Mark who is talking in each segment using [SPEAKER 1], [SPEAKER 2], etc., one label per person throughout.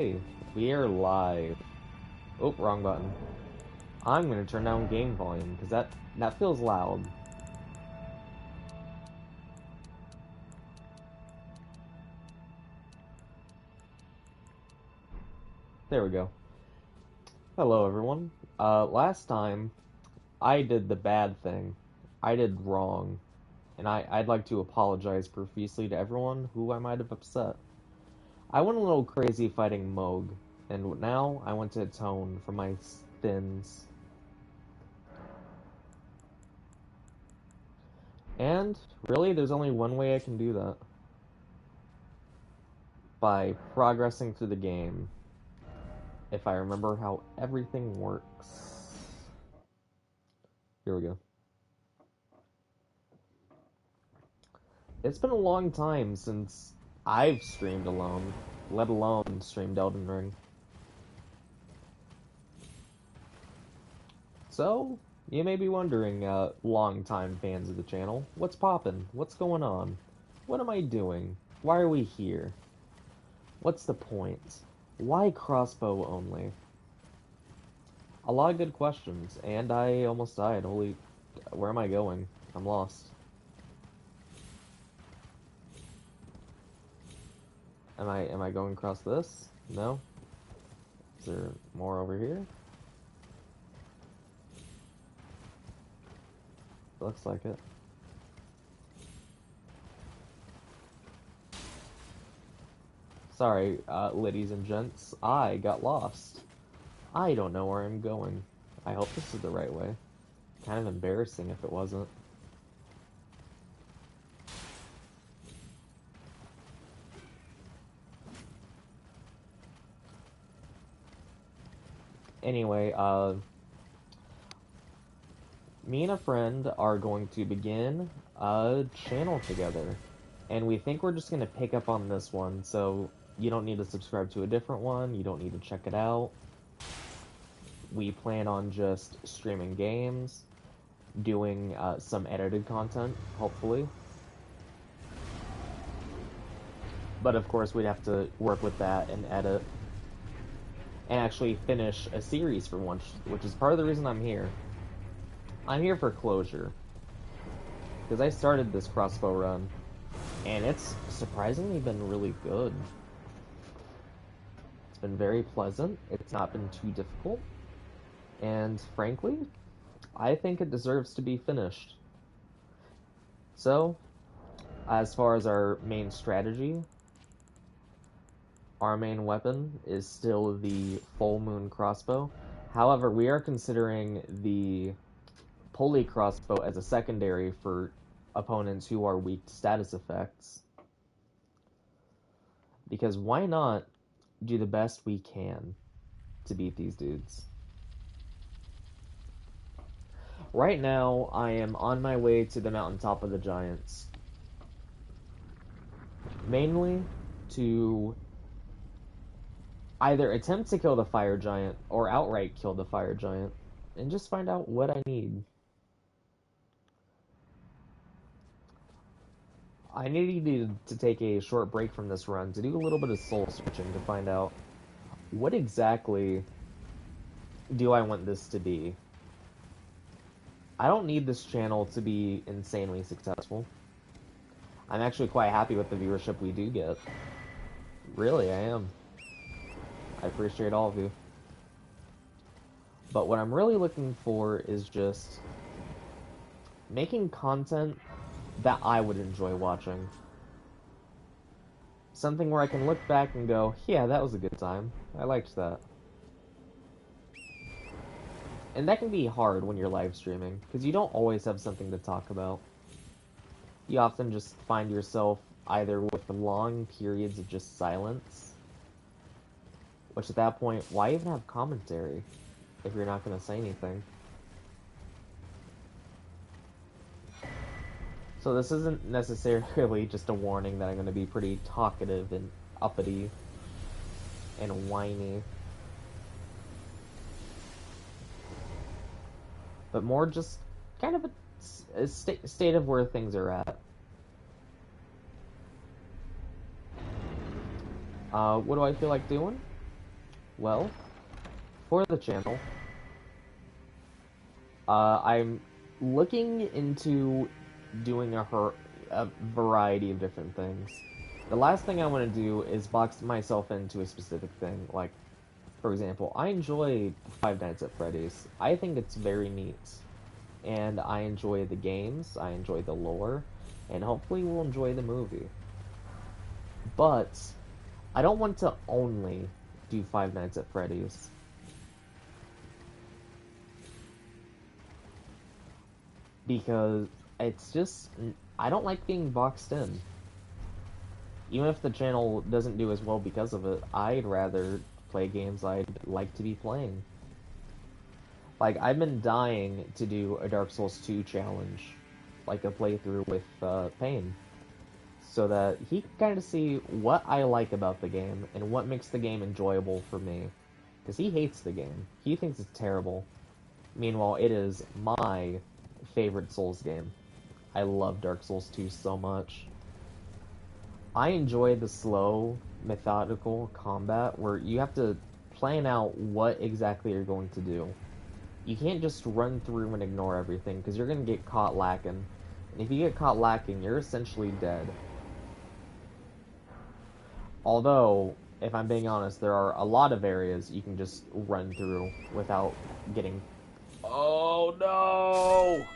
[SPEAKER 1] Hey, we are live. Oh, wrong button. I'm gonna turn down game volume because that feels loud. There we go. Hello, everyone. Last time I did the bad thing. I did wrong, and I'd like to apologize profusely to everyone who I might have upset. I went a little crazy fighting Moog, and now I want to atone for my sins. And really, there's only one way I can do that. By progressing through the game, if I remember how everything works. Here we go. It's been a long time since I've streamed alone, let alone streamed Elden Ring. So, you may be wondering, long-time fans of the channel, what's poppin'? What's going on? What am I doing? Why are we here? What's the point? Why Crossbow only? A lot of good questions, and I almost died. Holy, where am I going? I'm lost. Am I going across this? No? Is there more over here? Looks like it. Sorry, ladies and gents, I got lost. I don't know where I'm going. I hope this is the right way. Kind of embarrassing if it wasn't. Anyway, me and a friend are going to begin a channel together. And we think we're just going to pick up on this one, so you don't need to subscribe to a different one, you don't need to check it out. We plan on just streaming games, doing some edited content, hopefully. But of course, we'd have to work with that and edit. And actually finish a series for once, which is part of the reason I'm here. I'm here for closure. Because I started this Crossbow run, and it's surprisingly been really good. It's been very pleasant, it's not been too difficult, and frankly, I think it deserves to be finished. So, as far as our main strategy, our main weapon is still the Full Moon Crossbow. However, we are considering the Pulley Crossbow as a secondary for opponents who are weak to status effects. Because why not do the best we can to beat these dudes? Right now, I am on my way to the mountaintop of the giants. Mainly to either attempt to kill the fire giant or outright kill the fire giant and just find out what I need. I needed to take a short break from this run to do a little bit of soul searching to find out what exactly do I want this to be. I don't need this channel to be insanely successful. I'm actually quite happy with the viewership we do get. Really, I am. I appreciate all of you. But what I'm really looking for is just making content that I would enjoy watching. Something where I can look back and go, yeah, that was a good time. I liked that. And that can be hard when you're live streaming, because you don't always have something to talk about. You often just find yourself either with long periods of just silence, which at that point, why even have commentary if you're not going to say anything? So this isn't necessarily just a warning that I'm going to be pretty talkative and uppity and whiny, but more just kind of a state of where things are at. What do I feel like doing? Well, for the channel, I'm looking into doing a variety of different things. The last thing I want to do is box myself into a specific thing. Like, for example, I enjoy Five Nights at Freddy's. I think it's very neat. And I enjoy the games, I enjoy the lore, and hopefully we'll enjoy the movie. But I don't want to only do Five Nights at Freddy's. Because it's just, I don't like being boxed in. Even if the channel doesn't do as well because of it, I'd rather play games I'd like to be playing. Like, I've been dying to do a Dark Souls 2 challenge, like a playthrough with Pain, so that he can kind of see what I like about the game and what makes the game enjoyable for me. Because he hates the game. He thinks it's terrible. Meanwhile, it is my favorite Souls game. I love Dark Souls 2 so much. I enjoy the slow, methodical combat where you have to plan out what exactly you're going to do. You can't just run through and ignore everything, because you're going to get caught lacking. And if you get caught lacking, you're essentially dead. Although, if I'm being honest, there are a lot of areas you can just run through without getting... Oh no!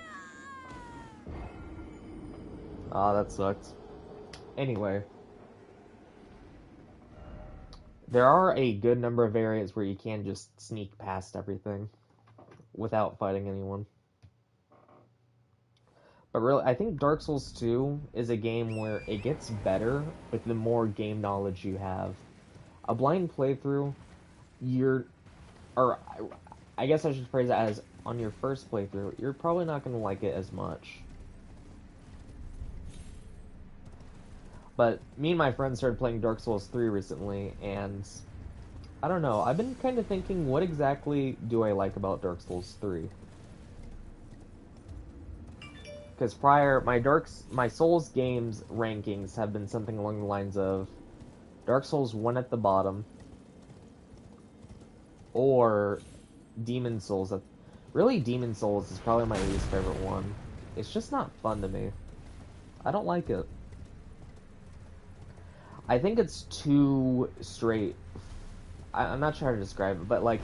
[SPEAKER 1] Ah, that sucks. Anyway. There are a good number of areas where you can just sneak past everything without fighting anyone. But really, I think Dark Souls 2 is a game where it gets better with the more game knowledge you have. A blind playthrough, or I guess I should phrase it as, on your first playthrough, you're probably not going to like it as much. But me and my friends started playing Dark Souls 3 recently, and I don't know, I've been kind of thinking, what exactly do I like about Dark Souls 3? Because my Souls games rankings have been something along the lines of Dark Souls 1 at the bottom, or Demon Souls. Really, Demon Souls is probably my least favorite one. It's just not fun to me. I don't like it. I think it's too straight. I'm not sure how to describe it, but like,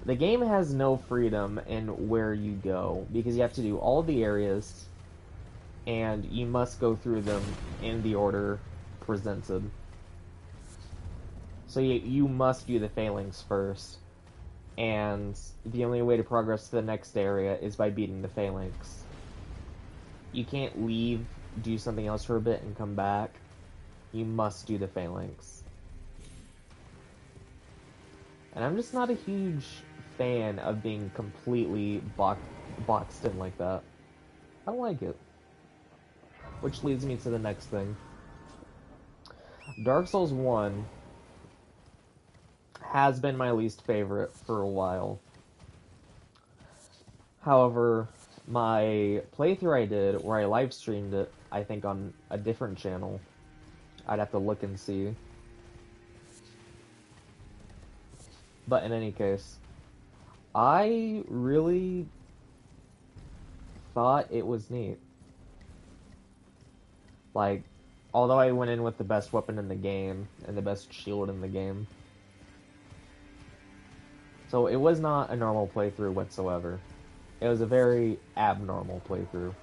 [SPEAKER 1] the game has no freedom in where you go, because you have to do all the areas, and you must go through them in the order presented. So you must do the phalanx first, and the only way to progress to the next area is by beating the phalanx. You can't leave, do something else for a bit, and come back. You must do the phalanx. And I'm just not a huge fan of being completely boxed in like that. I don't like it. Which leads me to the next thing. Dark Souls 1 has been my least favorite for a while. However, my playthrough I did, where I live streamed it, I think on a different channel, I'd have to look and see. But in any case, I really thought it was neat. Like, although I went in with the best weapon in the game, and the best shield in the game, so it was not a normal playthrough whatsoever. It was a very abnormal playthrough.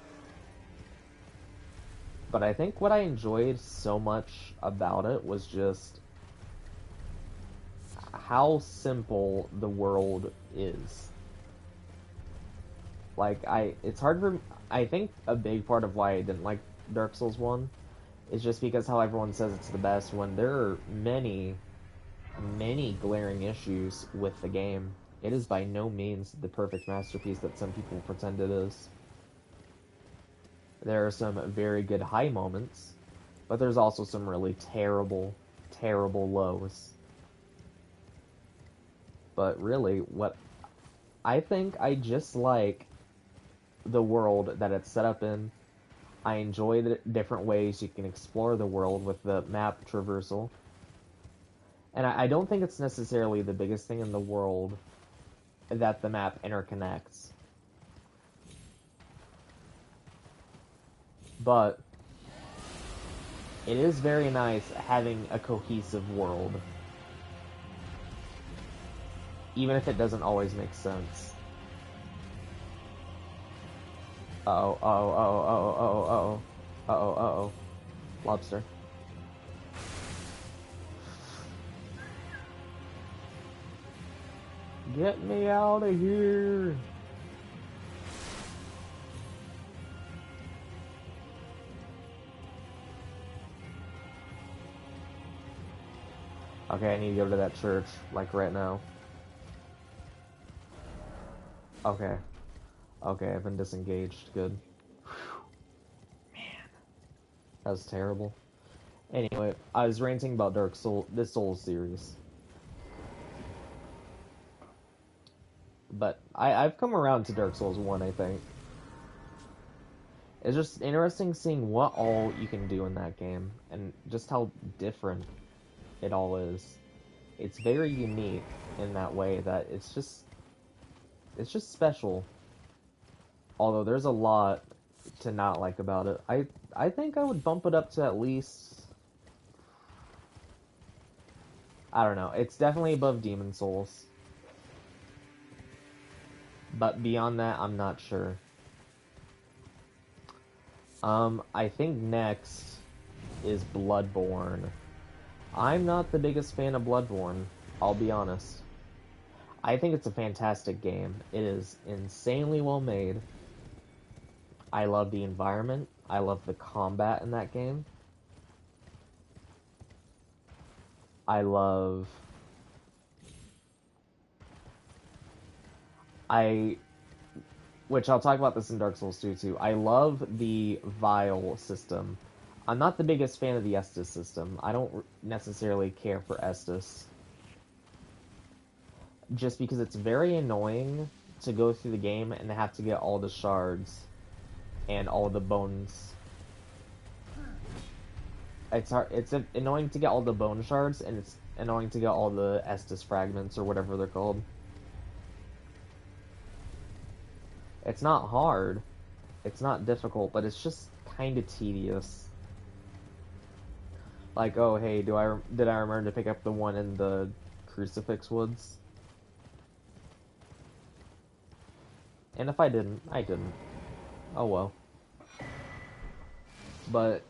[SPEAKER 1] But I think what I enjoyed so much about it was just how simple the world is. Like, it's hard for... I think a big part of why I didn't like Dark Souls 1 is just because how everyone says it's the best, when there are many, many glaring issues with the game. It is by no means the perfect masterpiece that some people pretend it is. There are some very good high moments, but there's also some really terrible, terrible lows. But really, what I think, I just like the world that it's set up in. I enjoy the different ways you can explore the world with the map traversal. And I don't think it's necessarily the biggest thing in the world that the map interconnects. But it is very nice having a cohesive world. Even if it doesn't always make sense. Uh-oh, uh-oh, uh-oh, uh-oh, uh-oh, uh-oh, uh-oh. Lobster. Get me out of here! Okay, I need to go to that church, like right now. Okay. Okay, I've been disengaged. Good. Man, that was terrible. Anyway, I was ranting about this Souls series. But I've come around to Dark Souls 1, I think. It's just interesting seeing what all you can do in that game, and just how different it all is. It's very unique in that way that it's just special. Although there's a lot to not like about it. I think I would bump it up to at least, I don't know. It's definitely above Demon Souls. But beyond that, I'm not sure. I think next is Bloodborne. I'm not the biggest fan of Bloodborne, I'll be honest. I think it's a fantastic game. It is insanely well made. I love the environment. I love the combat in that game. I love... Which I'll talk about this in Dark Souls 2 too. I love the vial system. I'm not the biggest fan of the Estus system. I don't necessarily care for Estus. Just because it's very annoying to go through the game and have to get all the shards and all the bones. It's hard. It's annoying to get all the bone shards, and it's annoying to get all the Estus fragments or whatever they're called. It's not hard. It's not difficult, but it's just kind of tedious. Like, oh hey, did I remember to pick up the one in the Crucifix Woods? And if I didn't, I didn't. Oh well. But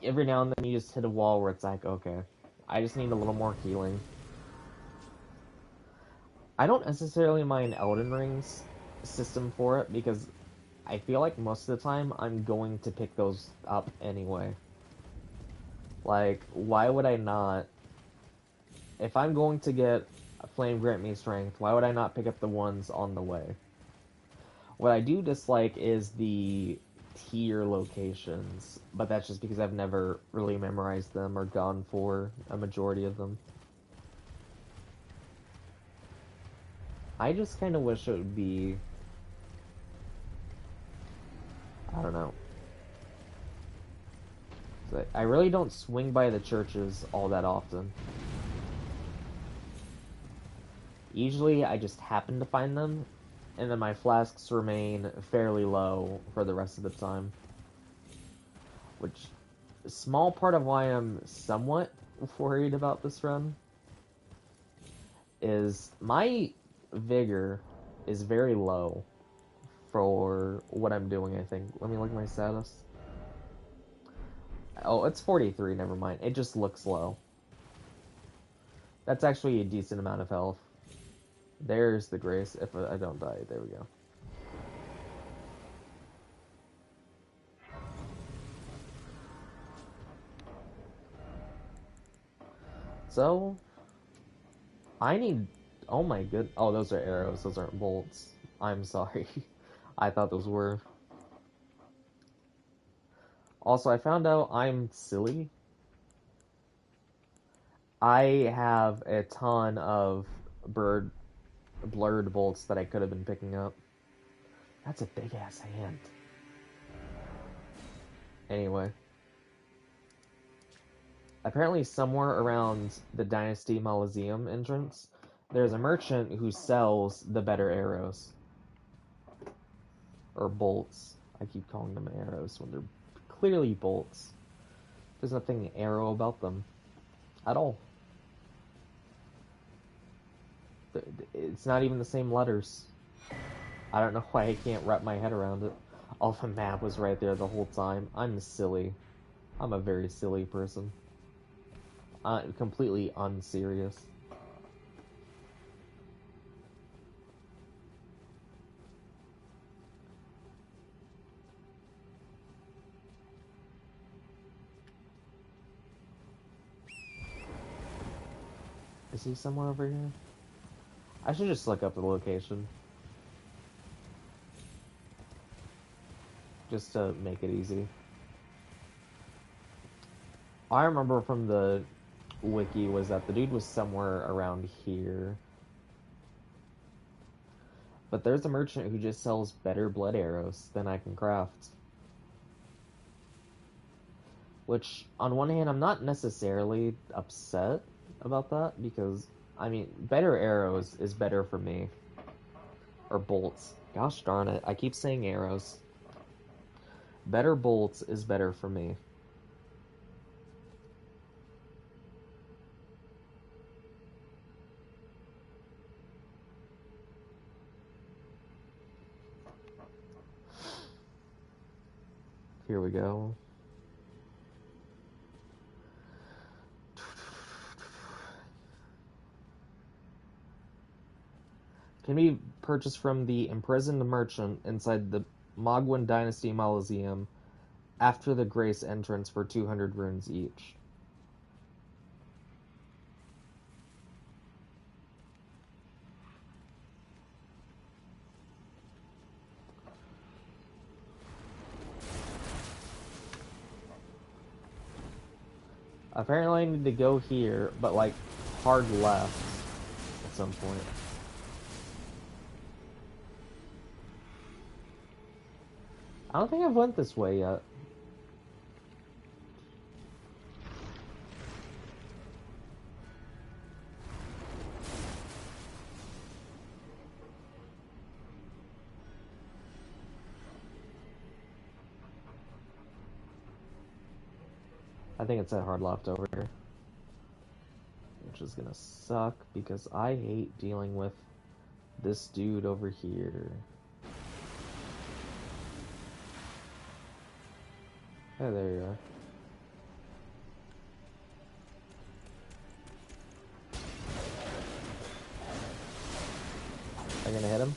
[SPEAKER 1] every now and then you just hit a wall where it's like, okay, I just need a little more healing. I don't necessarily mind Elden Ring's system for it, because I feel like most of the time I'm going to pick those up anyway. Like, why would I not? If I'm going to get Flame Grant Me Strength, why would I not pick up the ones on the way? What I do dislike is the tier locations, but that's just because I've never really memorized them or gone for a majority of them. I just kind of wish it would be... I don't know. I really don't swing by the churches all that often. Usually I just happen to find them, and then my flasks remain fairly low for the rest of the time. Which, a small part of why I'm somewhat worried about this run is my vigor is very low for what I'm doing, I think. Let me look at my status. Oh, it's 43, never mind. It just looks low. That's actually a decent amount of health. There's the grace, if I don't die. There we go. So, I need... Oh my good... Oh, those are arrows. Those aren't bolts. I'm sorry. I thought those were. Also, I found out I'm silly. I have a ton of blurred bolts that I could have been picking up. That's a big-ass hand. Anyway. Apparently, somewhere around the Dynasty Mausoleum entrance, there's a merchant who sells the better arrows. Or bolts. I keep calling them arrows when they're clearly bolts. There's nothing arrow about them at all. It's not even the same letters. I don't know why I can't wrap my head around it. All the map was right there the whole time. I'm silly. I'm a very silly person. Completely unserious. Is he somewhere over here? I should just look up the location. Just to make it easy. I remember from the wiki was that the dude was somewhere around here. But there's a merchant who just sells better blood arrows than I can craft. Which, on one hand, I'm not necessarily upset about that, because, I mean, better arrows is better for me. Or bolts. Gosh darn it, I keep saying arrows. Better bolts is better for me. Here we go. Can be purchased from the imprisoned merchant inside the Mogwin Dynasty Mausoleum after the Grace entrance for 200 runes each. Apparently I need to go here, but like hard left at some point. I don't think I've went this way yet. I think it's at hard left over here. Which is gonna suck because I hate dealing with this dude over here. Oh, there you are. Are you gonna hit him?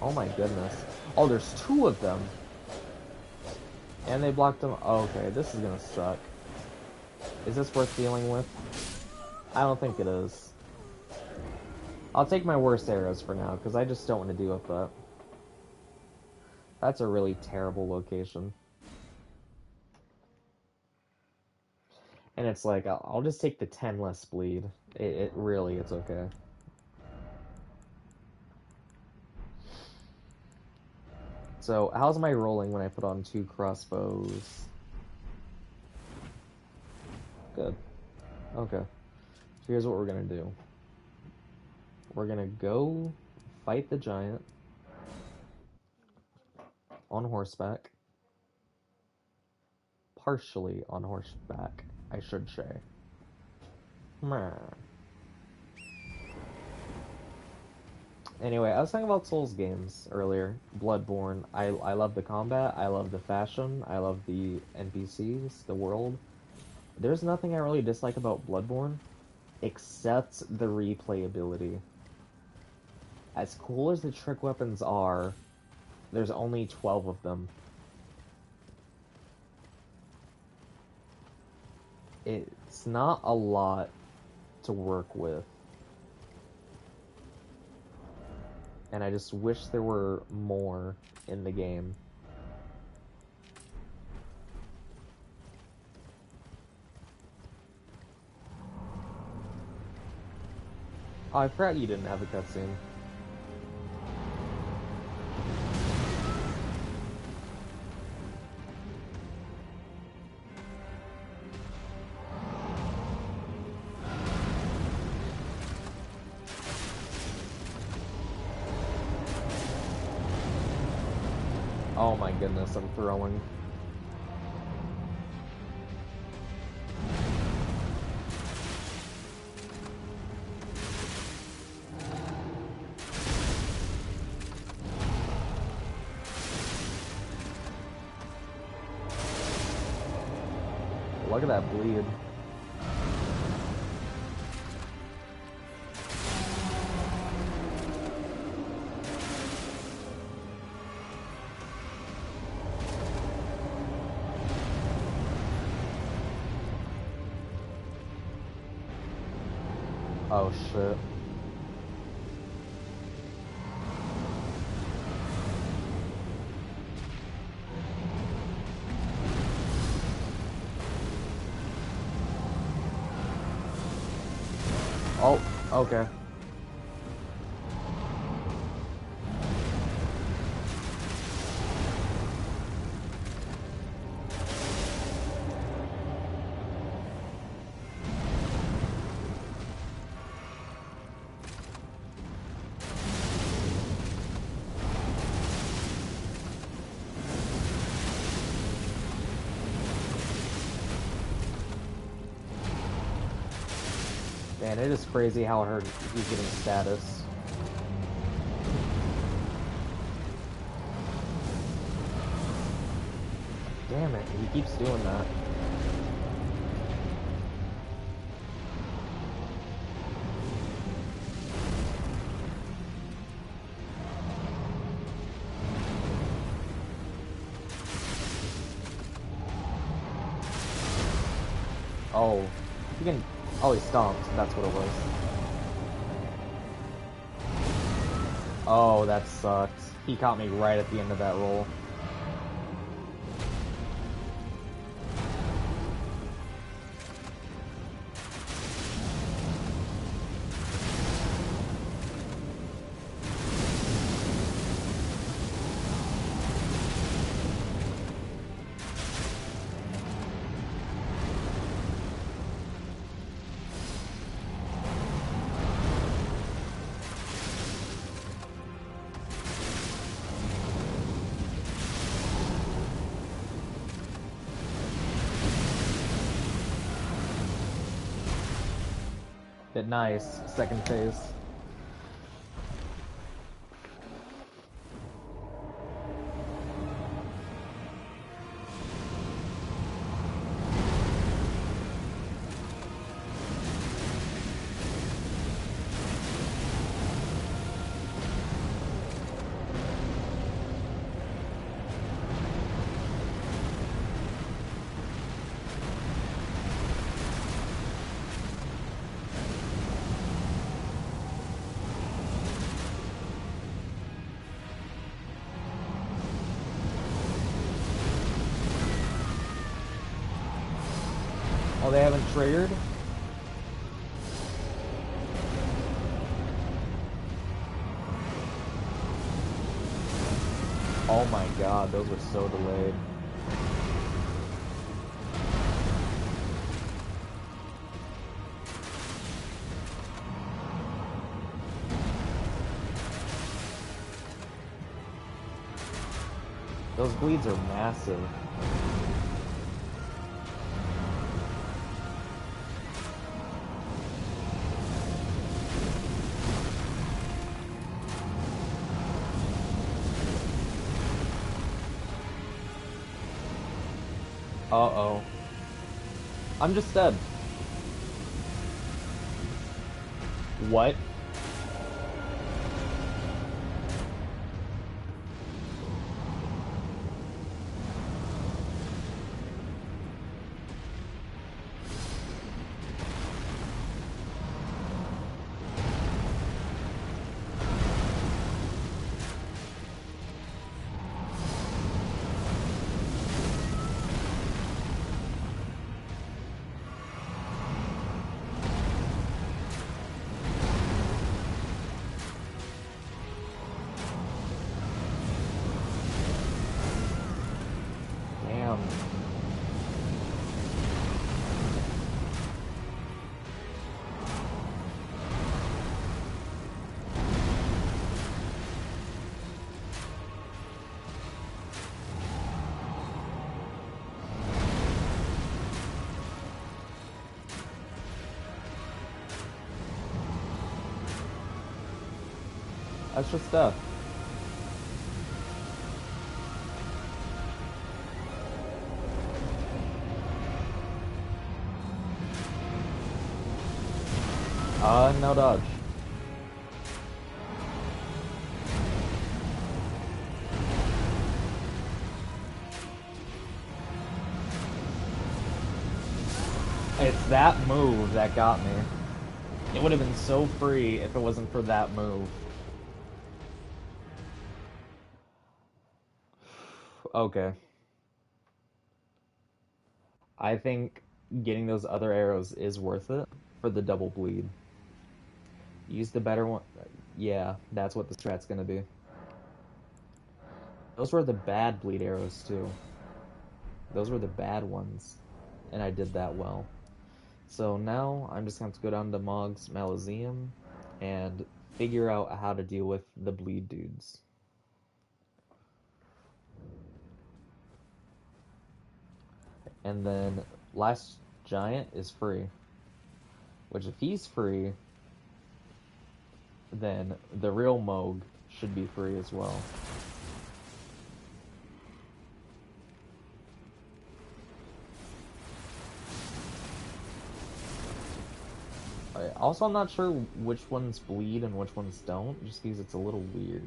[SPEAKER 1] Oh my goodness. Oh, there's two of them. And they blocked him. Oh, okay, this is gonna suck. Is this worth dealing with? I don't think it is. I'll take my worst arrows for now, because I just don't want to deal with that. That's a really terrible location. And it's like, I'll just take the 10 less bleed. It really, it's okay. So, how's my rolling when I put on 2 crossbows? Good. Okay. So here's what we're gonna do. We're gonna go fight the giant on horseback. Partially on horseback, I should say. Anyway, I was talking about Souls games earlier. Bloodborne. I love the combat, I love the fashion, I love the NPCs, the world. There's nothing I really dislike about Bloodborne, except the replayability. As cool as the trick weapons are, there's only 12 of them. It's not a lot to work with. And I just wish there were more in the game. Oh, I forgot you didn't have a cutscene. Oh my goodness, I'm throwing. Look at that bleed. Oh shit. Oh, okay. Man, it is crazy how hard he's getting status. Damn it, he keeps doing that. Oh, you can. Oh, he stomped. That's what it was. Oh, that sucked. He caught me right at the end of that roll. Bit nice. Second phase. Oh, they haven't triggered? Oh my god, those were so delayed. Those bleeds are massive. Uh-oh. I'm just dead. What? Extra stuff. No dodge. It's that move that got me. It would have been so free if it wasn't for that move. Okay. I think getting those other arrows is worth it for the double bleed. Use the better one. Yeah, that's what the strat's gonna be. Those were the bad bleed arrows too. Those were the bad ones. And I did that well. So now I'm just going to go down to Mog's Maliseum and figure out how to deal with the bleed dudes. And then last giant is free. Which if he's free, then the real Mog should be free as well. Also, I'm not sure which ones bleed and which ones don't, just because it's a little weird.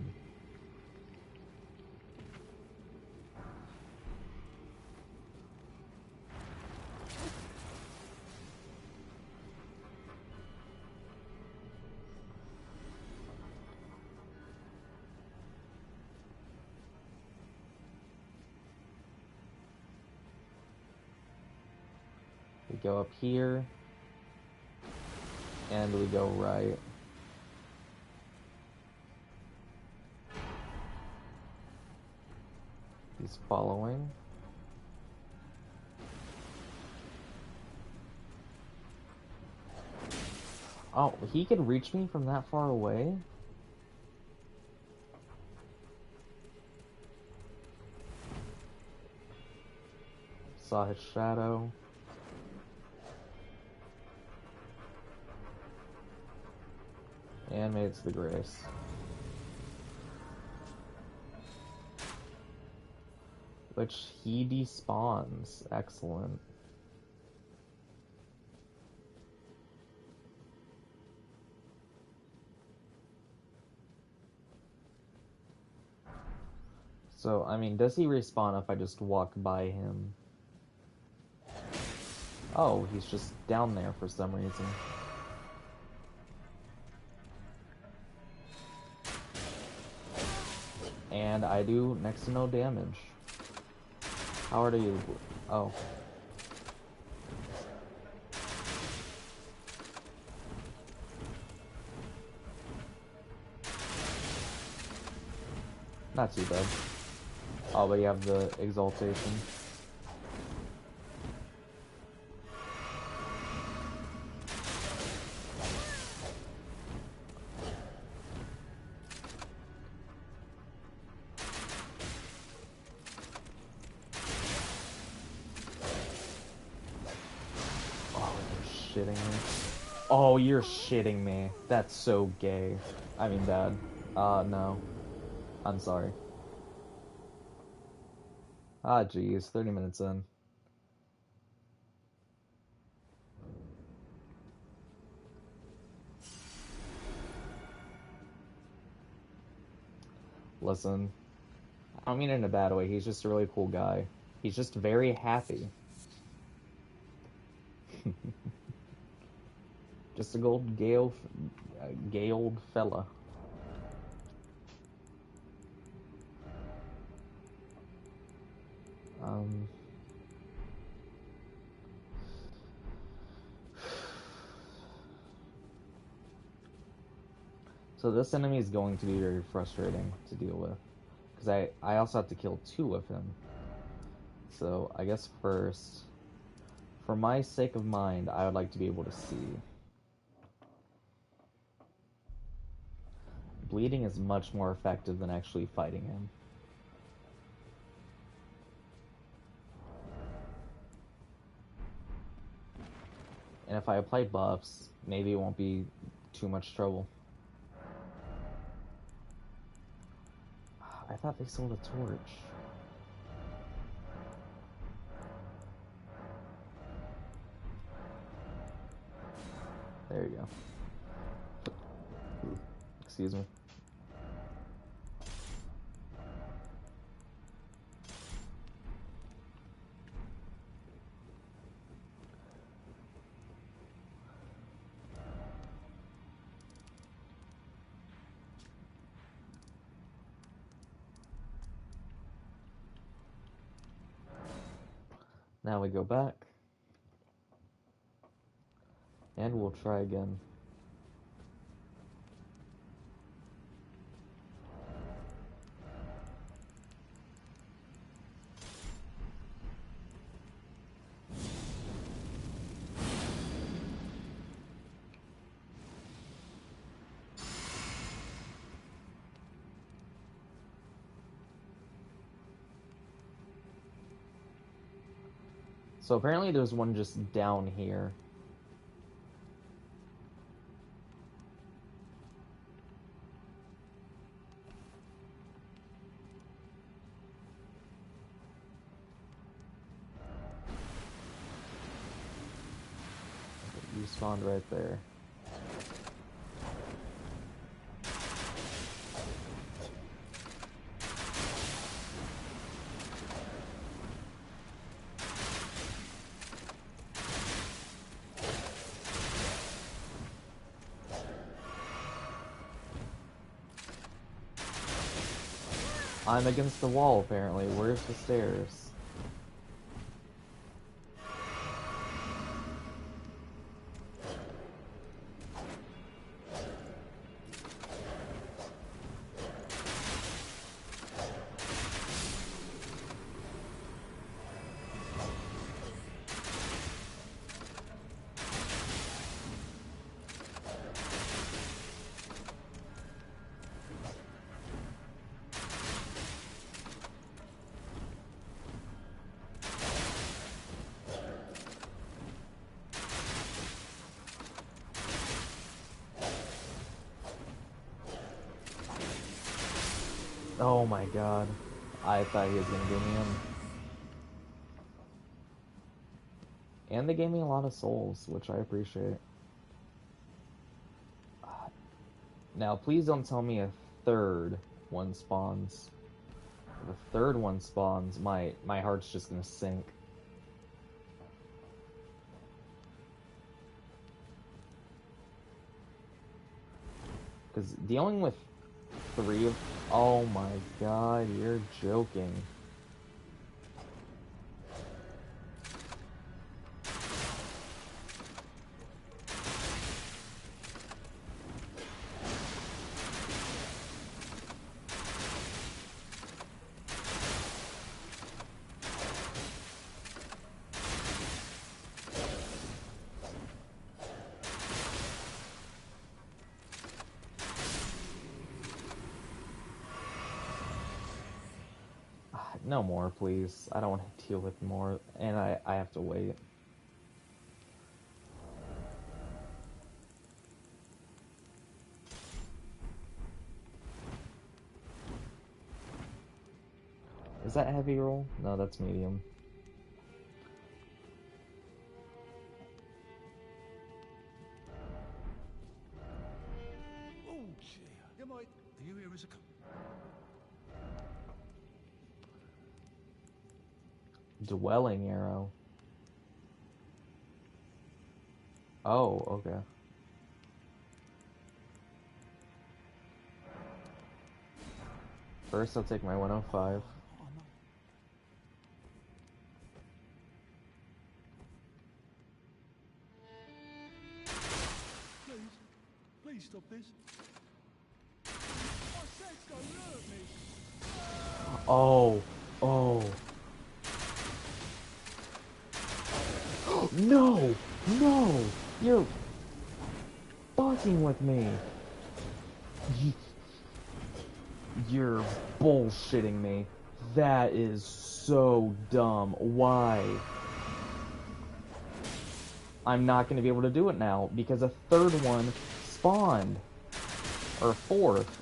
[SPEAKER 1] We go up here, and we go right. He's following. Oh, he could reach me from that far away? Saw his shadow. And made it to the grace. Which he despawns. Excellent. So, I mean, does he respawn if I just walk by him? Oh, he's just down there for some reason. And I do next to no damage. How hard are you? Oh. Not too bad. Oh, but you have the exaltation. Shitting me. Oh, you're shitting me. That's so gay. I mean bad. No. I'm sorry. Ah, geez. 30 minutes in. Listen. I don't mean it in a bad way. He's just a really cool guy. He's just very happy. Just a gay old fella. So this enemy is going to be very frustrating to deal with. Because I also have to kill 2 of him. So I guess first, for my sake of mind, I would like to be able to see. Bleeding is much more effective than actually fighting him. And if I apply buffs, maybe it won't be too much trouble. thought they sold a torch. There you go. Excuse me. Now we go back. And we'll try again. So apparently there's one just down here. You spawned right there. I'm against the wall, apparently. Where's the stairs? Oh my god. I thought he was gonna give me him. And they gave me a lot of souls, which I appreciate. Now, please don't tell me a third one spawns. If the third one spawns, my heart's just gonna sink. Because dealing with 3 of... Oh my god, you're joking. No more, please. I don't want to deal with more, and I have to wait. Is that heavy roll? No, that's medium.
[SPEAKER 2] Oh, dear. Do you hear us?
[SPEAKER 1] Dwelling arrow. Oh, okay. First, I'll take my 105.
[SPEAKER 2] Please stop this. I said don't hurt me.
[SPEAKER 1] Oh, oh. No, no, you're fucking with me. You're bullshitting me. That is so dumb. Why? I'm not going to be able to do it now because a third one spawned. Or fourth.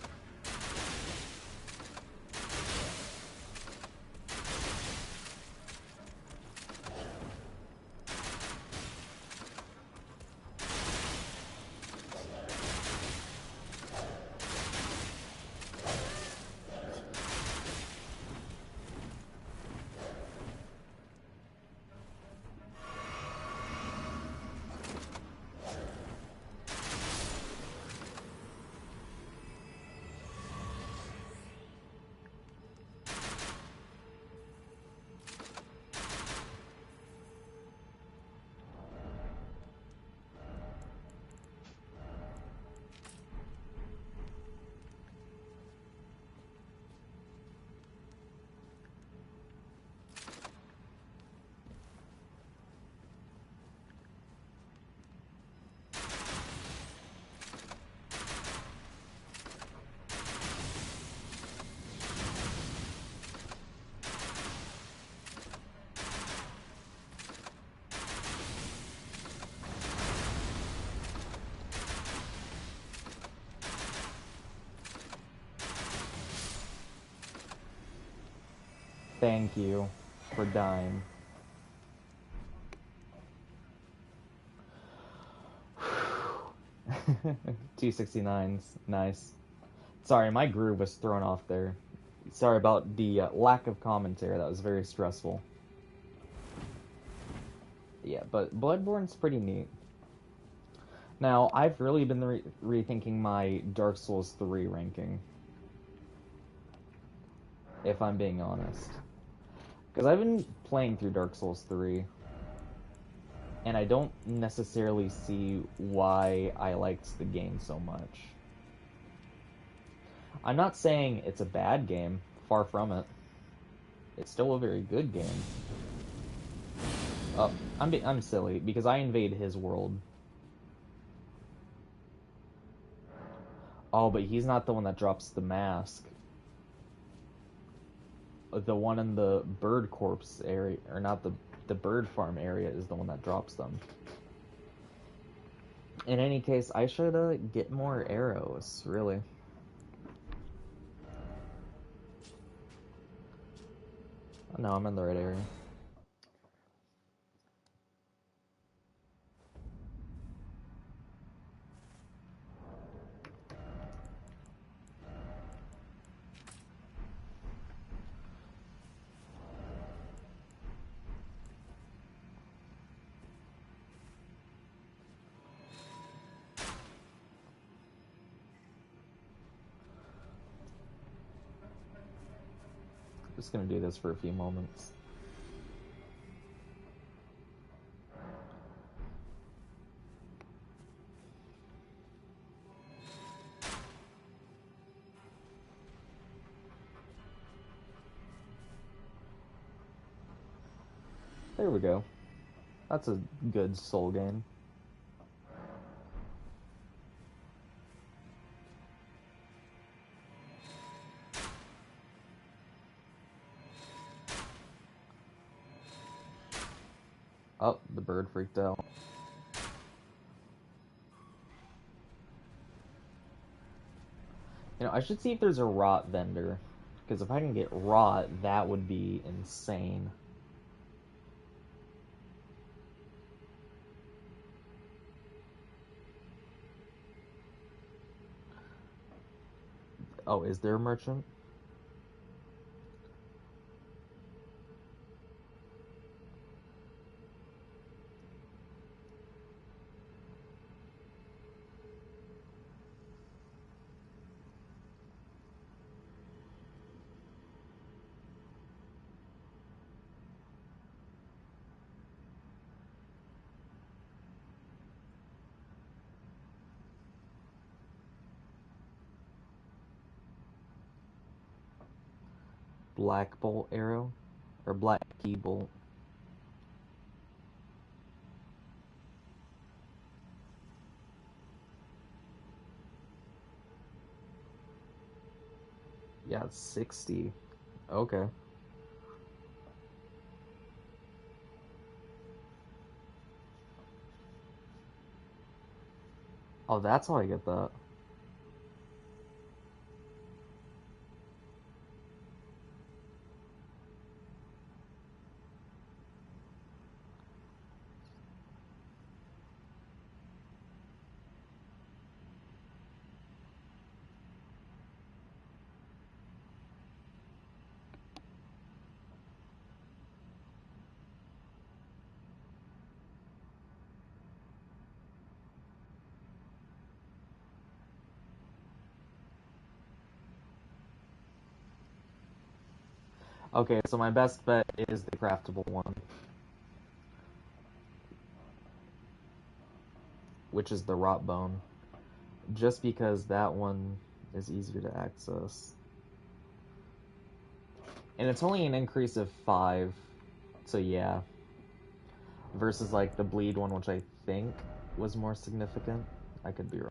[SPEAKER 1] Thank you for dying. $269s. Nice. Sorry, my groove was thrown off there. Sorry about the lack of commentary. That was very stressful. Yeah, but Bloodborne's pretty neat. Now, I've really been rethinking my Dark Souls 3 ranking, if I'm being honest. Because I've been playing through Dark Souls 3, and I don't necessarily see why I liked the game so much. I'm not saying it's a bad game, far from it. It's still a very good game. Oh, I'm silly, because I invade his world. Oh, but he's not the one that drops the mask. The one in the bird corpse area, or not the bird farm area, is the one that drops them. In any case, I should get more arrows, really. Oh, no, I'm in the right area. Just gonna do this for a few moments. There we go. That's a good soul gain. Oh, the bird freaked out. You know, I should see if there's a rot vendor. Because if I can get rot, that would be insane. Oh, is there a merchant? Black bolt arrow? Or black key bolt? Yeah, it's 60. Okay. Oh, that's how I get that. Okay, so my best bet is the craftable one. Which is the rot bone. Just because that one is easier to access. And it's only an increase of 5, so yeah. Versus like the bleed one, which I think was more significant. I could be wrong.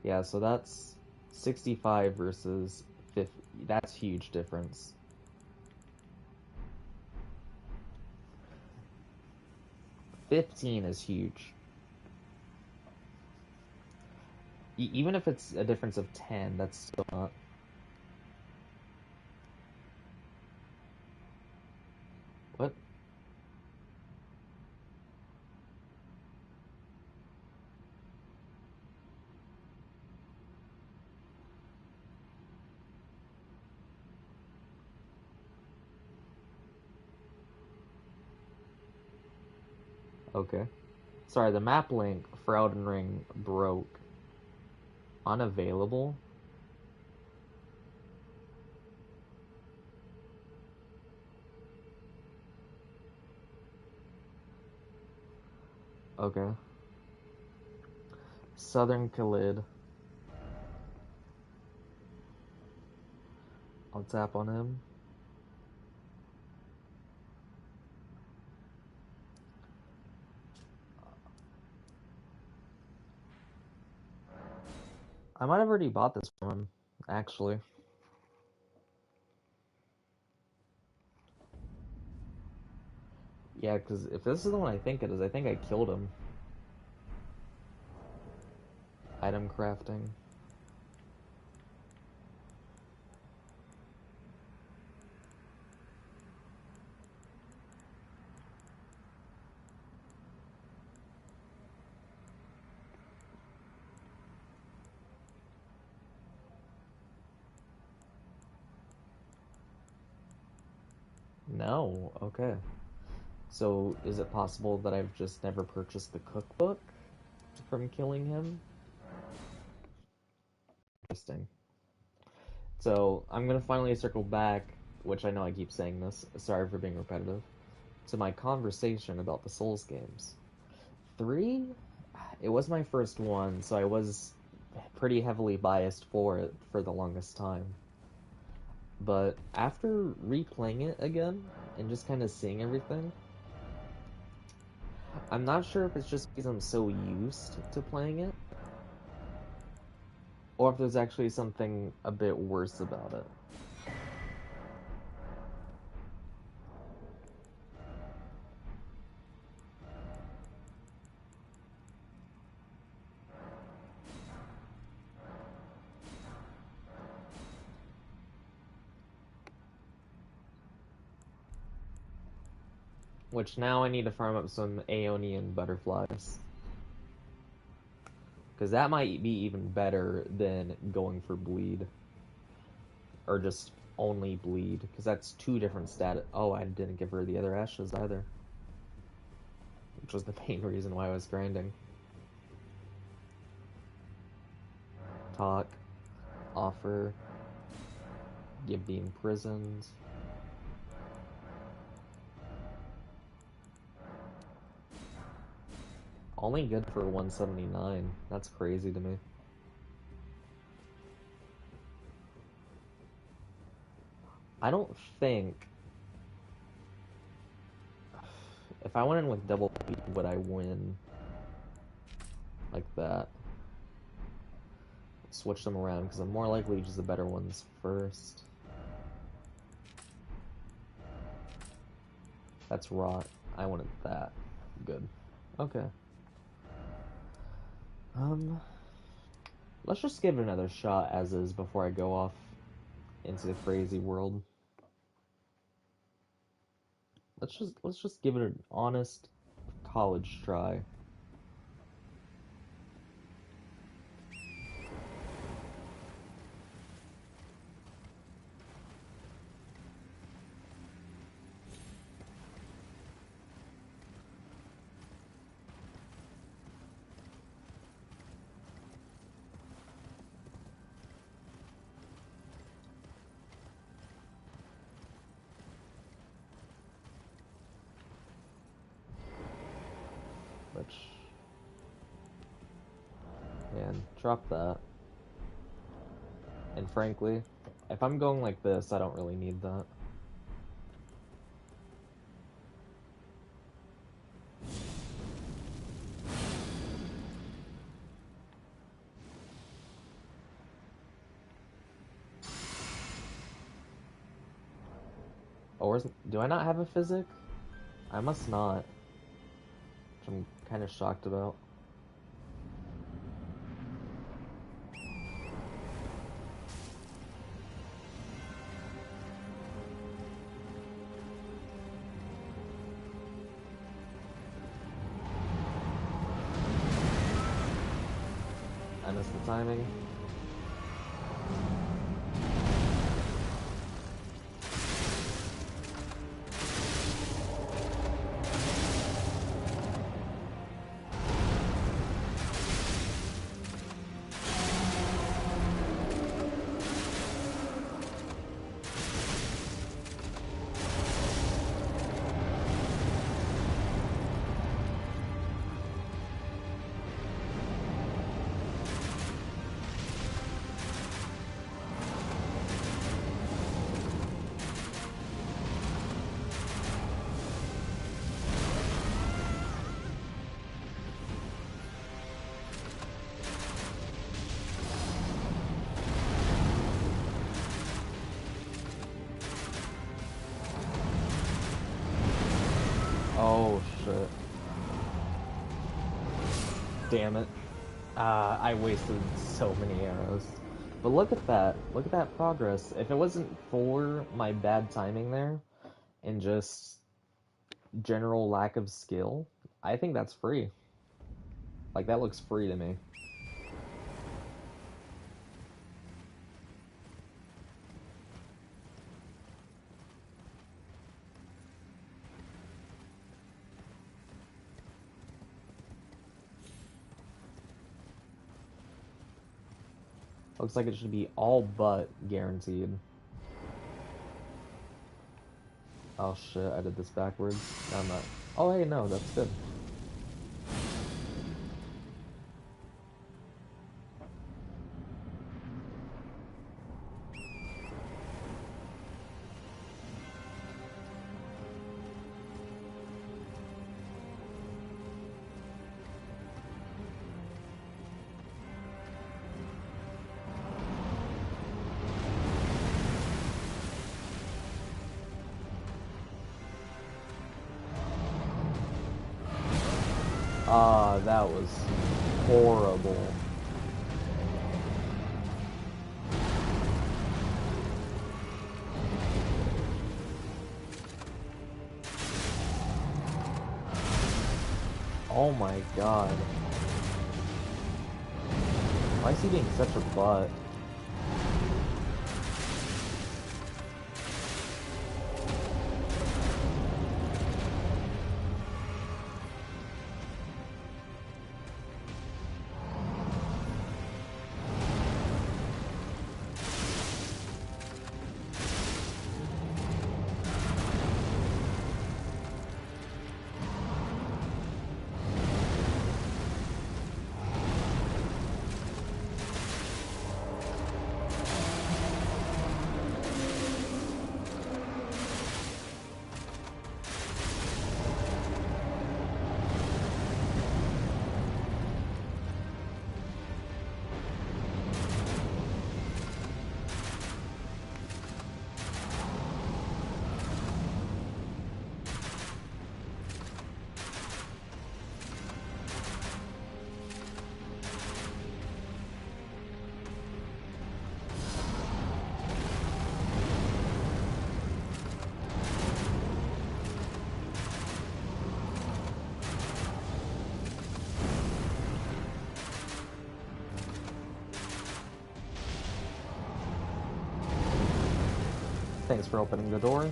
[SPEAKER 1] Yeah, so that's 65 versus 50. That's huge difference. 15 is huge. Even if it's a difference of 10, that's still not. Okay. Sorry, the map link for Elden Ring broke. Unavailable? Okay. Southern Khalid. I'll tap on him. I might have already bought this from him, actually. Yeah, because if this is the one I think it is, I think I killed him. Item crafting. No, okay. So is it possible that I've just never purchased the cookbook from killing him? Interesting. So I'm gonna finally circle back, which I know I keep saying this, sorry for being repetitive, to my conversation about the Souls games. 3? It was my first one, so I was pretty heavily biased for it for the longest time. But after replaying it again and just kind of seeing everything, I'm not sure if it's just because I'm so used to playing it, or if there's actually something a bit worse about it. Which now I need to farm up some Aeonian butterflies. Because that might be even better than going for bleed. Or just only bleed. Because that's 2 different stat. Oh, I didn't give her the other ashes either. Which was the main reason why I was grinding. Talk. Offer. Give the imprisoned. Only good for 179. That's crazy to me. I don't think... If I went in with double bleed, would I win? Like that. Switch them around, because I'm more likely to use the better ones first. That's rot. I wanted that. Good. Okay. Let's just give it another shot as is before I go off into the crazy world. Let's just give it an honest college try. Which, man, drop that. And frankly, if I'm going like this, I don't really need that. Or do I not have a physic? I must not. Which I'm kind of shocked about. I missed the timing. shit. Damn it. I wasted so many arrows. But look at that. Look at that progress. If it wasn't for my bad timing there, and just general lack of skill, I think that's free. Like, that looks free to me. Looks like it should be all but guaranteed. Oh shit, I did this backwards. No, I'm not. Oh hey, no, that's good. Ah, that was horrible. Oh my god. Why is he being such a butt? Thanks for opening the door.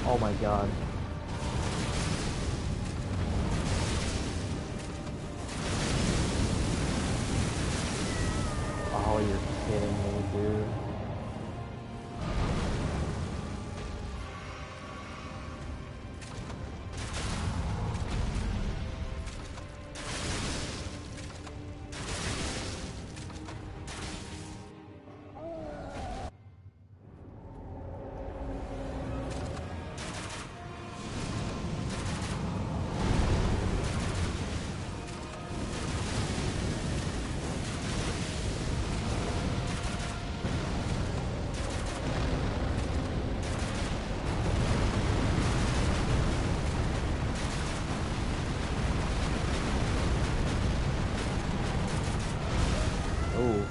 [SPEAKER 1] Oh my god. Oh, you're kidding me, dude. Ooh.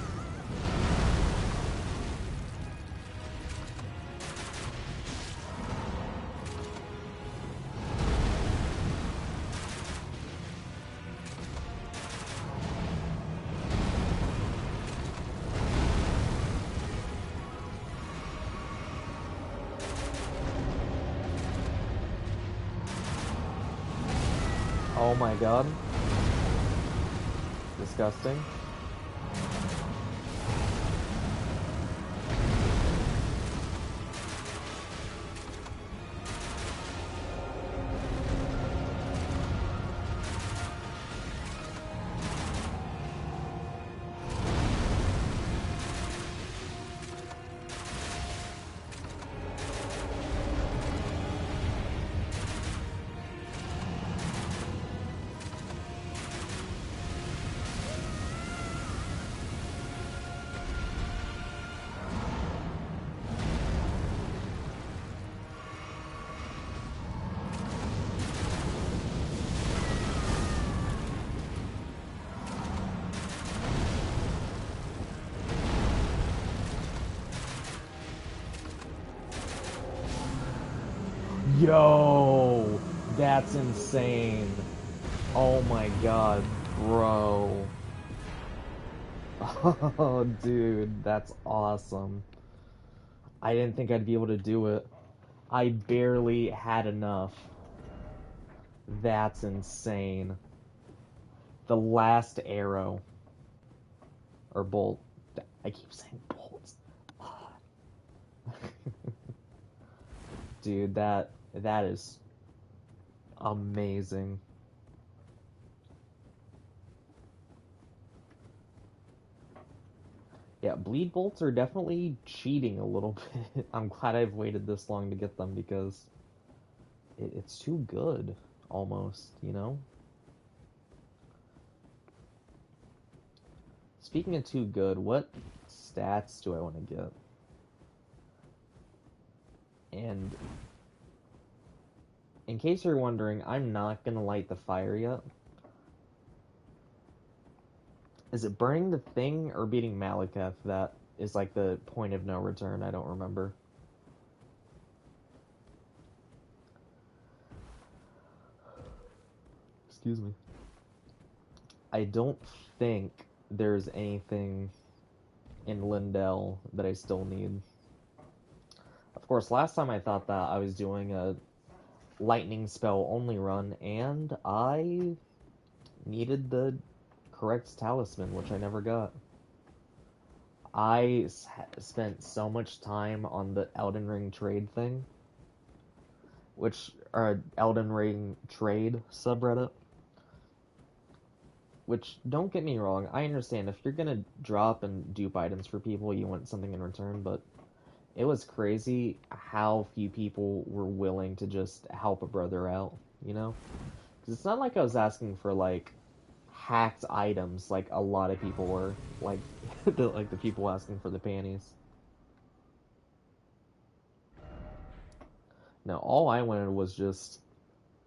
[SPEAKER 1] Oh my god. Disgusting. Yo, that's insane. Oh my god, bro. Oh, dude, that's awesome. I didn't think I'd be able to do it. I barely had enough. That's insane. The last arrow. Or bolt. I keep saying bolts. Dude, that is amazing. Yeah, bleed bolts are definitely cheating a little bit. I'm glad I've waited this long to get them because it's too good, almost, you know? Speaking of too good, what stats do I want to get? And in case you're wondering, I'm not gonna light the fire yet. Is it burning the thing or beating Malekith that is like the point of no return? I don't remember. Excuse me. I don't think there's anything in Lindell that I still need. Of course, last time I thought that I was doing a lightning spell only run, and I needed the correct talisman, which I never got. I spent so much time on the Elden Ring trade thing, Elden Ring trade subreddit. Which, don't get me wrong, I understand if you're gonna drop and dupe items for people, you want something in return, but it was crazy how few people were willing to just help a brother out, you know? Because it's not like I was asking for, like, hacked items like a lot of people were, like, the people asking for the panties. No, all I wanted was just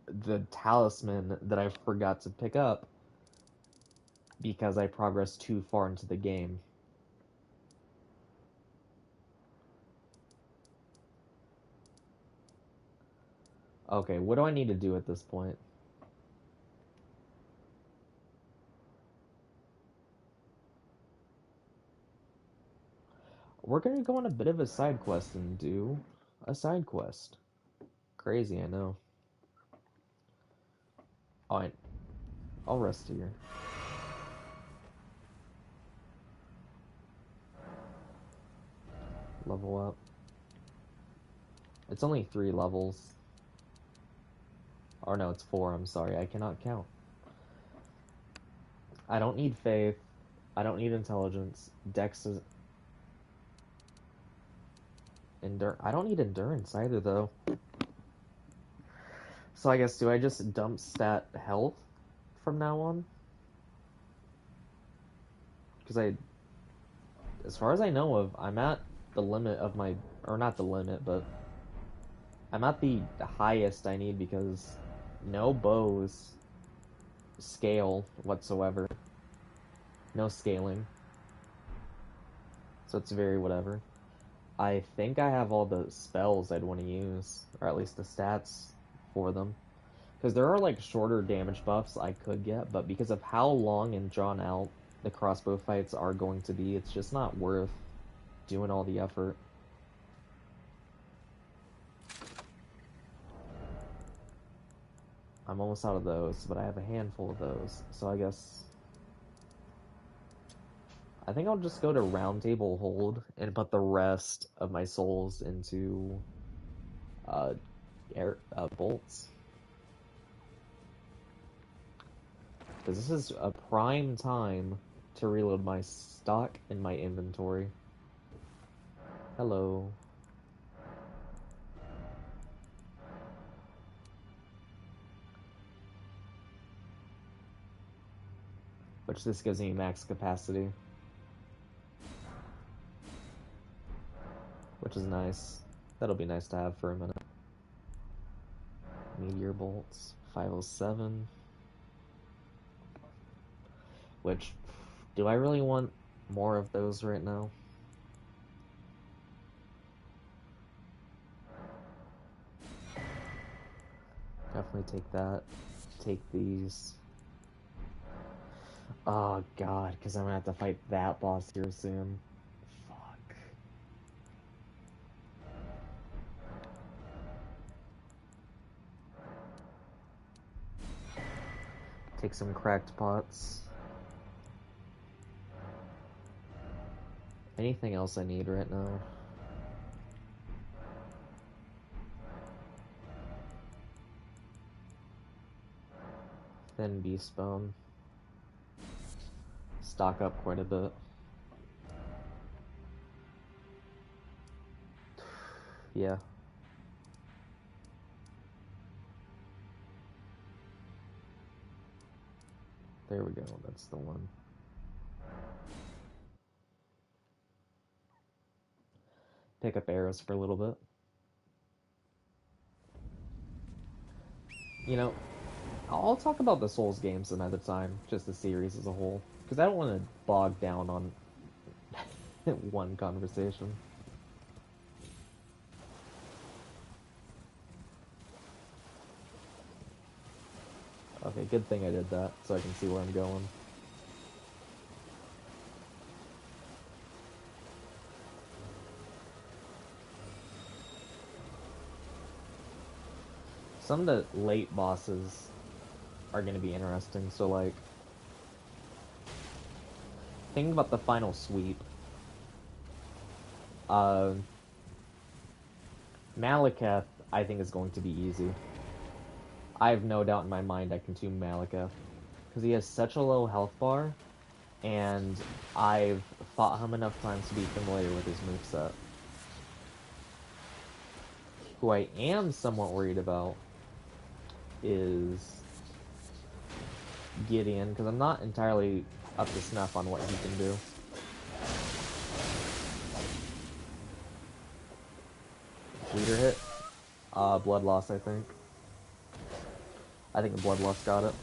[SPEAKER 1] the talisman that I forgot to pick up because I progressed too far into the game. Okay, what do I need to do at this point? We're gonna go on a bit of a side quest and do a side quest. Crazy, I know. Alright, I'll rest here. Level up. It's only 3 levels. Or no, it's 4, I'm sorry, I cannot count. I don't need faith. I don't need intelligence. Dex is... I don't need endurance either, though. So I guess, do I just dump stat health from now on? Because as far as I know of, I'm at the limit of my... Or not the limit, but... I'm at the highest I need because no bows scale whatsoever. No scaling. So it's very whatever. I think I have all the spells I'd want to use, or at least the stats for them. Because there are like shorter damage buffs I could get, but because of how long and drawn out the crossbow fights are going to be, it's just not worth doing all the effort. I'm almost out of those, but I have a handful of those, so I guess... I think I'll just go to Round Table Hold and put the rest of my souls into bolts. Because this is a prime time to reload my stock and my inventory. Hello. Which this gives me max capacity. Which is nice. That'll be nice to have for a minute. Meteor bolts. 507. Which, do I really want more of those right now? Definitely take that. Take these. Oh god, because I'm gonna have to fight that boss here soon. Fuck. Take some cracked pots. Anything else I need right now? Thin beast bone. Stock up quite a bit. Yeah. There we go, that's the one. Pick up arrows for a little bit. You know, I'll talk about the Souls games another time, just the series as a whole, because I don't want to bog down on one conversation. Okay, good thing I did that, so I can see where I'm going. Some of the late bosses are going to be interesting, so like, think about the final sweep. Malekith, I think, is going to be easy. I have no doubt in my mind I can tomb Malekith, because he has such a low health bar, and I've fought him enough times to be familiar with his moveset. Who I am somewhat worried about is Gideon, because I'm not entirely up to snuff on what he can do. Leader hit? Blood loss, I think. I think the blood loss got it.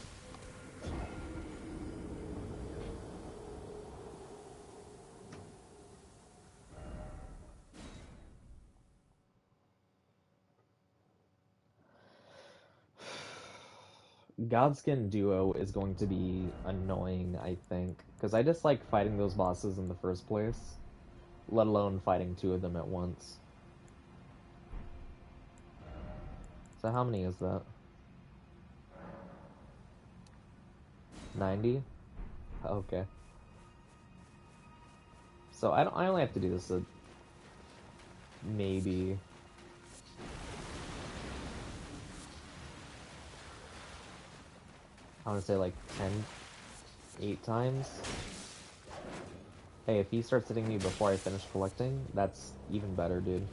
[SPEAKER 1] Godskin Duo is going to be annoying, I think, because I dislike fighting those bosses in the first place, let alone fighting two of them at once. So how many is that? 90? Okay. So I only have to do this maybe I want to say like 8 times. Hey, if he starts hitting me before I finish collecting, that's even better, dude.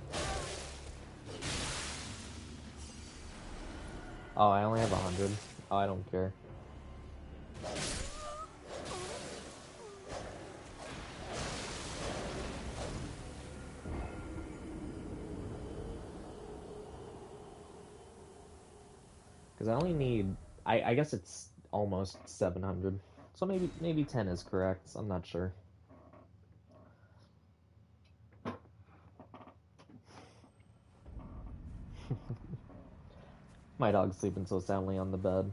[SPEAKER 1] Oh, I only have 100. Oh, I don't care. Because I only need... I guess it's almost 700. So maybe 10 is correct. I'm not sure. My dog's sleeping so soundly on the bed.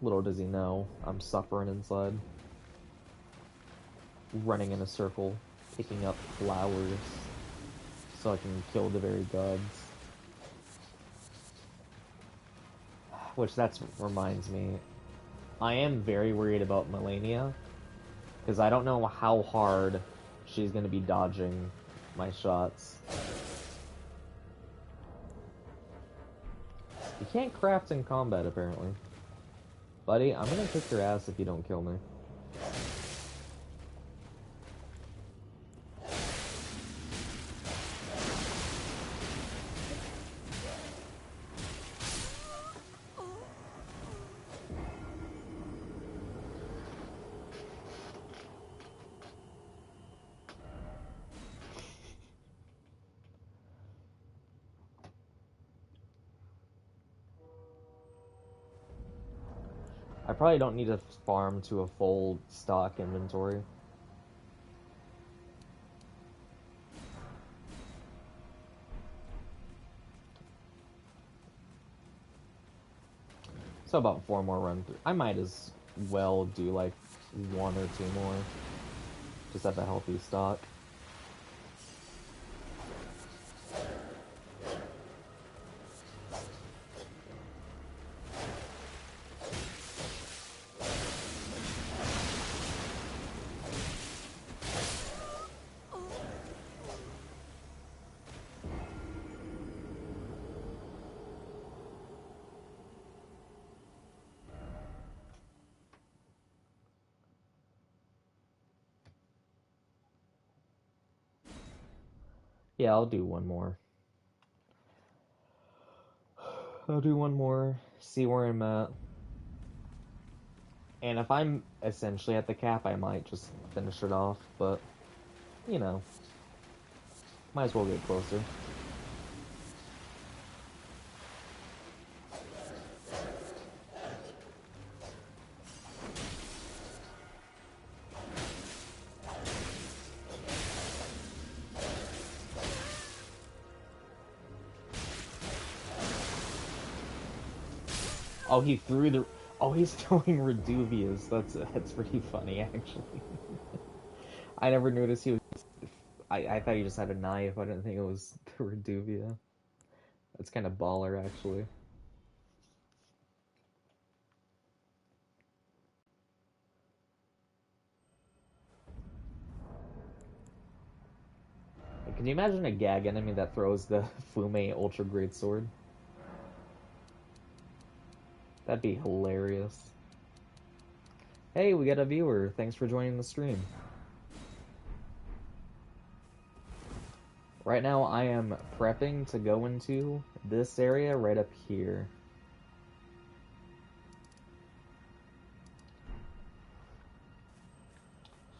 [SPEAKER 1] Little does he know, I'm suffering inside. Running in a circle, picking up flowers, so I can kill the very gods. Which reminds me, I am very worried about Melania, because I don't know how hard she's going to be dodging my shots. You can't craft in combat, apparently. Buddy, I'm gonna kick your ass if you don't kill me. I probably don't need to farm to a full stock inventory. So about 4 more runs. I might as well do like 1 or 2 more. Just have a healthy stock. Yeah, I'll do one more. I'll do one more, see where I'm at. And if I'm essentially at the cap, I might just finish it off, but, you know, might as well get closer. Oh, he threw the... Oh, he's throwing Reduvias. That's pretty funny, actually. I never noticed he was... I thought he just had a knife. I didn't think it was the Reduvia. That's kind of baller, actually. Can you imagine a gag enemy that throws the Fume Ultra Great Sword? That'd be hilarious. Hey, we got a viewer. Thanks for joining the stream. Right now, I am prepping to go into this area right up here.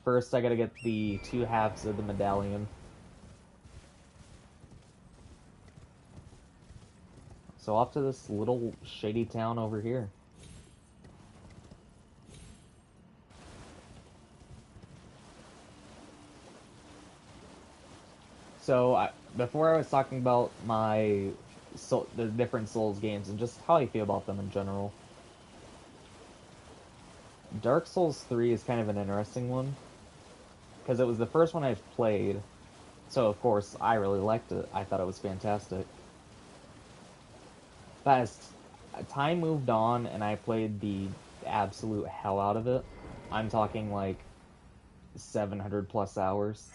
[SPEAKER 1] First, I gotta get the 2 halves of the medallion. So off to this little shady town over here. So before I was talking about the different Souls games and just how I feel about them in general. Dark Souls 3 is kind of an interesting one because it was the first one I've played. So of course I really liked it. I thought it was fantastic. But as time moved on and I played the absolute hell out of it, I'm talking like 700 plus hours.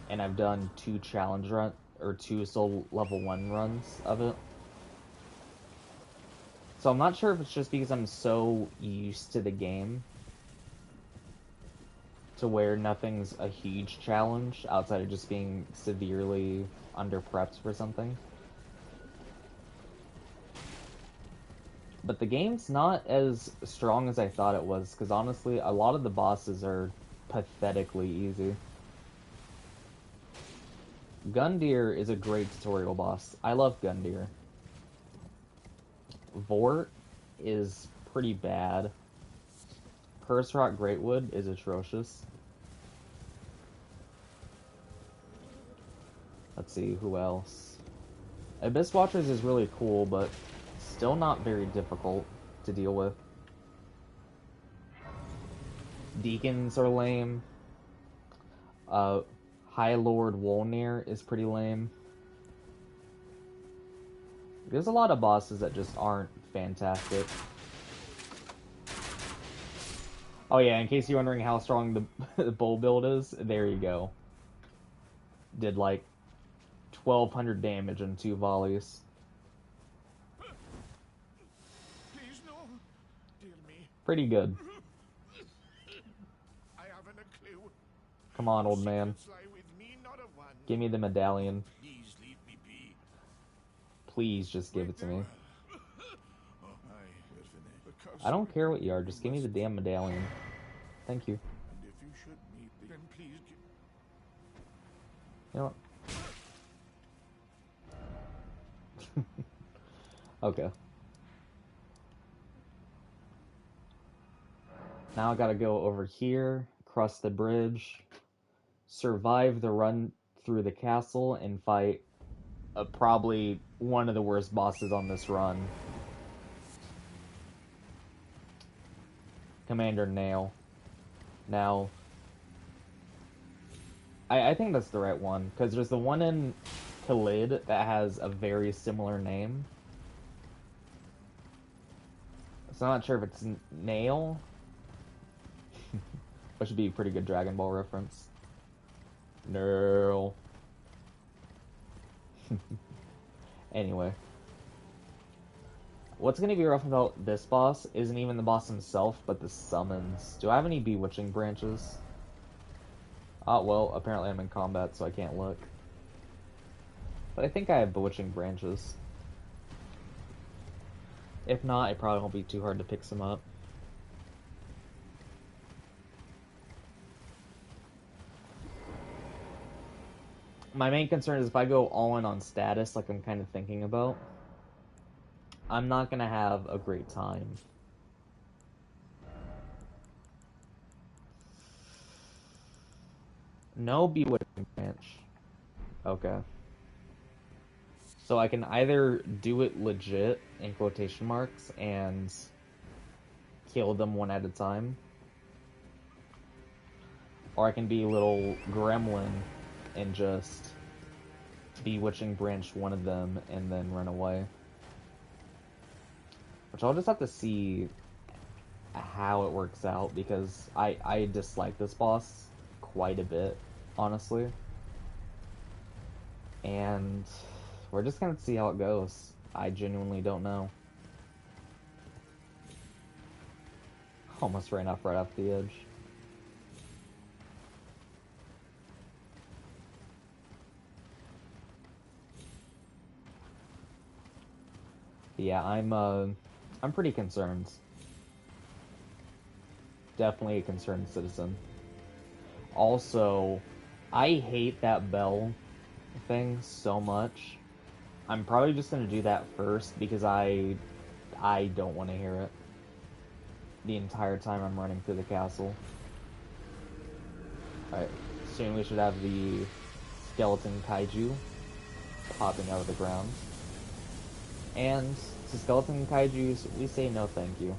[SPEAKER 1] And I've done 2 challenge run or 2 soul level 1 runs of it. So I'm not sure if it's just because I'm so used to the game to where nothing's a huge challenge outside of just being severely under prepped for something. But the game's not as strong as I thought it was, because honestly, a lot of the bosses are pathetically easy. Gundyr is a great tutorial boss. I love Gundyr. Vort is pretty bad. Curse-Rot Greatwood is atrocious. Let's see, who else? Abyss Watchers is really cool, but still not very difficult to deal with. Deacons are lame. High Lord Wolnir is pretty lame. There's a lot of bosses that just aren't fantastic. Oh yeah, in case you're wondering how strong the bow build is, there you go. Did like 1,200 damage in 2 volleys.
[SPEAKER 2] Please, no. Dear me.
[SPEAKER 1] Pretty good.
[SPEAKER 2] I haven't a clue.
[SPEAKER 1] Come on, old man.
[SPEAKER 2] Secrets lie with me, not a one.
[SPEAKER 1] Give me the medallion.
[SPEAKER 2] Please leave me be.
[SPEAKER 1] Please just give it to me.
[SPEAKER 2] Oh, aye.
[SPEAKER 1] I don't care what you are, just give me the damn medallion. Thank you.
[SPEAKER 2] And if you should meet the... Then please give...
[SPEAKER 1] You know what? Okay. Now I gotta go over here, cross the bridge, survive the run through the castle, and fight probably one of the worst bosses on this run. Commander Nail. Now, I think that's the right one, because there's the one in Khalid that has a very similar name. So I'm not sure if it's Nail, which would be a pretty good Dragon Ball reference. Nail. Anyway. What's going to be rough about this boss isn't even the boss himself, but the summons. Do I have any Bewitching branches? Well, apparently I'm in combat, so I can't look. But I think I have Bewitching branches. If not, it probably won't be too hard to pick some up. My main concern is if I go all in on status, like I'm kind of thinking about, I'm not going to have a great time. No Bewitching branch. Okay. So I can either do it legit, in quotation marks, and kill them one at a time, or I can be a little gremlin and just Bewitching branch one of them and then run away. Which I'll just have to see how it works out, because I dislike this boss quite a bit, honestly. And we're just gonna see how it goes. I genuinely don't know. Almost ran off right off the edge. Yeah, I'm pretty concerned. Definitely a concerned citizen. Also, I hate that bell thing so much. I'm probably just gonna do that first because I don't want to hear it the entire time I'm running through the castle. Alright, soon we should have the skeleton kaiju popping out of the ground. And to skeleton kaijus, we say no thank you.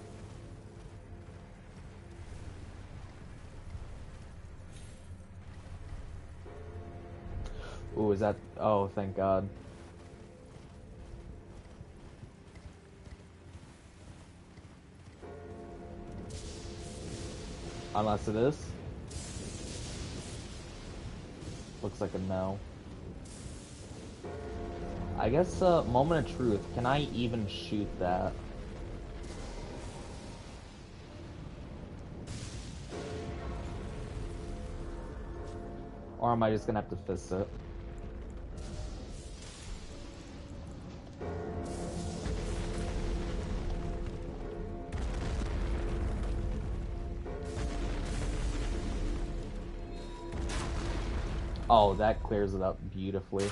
[SPEAKER 1] Ooh, is that... Oh, thank God. Unless it is. Looks like a no. I guess, moment of truth. Can I even shoot that? Or am I just gonna have to fist it? Oh, that clears it up beautifully.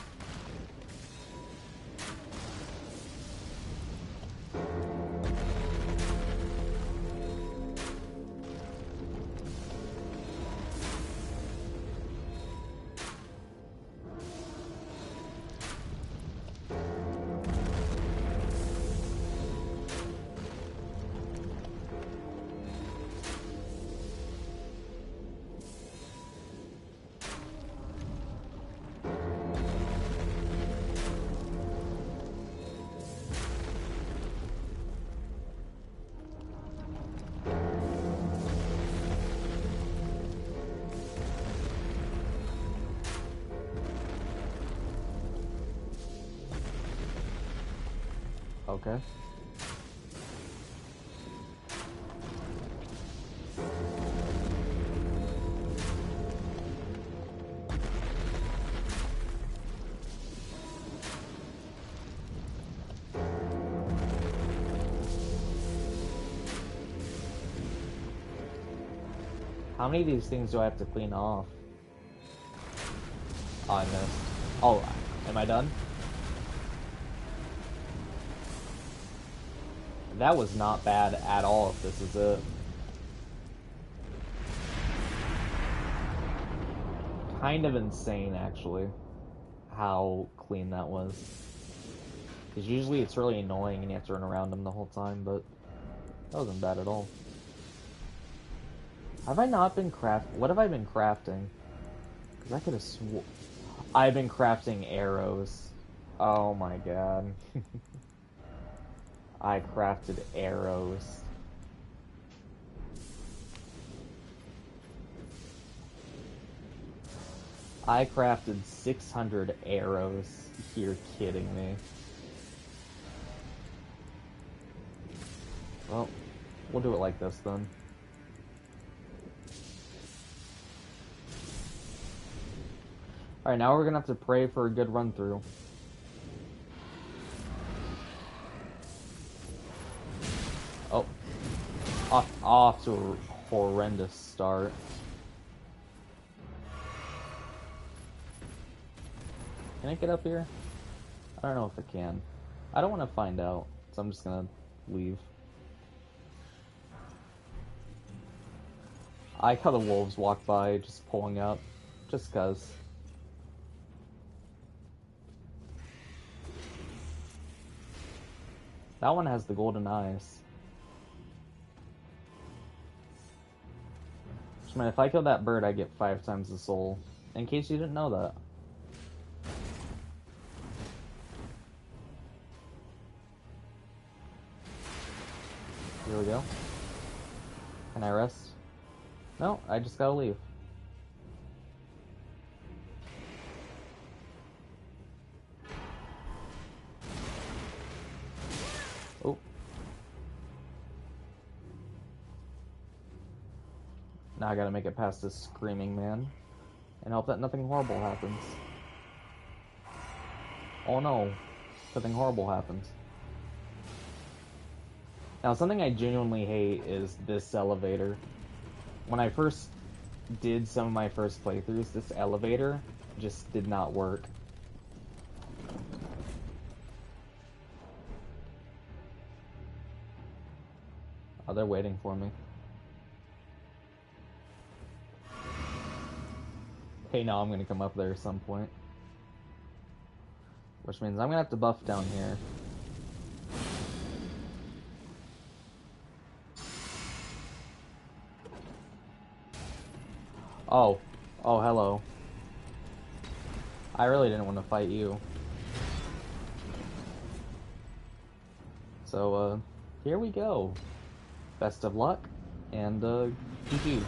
[SPEAKER 1] Okay. How many of these things do I have to clean off? Oh, I missed. Oh, am I done? That was not bad at all, if this is it. Kind of insane, actually, how clean that was. Because usually it's really annoying and you have to run around them the whole time, but that wasn't bad at all. Have I not been What have I been crafting? Because I could have I've been crafting arrows. Oh my god. I crafted arrows. I crafted 600 arrows. You're kidding me. Well, we'll do it like this then. Alright, now we're gonna have to pray for a good run through. Oh. Off to a horrendous start. Can I get up here? I don't know if I can. I don't want to find out, so I'm just gonna leave. I like how the wolves walk by, just pulling up. Just cuz. That one has the golden eyes. Which means if I kill that bird, I get 5 times the soul. In case you didn't know that. Here we go. Can I rest? No, I just gotta leave. Oh. Now I gotta make it past this screaming man. And hope that nothing horrible happens. Oh no. Something horrible happens. Now, something I genuinely hate is this elevator. When I first did some of my first playthroughs, this elevator just did not work. Oh, they're waiting for me. Hey, now I'm gonna come up there at some point. Which means I'm gonna have to buff down here. Oh. Oh, hello. I really didn't want to fight you. So, here we go. Best of luck, and, GG.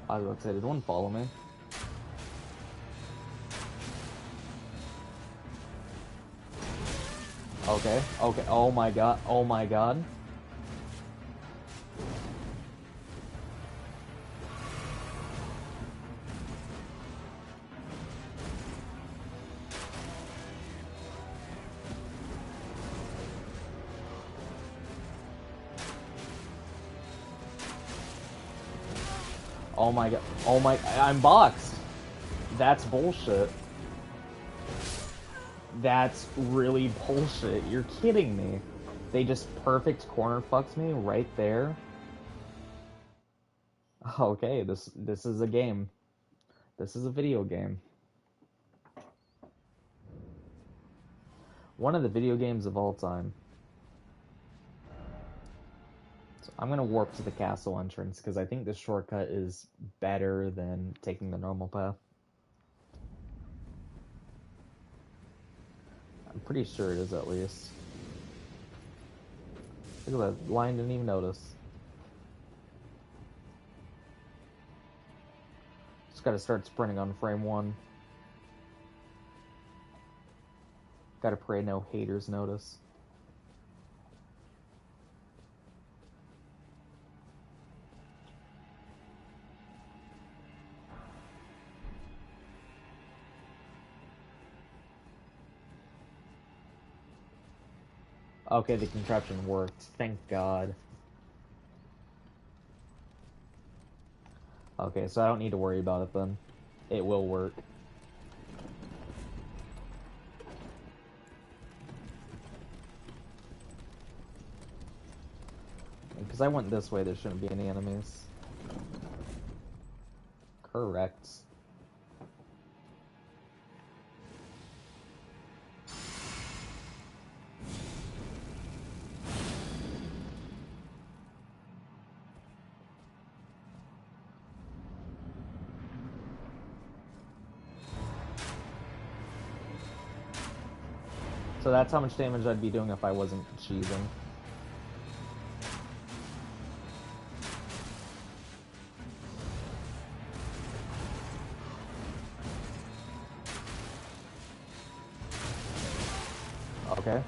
[SPEAKER 1] I was about to say, did one follow me? Okay, okay, oh my god, oh my god. Oh my god, oh my, I'm boxed. That's bullshit. That's really bullshit. You're kidding me. They just perfect corner fucks me right there. Okay, this is a game. This is a video game. One of the video games of all time. So I'm gonna warp to the castle entrance because I think this shortcut is better than taking the normal path. I'm pretty sure it is, at least. Look at that, Lion didn't even notice. Just gotta start sprinting on frame 1. Gotta pray no haters notice. Okay, the contraption worked. Thank God. Okay, so I don't need to worry about it then. It will work. Because I went this way, there shouldn't be any enemies. Correct. So that's how much damage I'd be doing if I wasn't cheesing. Okay.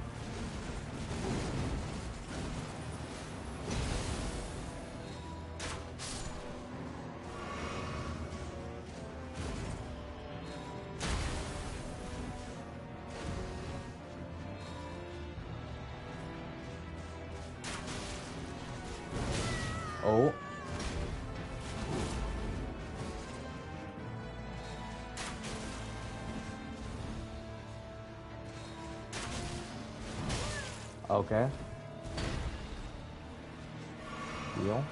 [SPEAKER 1] Oh. Okay. Deal.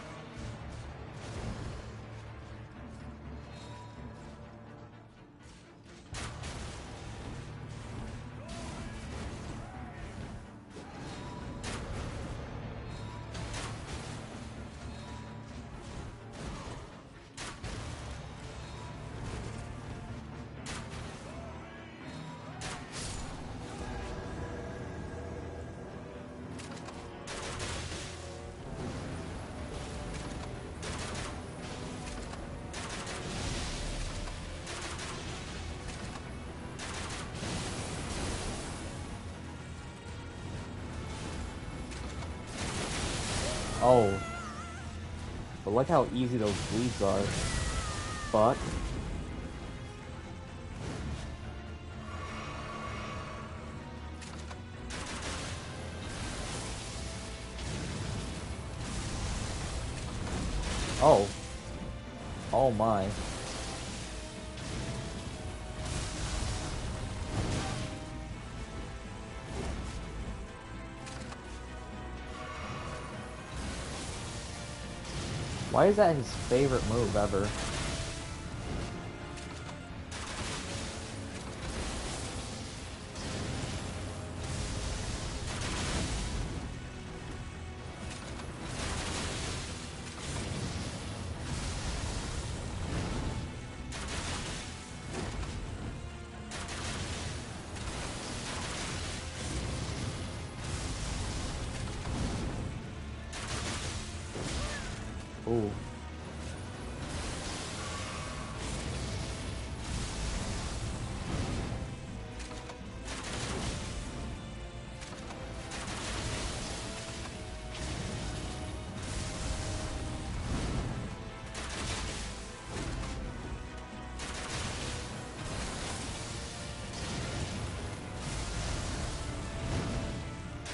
[SPEAKER 1] Oh. But look how easy those bleeds are. Fuck. Oh. Oh my. Why is that his favorite move ever? Ooh.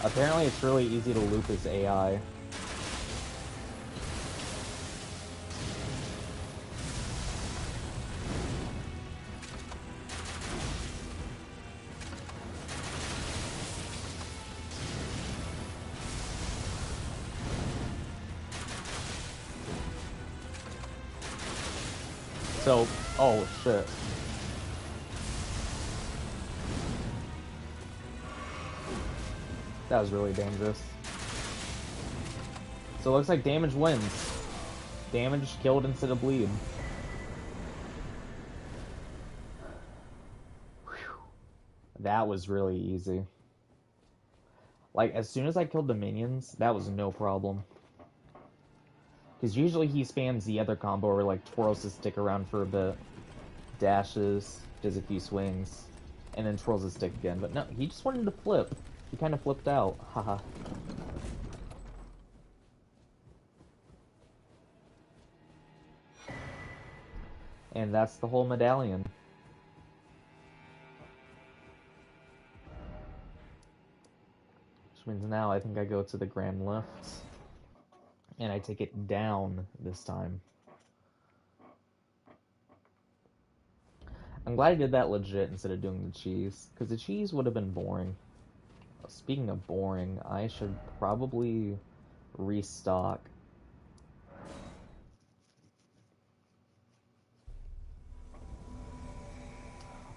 [SPEAKER 1] Apparently it's really easy to loop his AI. So, oh shit. That was really dangerous. So it looks like damage wins. Damage killed instead of bleed. Whew. That was really easy. Like, as soon as I killed the minions, that was no problem. Because usually he spams the other combo where, like, twirls his stick around for a bit, dashes, does a few swings, and then twirls his stick again. But no, he just wanted to flip. He kind of flipped out. Haha. And that's the whole medallion. Which means now I think I go to the Grand Lift. And I take it down this time. I'm glad I did that legit instead of doing the cheese. Because the cheese would have been boring. Speaking of boring, I should probably restock.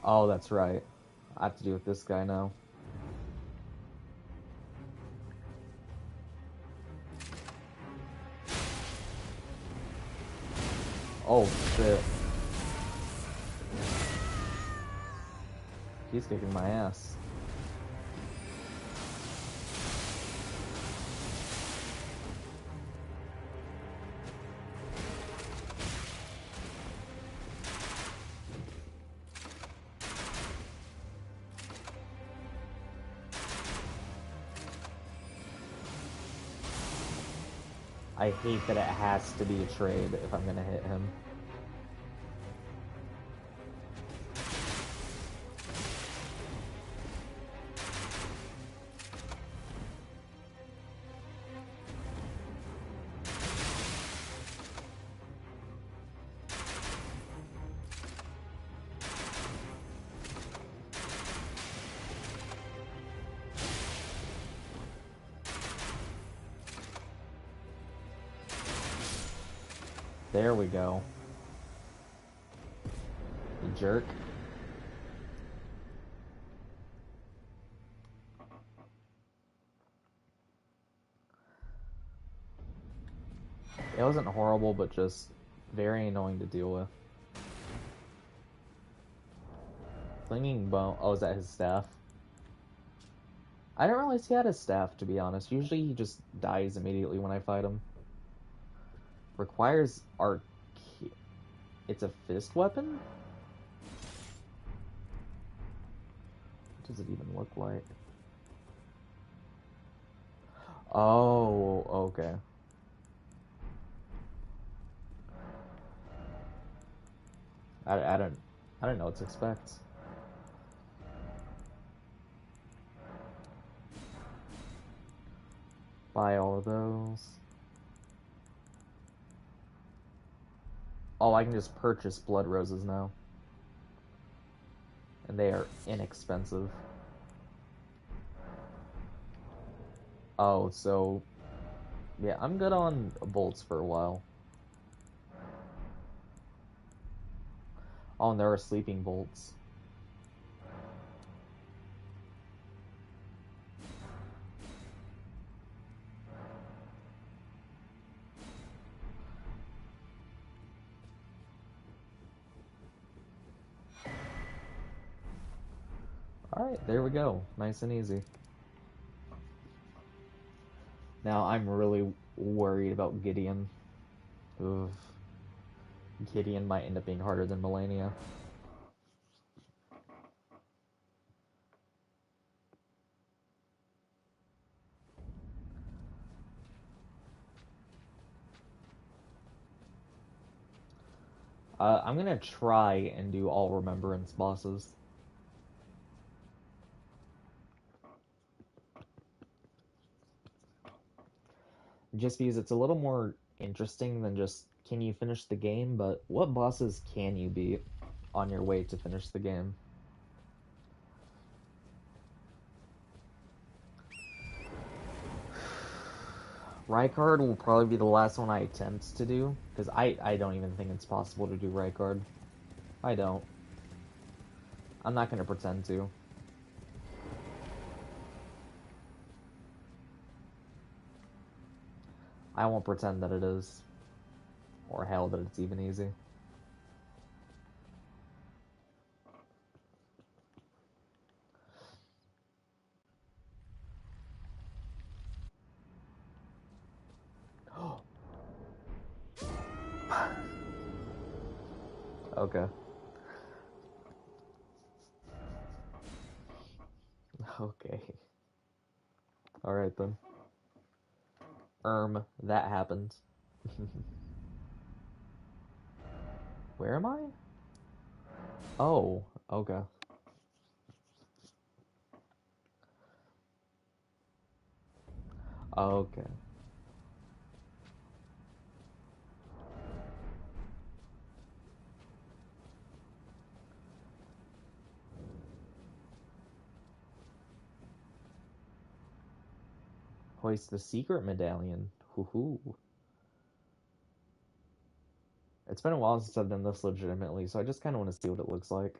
[SPEAKER 1] Oh, that's right. I have to deal with this guy now. Oh, shit. He's kicking my ass. I hate that it has to be a trade if I'm gonna hit him. There we go. You jerk. It wasn't horrible, but just very annoying to deal with. Clinging bone. Oh, is that his staff? I didn't realize he had a staff, to be honest. Usually he just dies immediately when I fight him. Requires arc. It's a fist weapon? What does it even look like? Oh, okay. I don't know what to expect. Buy all of those. Oh, I can just purchase blood roses now. And they are inexpensive. Oh, so yeah, I'm good on bolts for a while. Oh, and there are sleeping bolts. Alright, there we go. Nice and easy. Now I'm really worried about Gideon. Oof. Gideon might end up being harder than Melania. I'm gonna try and do all Remembrance bosses. Just because it's a little more interesting than just, can you finish the game, but what bosses can you beat on your way to finish the game? Rykard will probably be the last one I attempt to do, because I don't even think it's possible to do Rykard. I don't. I'm not going to pretend to. I won't pretend that it is. Or hell, that it's even easy. Okay. Okay. Alright then. That happened. Where am I? Oh, okay. Okay. Hoist the secret medallion. Hoo-hoo. It's been a while since I've done this legitimately, so I just kind of want to see what it looks like.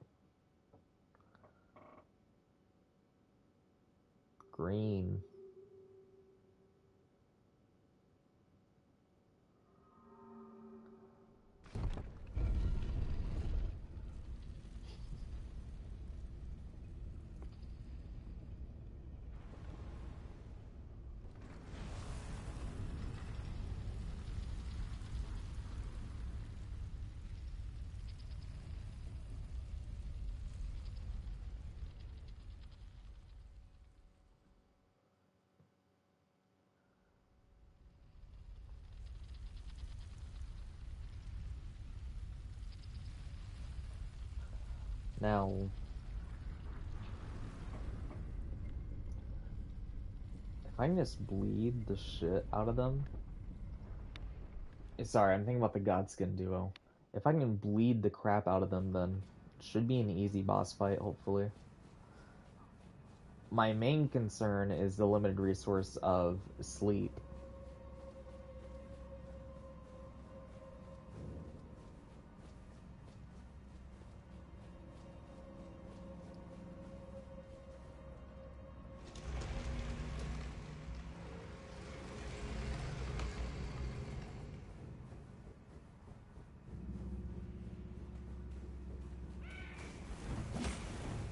[SPEAKER 1] Green. Now, if I can just bleed the shit out of them. Sorry, I'm thinking about the Godskin duo. If I can bleed the crap out of them, then it should be an easy boss fight, hopefully. My main concern is the limited resource of sleep.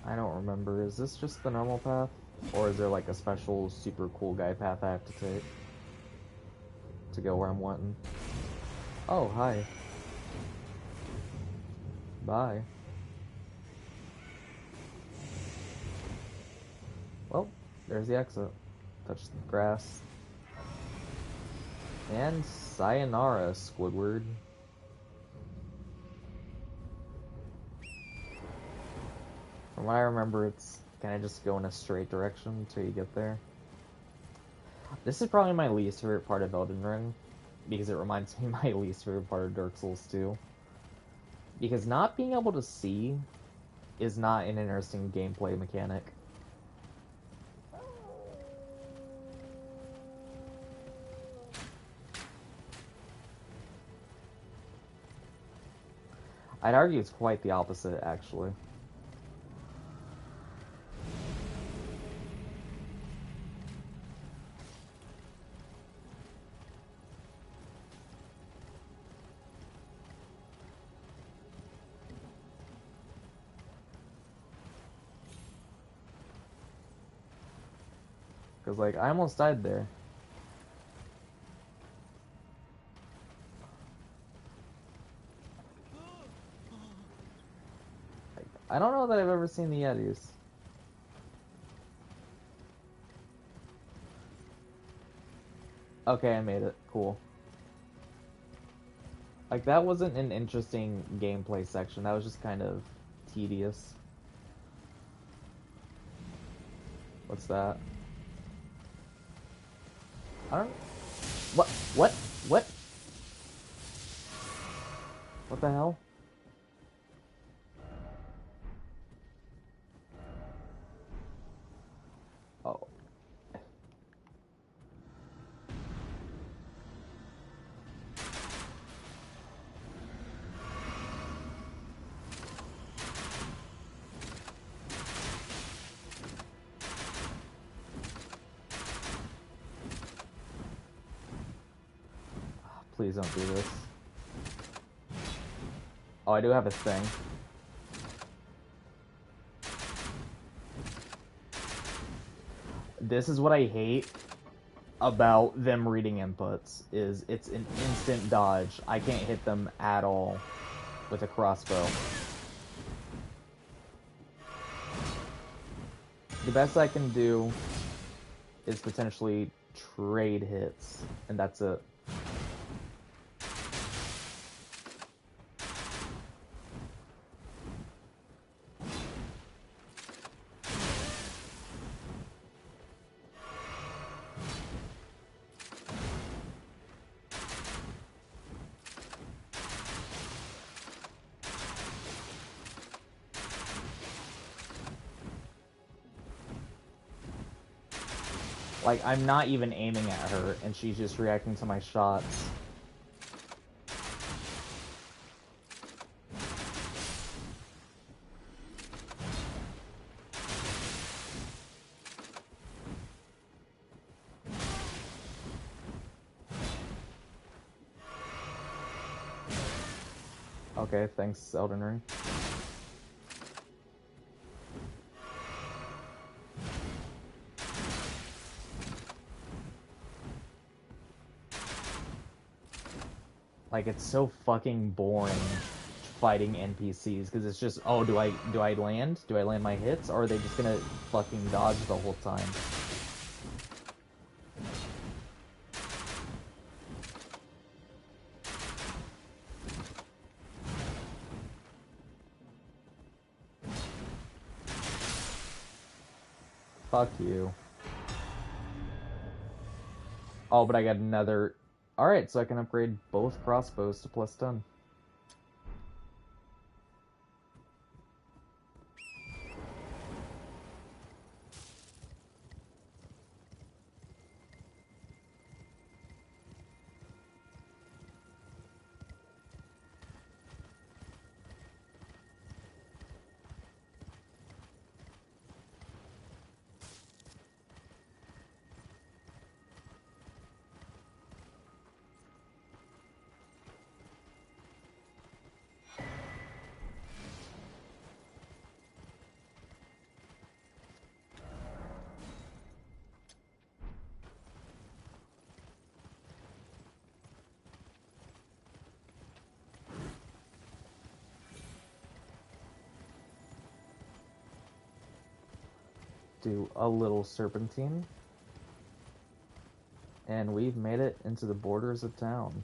[SPEAKER 1] I don't remember. Is this just the normal path? Or is there like a special super cool guy path I have to take to go where I'm wanting? Oh, hi. Bye. Well, there's the exit. Touch the grass. And sayonara, Squidward. From what I remember, it's kind of just go in a straight direction until you get there. This is probably my least favorite part of Elden Ring, because it reminds me of my least favorite part of Dark Souls 2. Because not being able to see is not an interesting gameplay mechanic. I'd argue it's quite the opposite, actually. Because, like, I almost died there. Like, I don't know that I've ever seen the Yetis. Okay, I made it. Cool. Like, that wasn't an interesting gameplay section. That was just kind of tedious. What's that? I don't... What? What? What? What the hell? Oh. Please don't do this. Oh, I do have a thing. This is what I hate about them reading inputs, is it's an instant dodge. I can't hit them at all with a crossbow. The best I can do is potentially trade hits, and that's it. Like, I'm not even aiming at her, and she's just reacting to my shots. Okay, thanks, Elden Ring. Like, it's so fucking boring fighting NPCs, because it's just, oh, do I land? Do I land my hits? Or are they just gonna fucking dodge the whole time? Fuck you. Oh, but I got another... Alright, so I can upgrade both crossbows to +10. Do a little serpentine. And we've made it into the borders of town.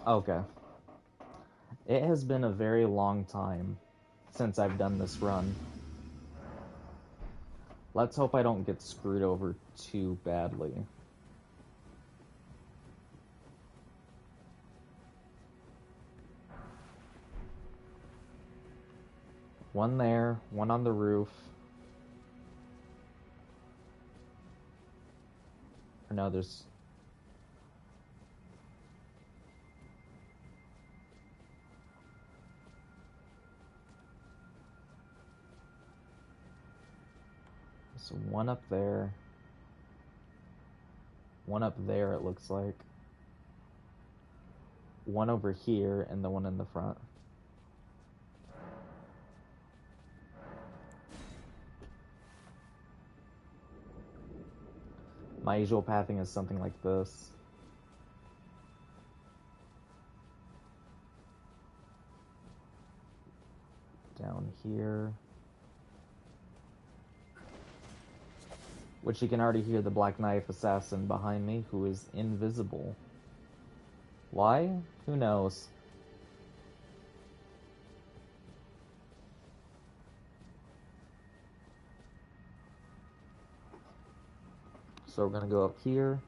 [SPEAKER 1] Okay. It has been a very long time since I've done this run. Let's hope I don't get screwed over too badly. One there, one on the roof. Or no, there's... So one up there. One up there, it looks like. One over here, and the one in the front. My usual pathing is something like this. Down here. Which you can already hear the Black Knife assassin behind me, who is invisible. Why? Who knows? So we're gonna go up here,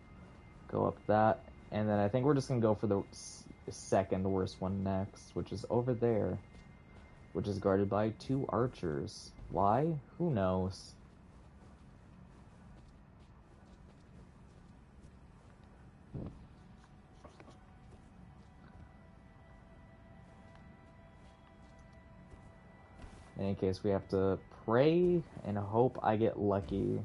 [SPEAKER 1] go up that, and then I think we're just gonna go for the second worst one next, which is over there, which is guarded by 2 archers. Why? Who knows? In any case, we have to pray and hope I get lucky.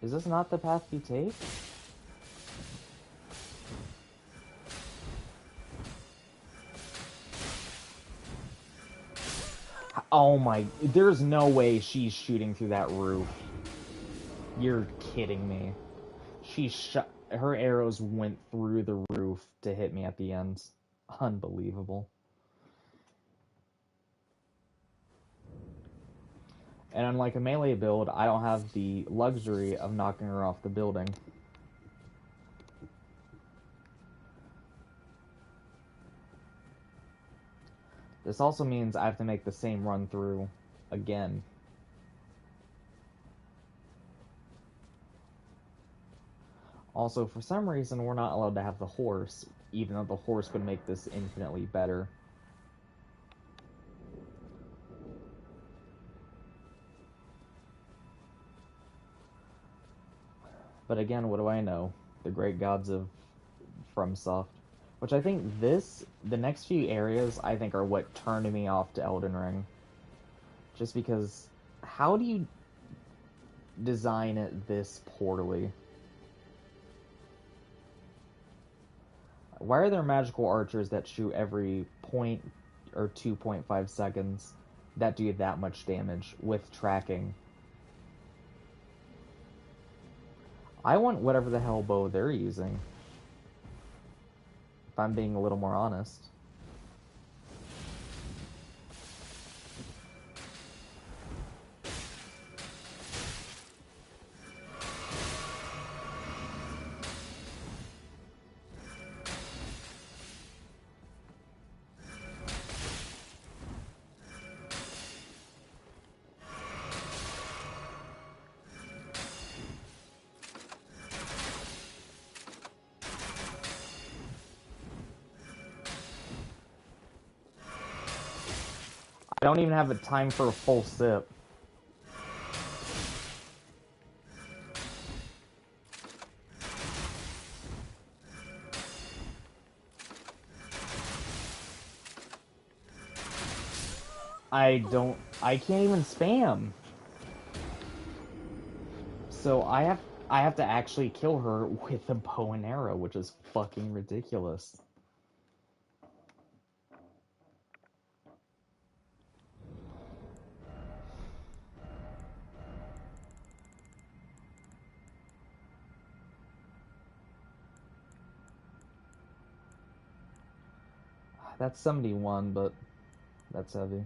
[SPEAKER 1] Is this not the path you take? Oh my, there's no way she's shooting through that roof. You're kidding me. Her arrows went through the roof to hit me at the end. Unbelievable. And unlike a melee build, I don't have the luxury of knocking her off the building. This also means I have to make the same run through again. Also, for some reason, we're not allowed to have the horse, even though the horse would make this infinitely better. But again, what do I know? The great gods of FromSoft. Which I think the next few areas, I think are what turned me off to Elden Ring. Just because, how do you design it this poorly? Why are there magical archers that shoot every 2.5 seconds that do that much damage with tracking? I want whatever the hell bow they're using. If I'm being a little more honest. I don't even have a time for a full sip. I can't even spam. So I have to actually kill her with a bow and arrow, which is fucking ridiculous. That's 71, but that's heavy.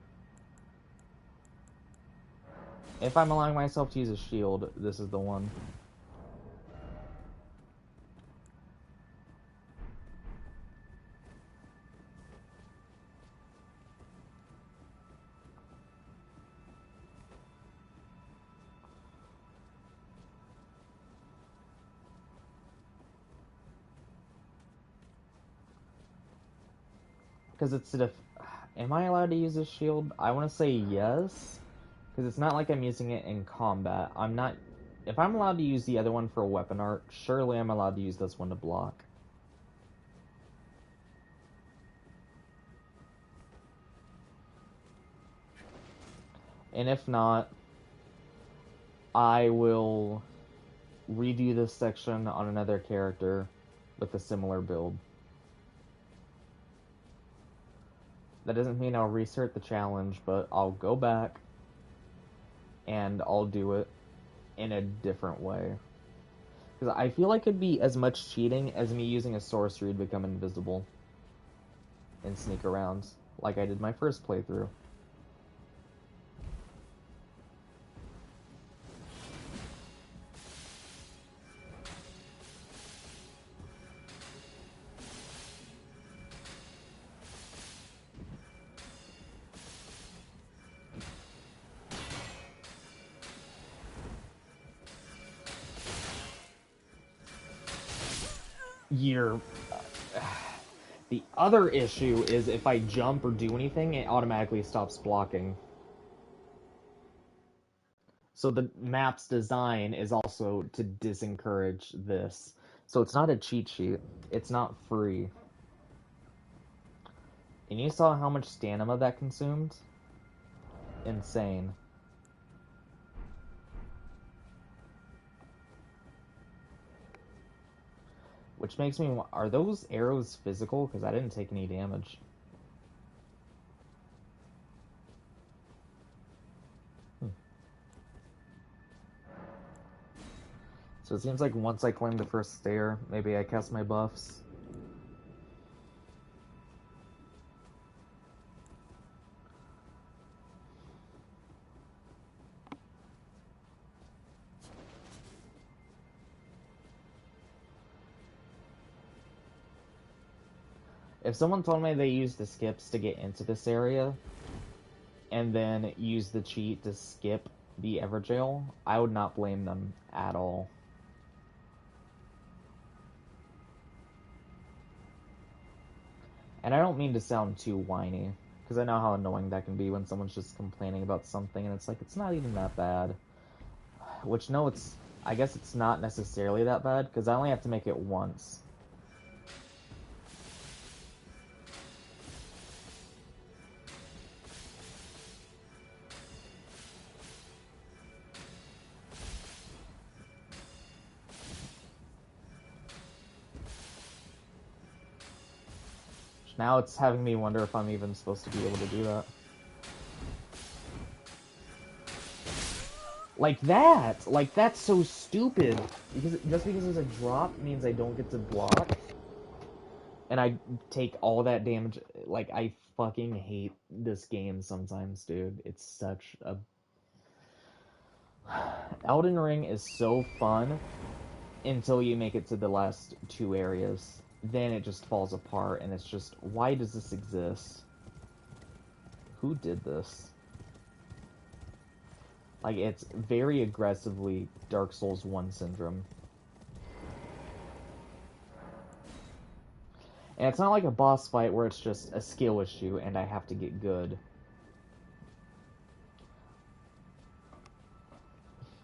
[SPEAKER 1] If I'm allowing myself to use a shield, this is the one. Because it's am I allowed to use a shield? I want to say yes. Because it's not like I'm using it in combat. I'm not... If I'm allowed to use the other one for weapon art, surely I'm allowed to use this one to block. And if not, I will redo this section on another character with a similar build. That doesn't mean I'll restart the challenge, but I'll go back and I'll do it in a different way. Because I feel like it'd be as much cheating as me using a sorcery to become invisible and sneak around, like I did my first playthrough. You're... The other issue is if I jump or do anything, it automatically stops blocking. So the map's design is also to disencourage this. So it's not a cheat sheet. It's not free. And you saw how much stamina that consumed? Insane. Which makes me... Are those arrows physical? Because I didn't take any damage. So it seems like once I claim the first stair, maybe I cast my buffs. If someone told me they used the skips to get into this area, and then use the cheat to skip the Everjail, I would not blame them at all. And I don't mean to sound too whiny, because I know how annoying that can be when someone's just complaining about something and it's like, it's not even that bad. Which, no, it's... I guess it's not necessarily that bad, because I only have to make it once. Now it's having me wonder if I'm even supposed to be able to do that. Like that! Like, that's so stupid! Because just because there's a drop means I don't get to block, and I take all that damage. Like, I fucking hate this game sometimes, dude. It's such a... Elden Ring is so fun until you make it to the last two areas. Then it just falls apart, and it's just, why does this exist? Who did this? Like, it's very aggressively Dark Souls 1 syndrome. And it's not like a boss fight where it's just a skill issue and I have to get good.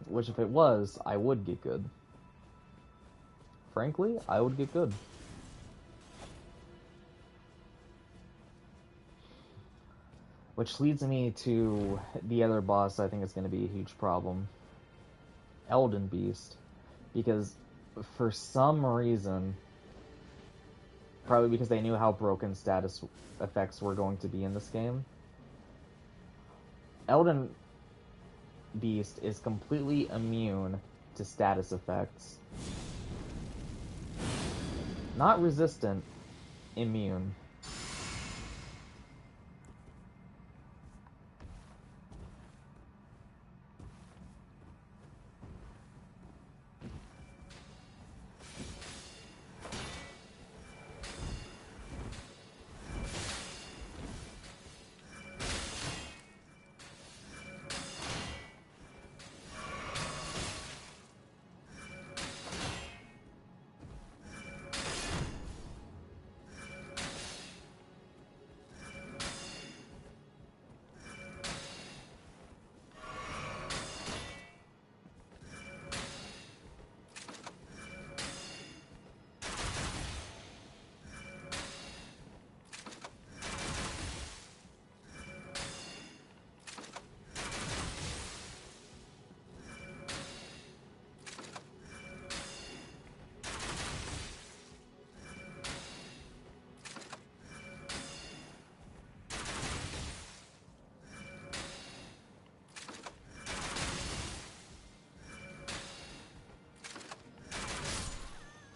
[SPEAKER 1] Which, if it was, I would get good. Frankly, I would get good. Which leads me to the other boss I think is going to be a huge problem. Elden Beast. Because for some reason, probably because they knew how broken status effects were going to be in this game, Elden Beast is completely immune to status effects. Not resistant, immune.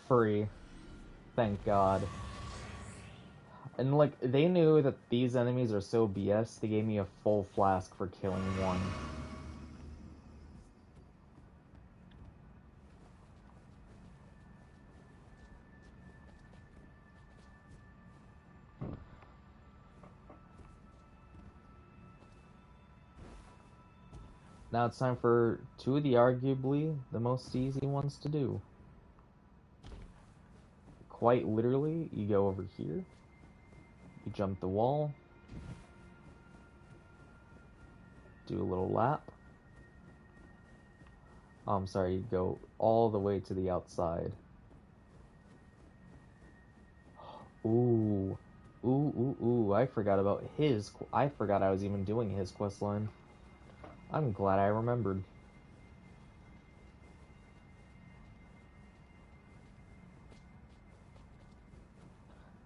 [SPEAKER 1] Free. Thank God. And, like, they knew that these enemies are so BS, they gave me a full flask for killing one. Now it's time for two of the arguably the most easy ones to do. Quite literally, you go over here, you jump the wall, do a little lap. Oh, I'm sorry, you go all the way to the outside. Ooh. Ooh, I forgot about his... I forgot I was even doing his quest line. I'm glad I remembered.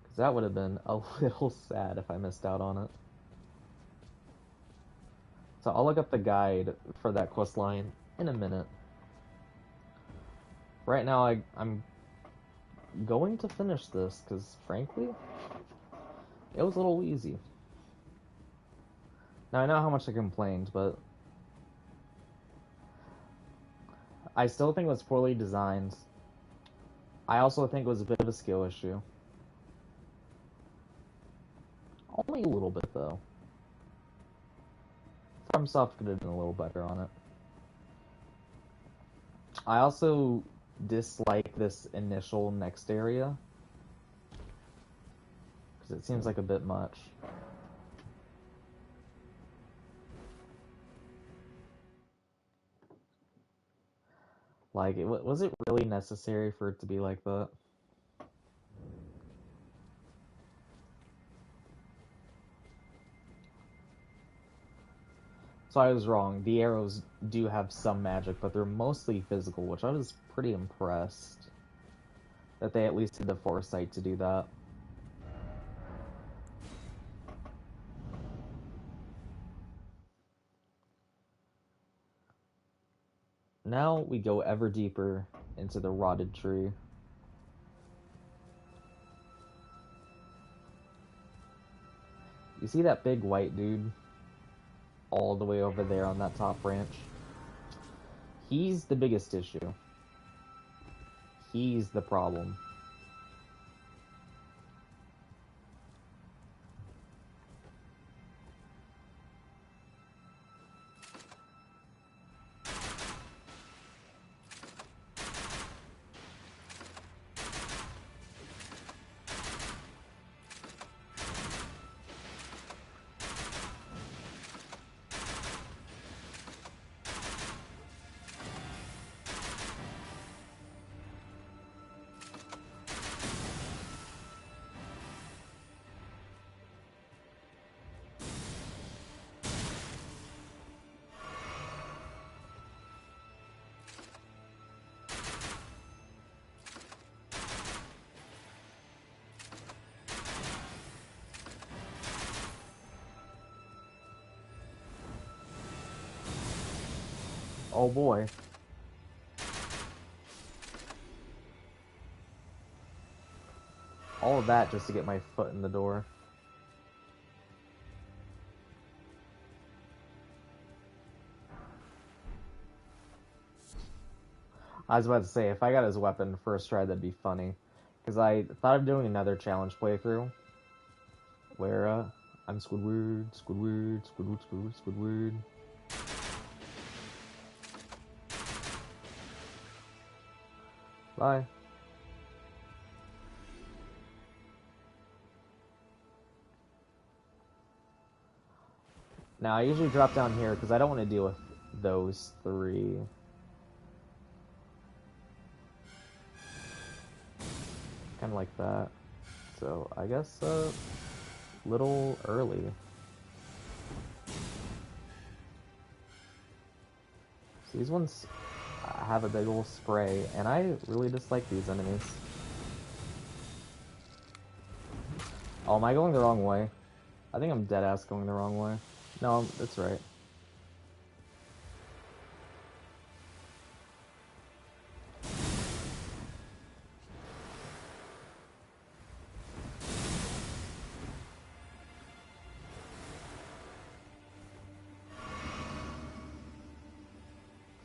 [SPEAKER 1] Because that would have been a little sad if I missed out on it. So I'll look up the guide for that quest line in a minute. Right now, I'm going to finish this, because frankly, it was a little easy. Now, I know how much I complained, but I still think it was poorly designed. I also think it was a bit of a skill issue. Only a little bit, though. FromSoft could have done a little better on it. I also dislike this initial next area, because it seems like a bit much. Like, was it really necessary for it to be like that? So I was wrong. The arrows do have some magic, but they're mostly physical, which I was pretty impressed that they at least had the foresight to do that. Now we go ever deeper into the rotted tree. You see that big white dude all the way over there on that top branch? He's the biggest issue. He's the problem. Oh boy. All of that just to get my foot in the door. I was about to say, if I got his weapon first try, that'd be funny. Because I thought of doing another challenge playthrough. Where, I'm Squidward, Squidward, Squidward, Squidward, Squidward. Bye. Now, I usually drop down here because I don't want to deal with those three. Kind of like that. So, I guess, little early. So these ones have a big old spray, and I really dislike these enemies. Oh, am I going the wrong way? I think I'm dead-ass going the wrong way. No, that's right.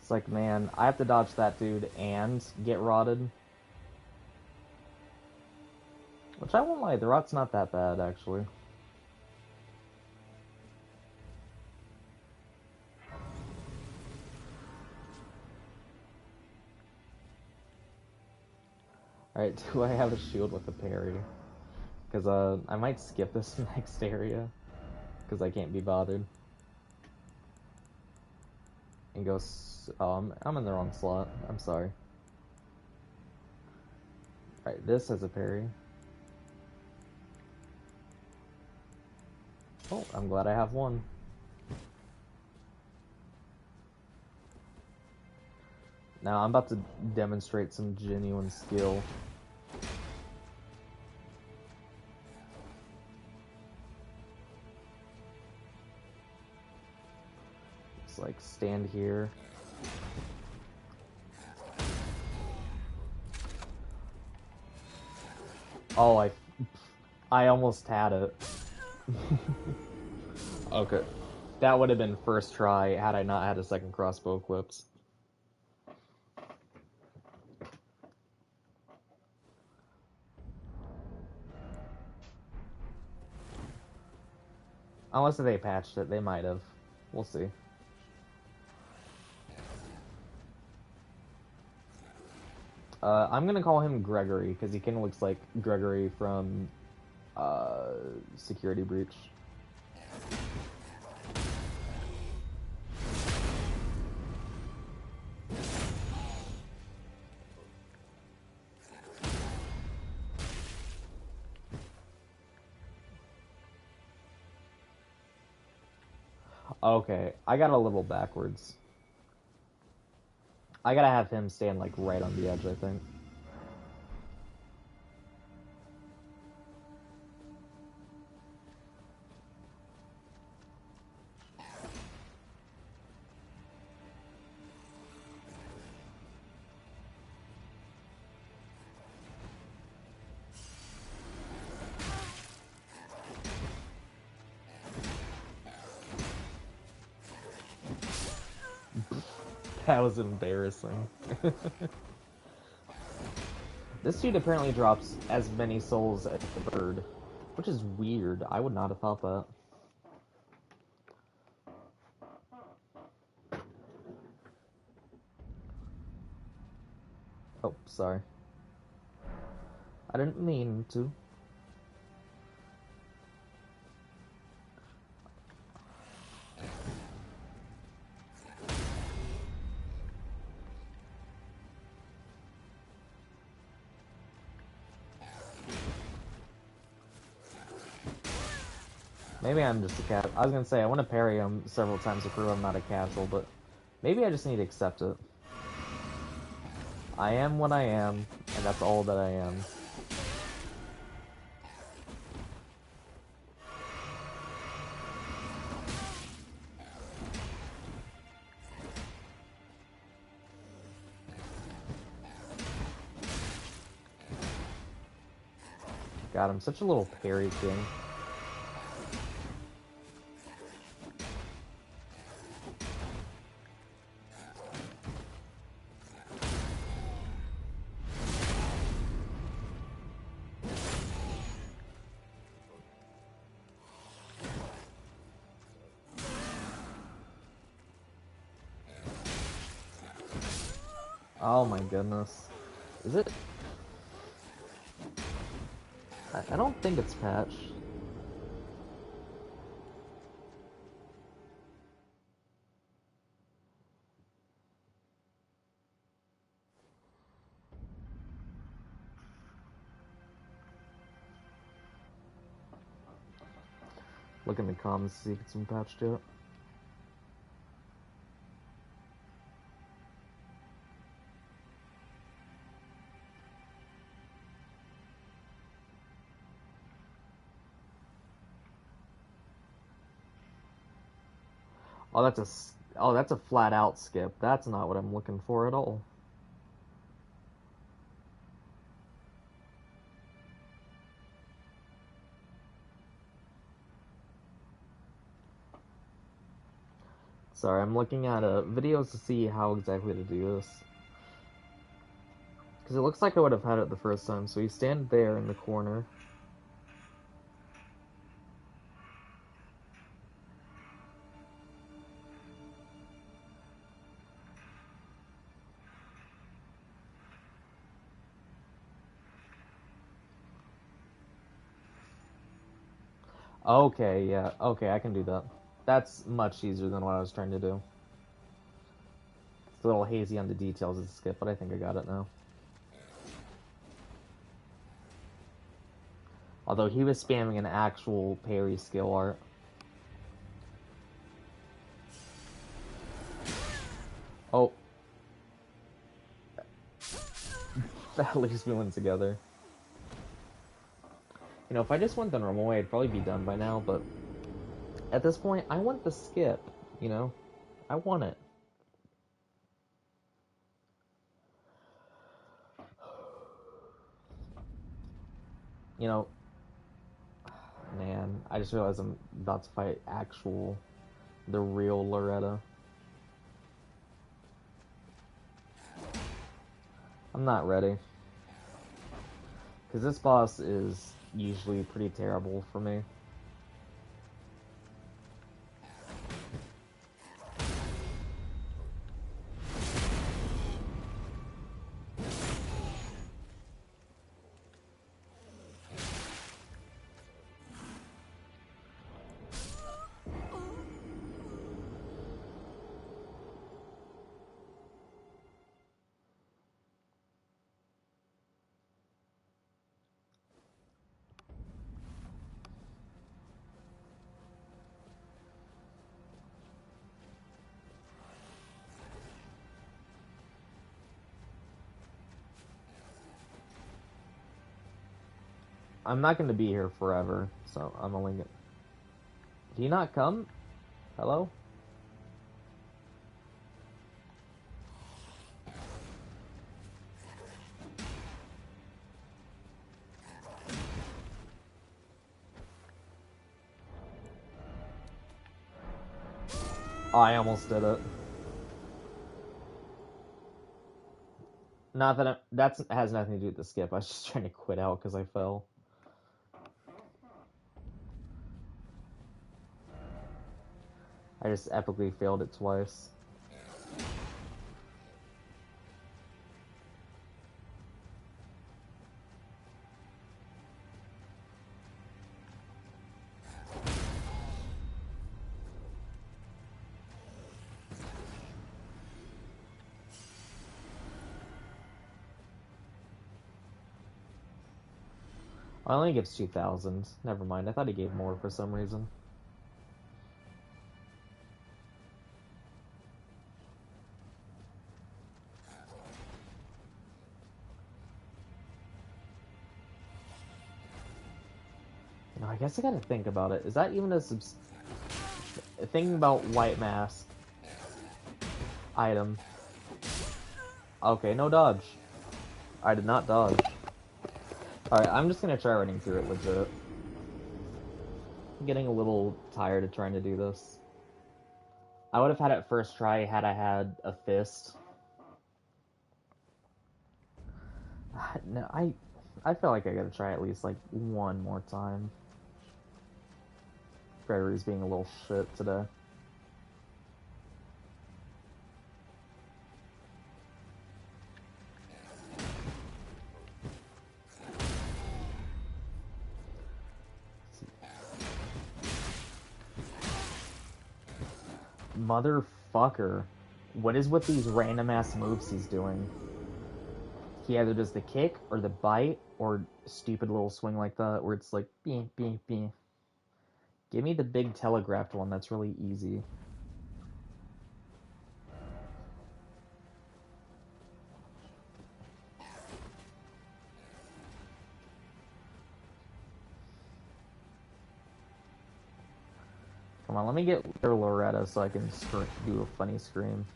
[SPEAKER 1] It's like, man, I have to dodge that dude and get rotted. Which I won't lie, the rot's not that bad, actually. Alright, do I have a shield with a parry? Because, I might skip this next area. Because I can't be bothered. And go... Oh, I'm in the wrong slot. I'm sorry. Alright, this has a parry. Oh, I'm glad I have one. Now, I'm about to demonstrate some genuine skill. Just like stand here. Oh, I almost had it. Okay. That would have been first try had I not had a second crossbow equipped. Unless they patched it, they might have. We'll see. I'm gonna call him Gregory, because he kinda looks like Gregory from, Security Breach. Okay, I got a little backwards. I gotta have him stand, like, right on the edge, I think. That was embarrassing. This dude apparently drops as many souls as the bird, which is weird. I would not have thought that. Oh, sorry. I didn't mean to. Maybe I'm just a cat. I was gonna say, I want to parry him several times to prove I'm not a casual, but maybe I just need to accept it. I am what I am, and that's all that I am. God, I'm such a little parry king. Oh my goodness. Is it? I don't think it's patched. Look in the comments to see if it's been patched yet. Oh, that's a flat out skip. That's not what I'm looking for at all. Sorry, I'm looking at videos to see how exactly to do this. Because it looks like I would have had it the first time. So you stand there in the corner. Okay, yeah. Okay, I can do that. That's much easier than what I was trying to do. It's a little hazy on the details of the skip, but I think I got it now. Although he was spamming an actual parry skill art. Oh. At least we went together. You know, if I just went the normal way, I'd probably be done by now, but at this point, I want the skip, you know? I want it. You know, man, I just realized I'm about to fight the real Loretta. I'm not ready. Because this boss is usually pretty terrible for me. I'm not going to be here forever, so I'm only gonna... Did he not come? Hello? Oh, I almost did it. Not that that has nothing to do with the skip. I was just trying to quit out because I fell. I just epically failed it twice. I only gives 2,000. Never mind. I thought he gave more for some reason. No, I guess I gotta think about it. Is that even a thinking about white mask item? Okay, no dodge. I did not dodge. Alright, I'm just gonna try running through it legit. I'm getting a little tired of trying to do this. I would have had it first try had I had a fist. No, I feel like I gotta try at least like one more time. Gregory's being a little shit today. Motherfucker. What is with these random ass moves he's doing? He either does the kick or the bite or stupid little swing like that where it's like beep beep beep. Give me the big telegraphed one that's really easy. Come on, let me get Loretta so I can do a funny scream.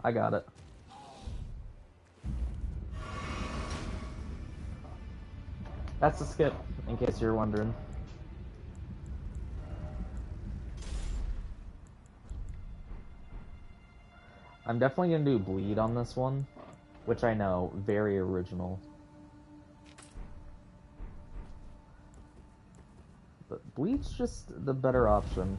[SPEAKER 1] I got it. That's the skip, in case you're wondering. I'm definitely gonna do bleed on this one, which I know, very original. But bleed's just the better option.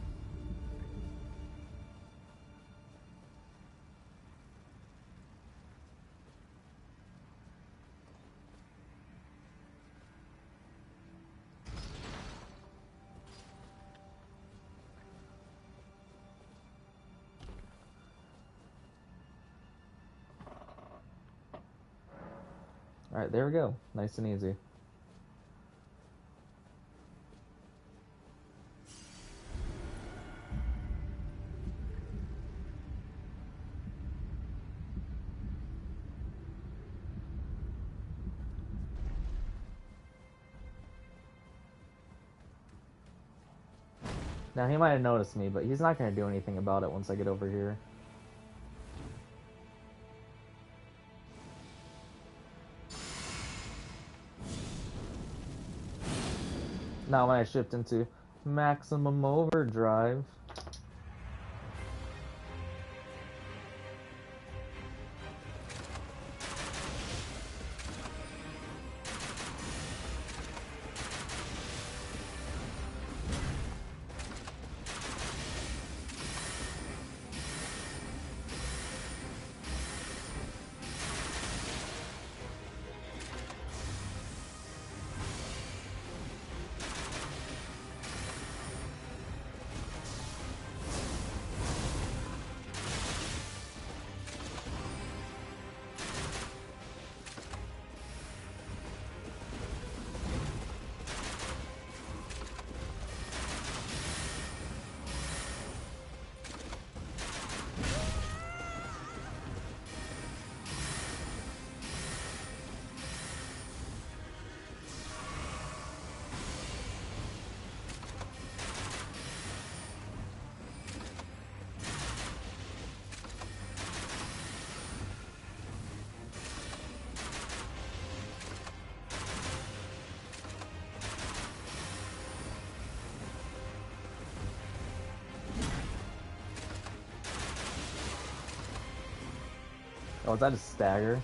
[SPEAKER 1] Alright, there we go. Nice and easy. Now, he might have noticed me, but he's not going to do anything about it once I get over here. Now when I shift into maximum overdrive. Oh, is that a stagger?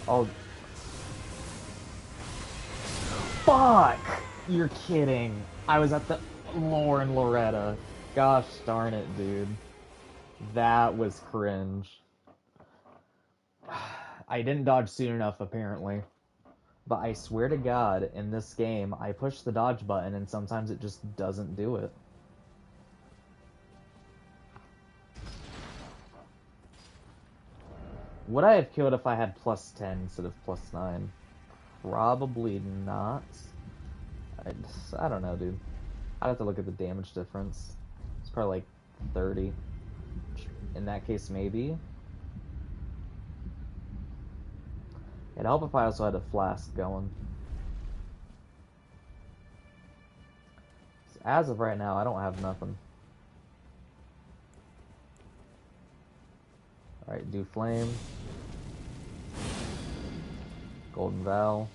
[SPEAKER 1] Oh, fuck! You're kidding. I was at the Lauren Loretta. Gosh darn it, dude. That was cringe. I didn't dodge soon enough, apparently. But I swear to God, in this game, I push the dodge button and sometimes it just doesn't do it. Would I have killed if I had plus 10 instead of plus 9? Probably not. I don't know, dude. I'd have to look at the damage difference. It's probably like 30. In that case, maybe. It'd help if I also had a flask going. As of right now, I don't have nothing. Alright, do flame. Golden Vow.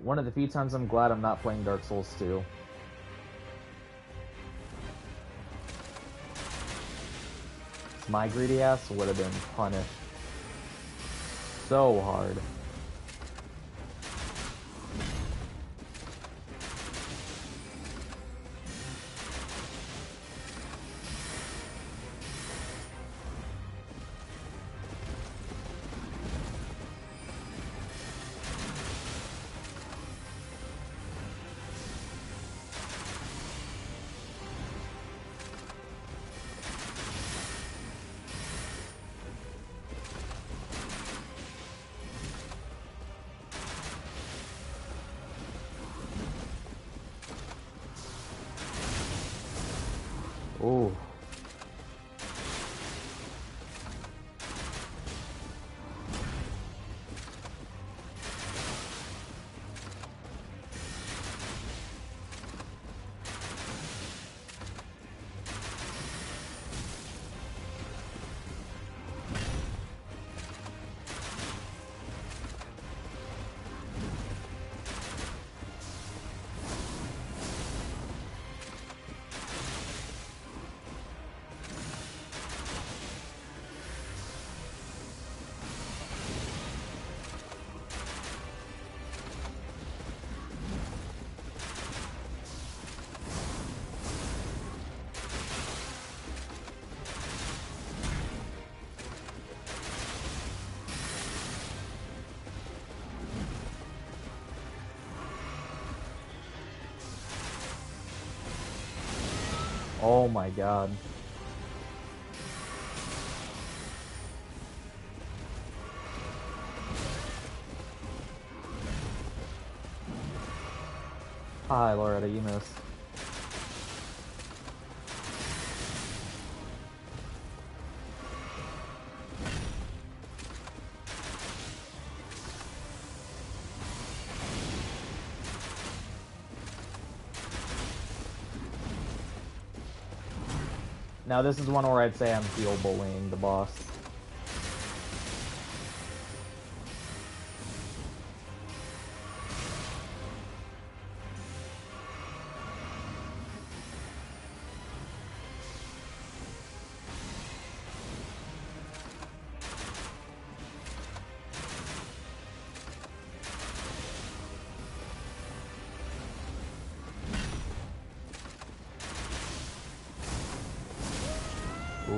[SPEAKER 1] One of the few times I'm glad I'm not playing Dark Souls 2. My greedy ass would have been punished so hard. Oh. Oh my God. Hi, Loretta, you missed. Now this is one where I'd say I'm field bullying the boss.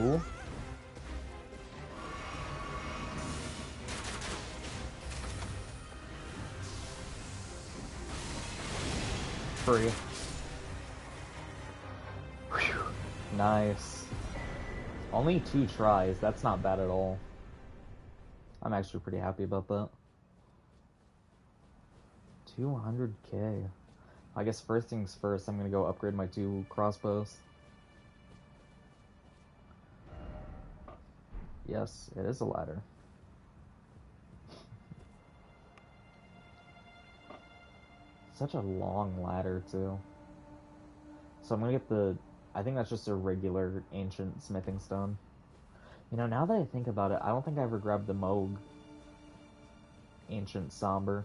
[SPEAKER 1] Ooh. Free. Whew. Nice. Only 2 tries. That's not bad at all. I'm actually pretty happy about that. 200k. I guess first things first, I'm gonna go upgrade my 2 crossbows. Yes, it is a ladder. Such a long ladder, too. So I'm gonna get the... I think that's just a regular ancient smithing stone. You know, now that I think about it, I don't think I ever grabbed the Moog ancient somber.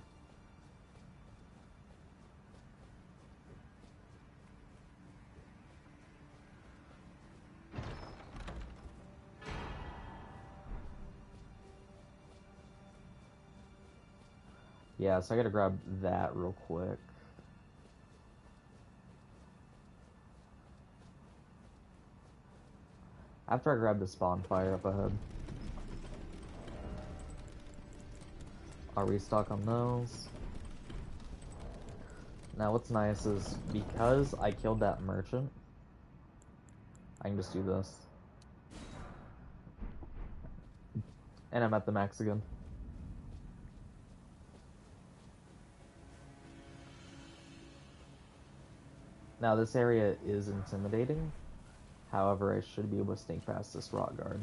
[SPEAKER 1] Yeah, so I gotta grab that real quick. After I grab the spawn fire up ahead. I'll restock on those. Now what's nice is, because I killed that merchant, I can just do this. And I'm at the max again. Now this area is intimidating. However, I should be able to sneak past this rock guard.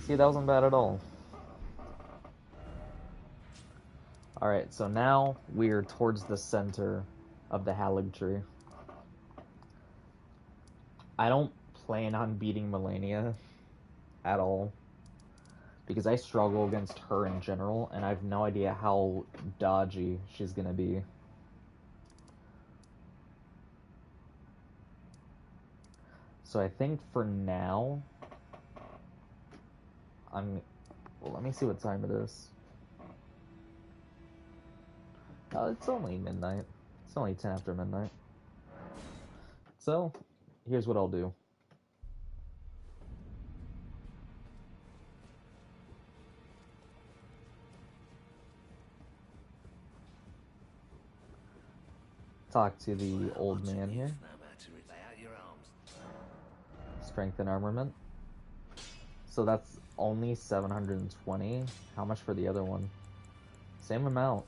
[SPEAKER 1] See, that wasn't bad at all. Alright, so now we're towards the center of the Halig tree. I don't plan on beating Melania at all, because I struggle against her in general, and I have no idea how dodgy she's gonna be. So I think for now, well, let me see what time it is. Oh, it's only midnight. It's only 10 after midnight. So, here's what I'll do. Talk to the old man here. Strength and armament. So that's only 720. How much for the other one? Same amount.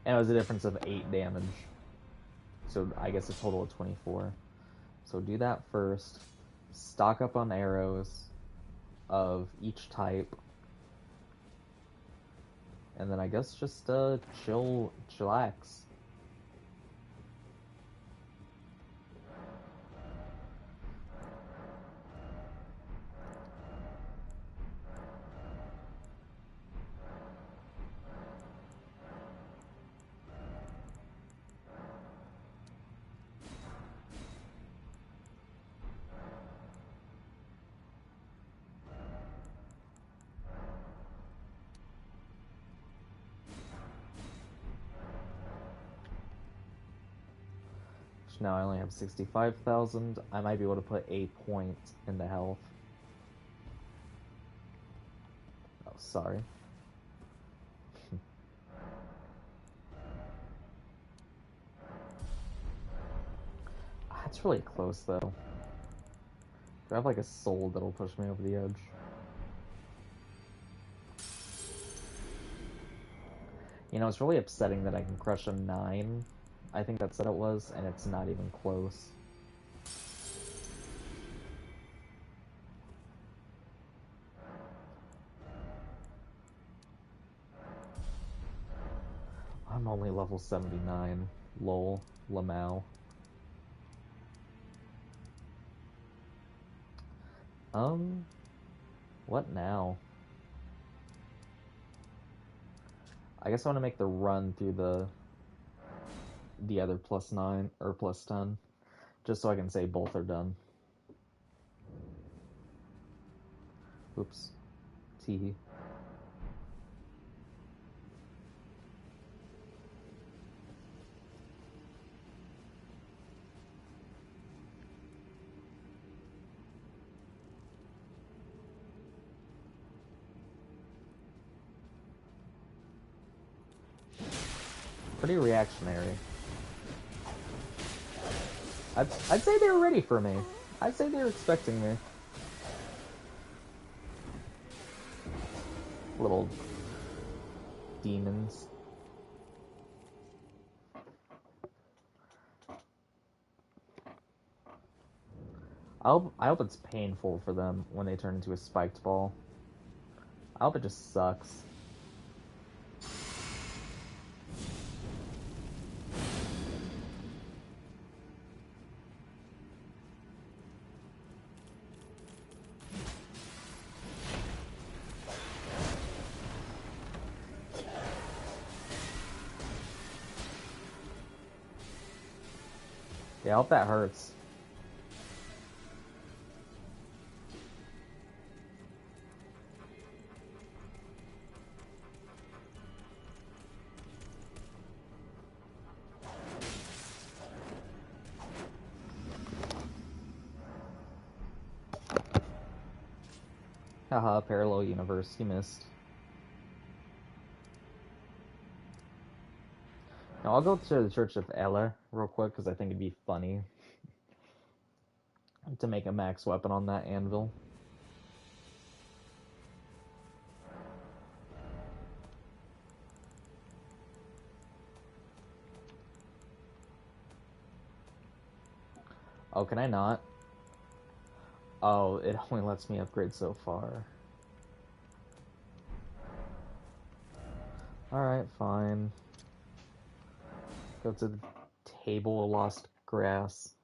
[SPEAKER 1] And it was a difference of 8 damage. So I guess a total of 24. So do that first. Stock up on arrows of each type. And then I guess just chillax. Now I only have 65,000. I might be able to put a point in the health. Oh, sorry. That's really close, though. Do I have like a soul that'll push me over the edge? You know, it's really upsetting that I can crush a 9. I think that's what it was, and it's not even close. I'm only level 79. Lol. Lamau. What now? I guess I want to make the run through the other +9 or +10, just so I can say both are done. Oops. Tee. Pretty reactionary. I'd say they were ready for me. I'd say they were expecting me. Little demons. I hope it's painful for them when they turn into a spiked ball. I hope it just sucks. Yeah, I hope that hurts. Haha, parallel universe, you missed. Now I'll go to the Church of Ella real quick, because I think it'd be funny to make a max weapon on that anvil. Oh, can I not? Oh, it only lets me upgrade so far. Alright, fine. Go to the Table of Lost Grass.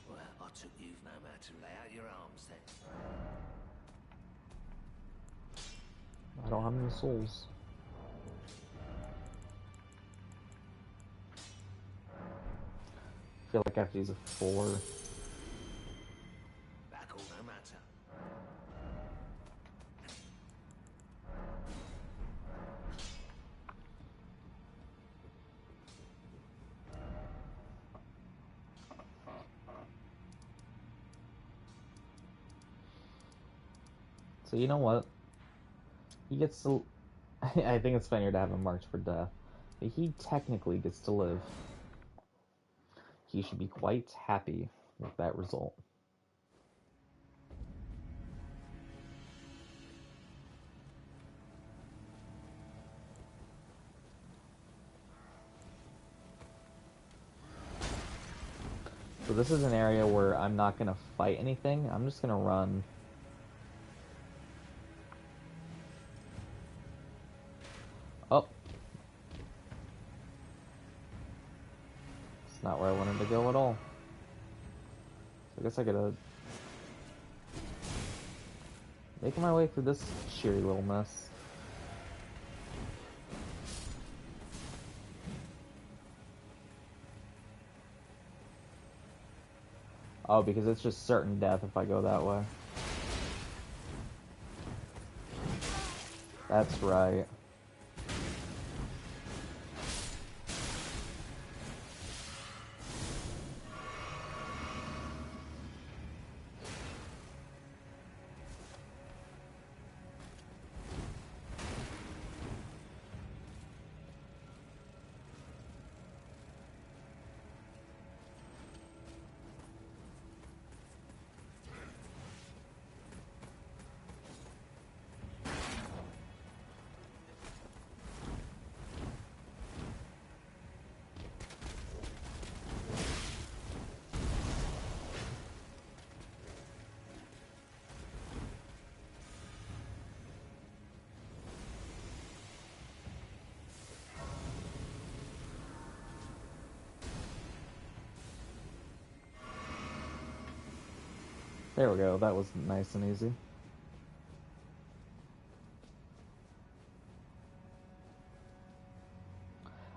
[SPEAKER 3] Well, I took you've no matter to lay out your arms then.
[SPEAKER 1] I don't have any souls. I feel like I have to use a 4.
[SPEAKER 3] Back all no matter.
[SPEAKER 1] So you know what? He gets to... I think it's funnier to have him marked for death. But he technically gets to live. He should be quite happy with that result. So this is an area where I'm not going to fight anything. I'm just going to run. Oh. It's not where I wanted to go at all. So I guess I gotta... make my way through this cheery little mess. Oh, because it's just certain death if I go that way. That's right. There we go. That was nice and easy.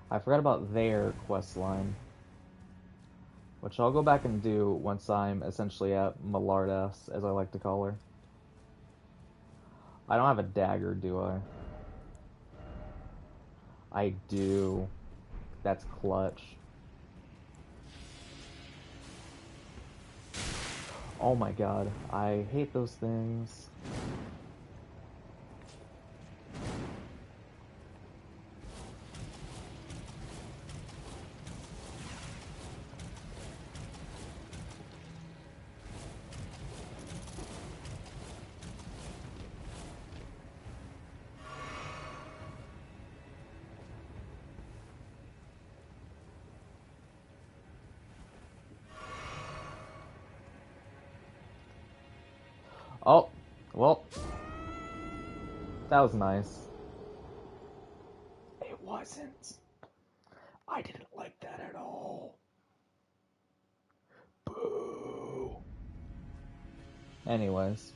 [SPEAKER 1] I forgot about their quest line, which I'll go back and do once I'm essentially at Malardas, as I like to call her. I don't have a dagger, do I? I do. That's clutch. Oh my god, I hate those things. Oh, well, that was nice. It wasn't. I didn't like that at all. Boo. Anyways.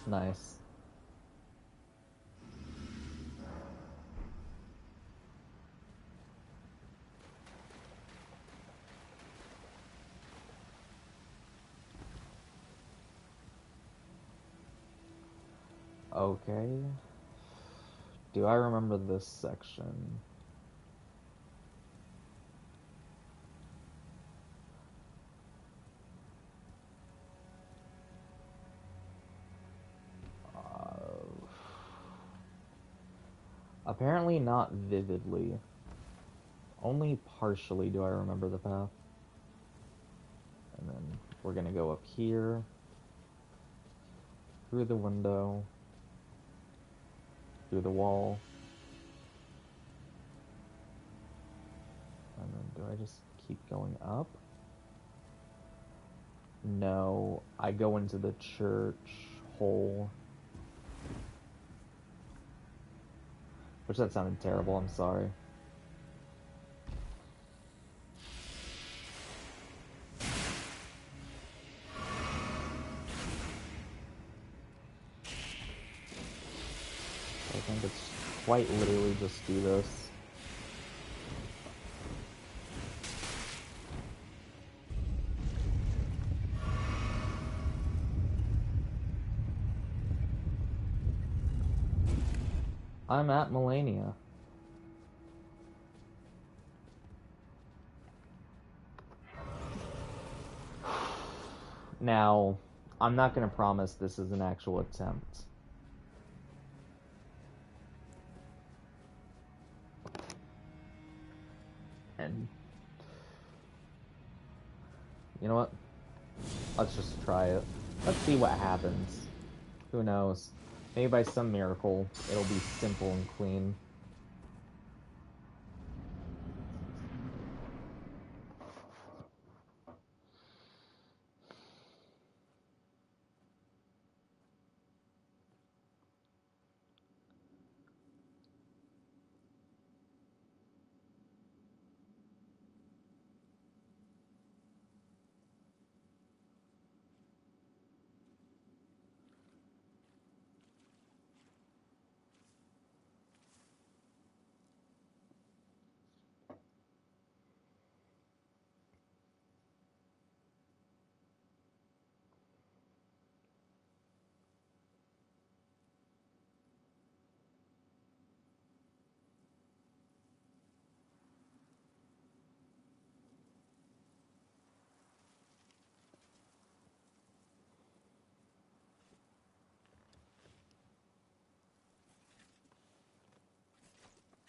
[SPEAKER 1] Nice. Okay. Do I remember this section? Apparently not vividly. Only partially do I remember the path. And then we're gonna go up here, through the window, through the wall. And then do I just keep going up? No, I go into the church hole. Which that sounded terrible, I'm sorry. I think it's quite literally just do this. I'm at Melania. Now, I'm not going to promise this is an actual attempt. And you know what? Let's just try it. Let's see what happens. Who knows? Maybe by some miracle, it'll be simple and clean.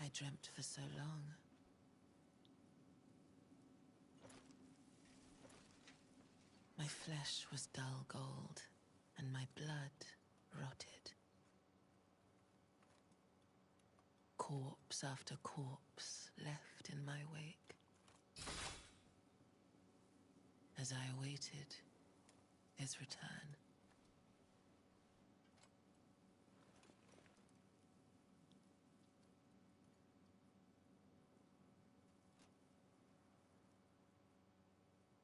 [SPEAKER 4] I dreamt for so long. My flesh was dull gold, and my blood rotted. Corpse after corpse left in my wake. As I awaited his return.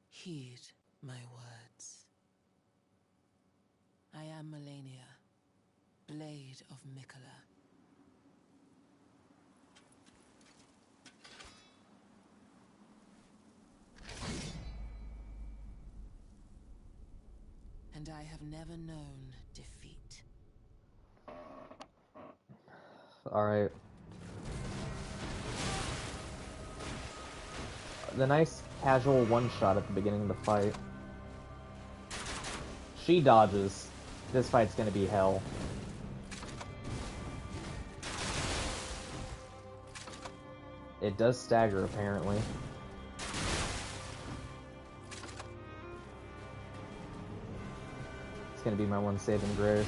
[SPEAKER 4] Heed my words. I am Melania, Blade of Mikola. And I have never known defeat.
[SPEAKER 1] Alright. The nice casual one-shot at the beginning of the fight. She dodges. This fight's gonna be hell. It does stagger, apparently. It's gonna be my one saving grace.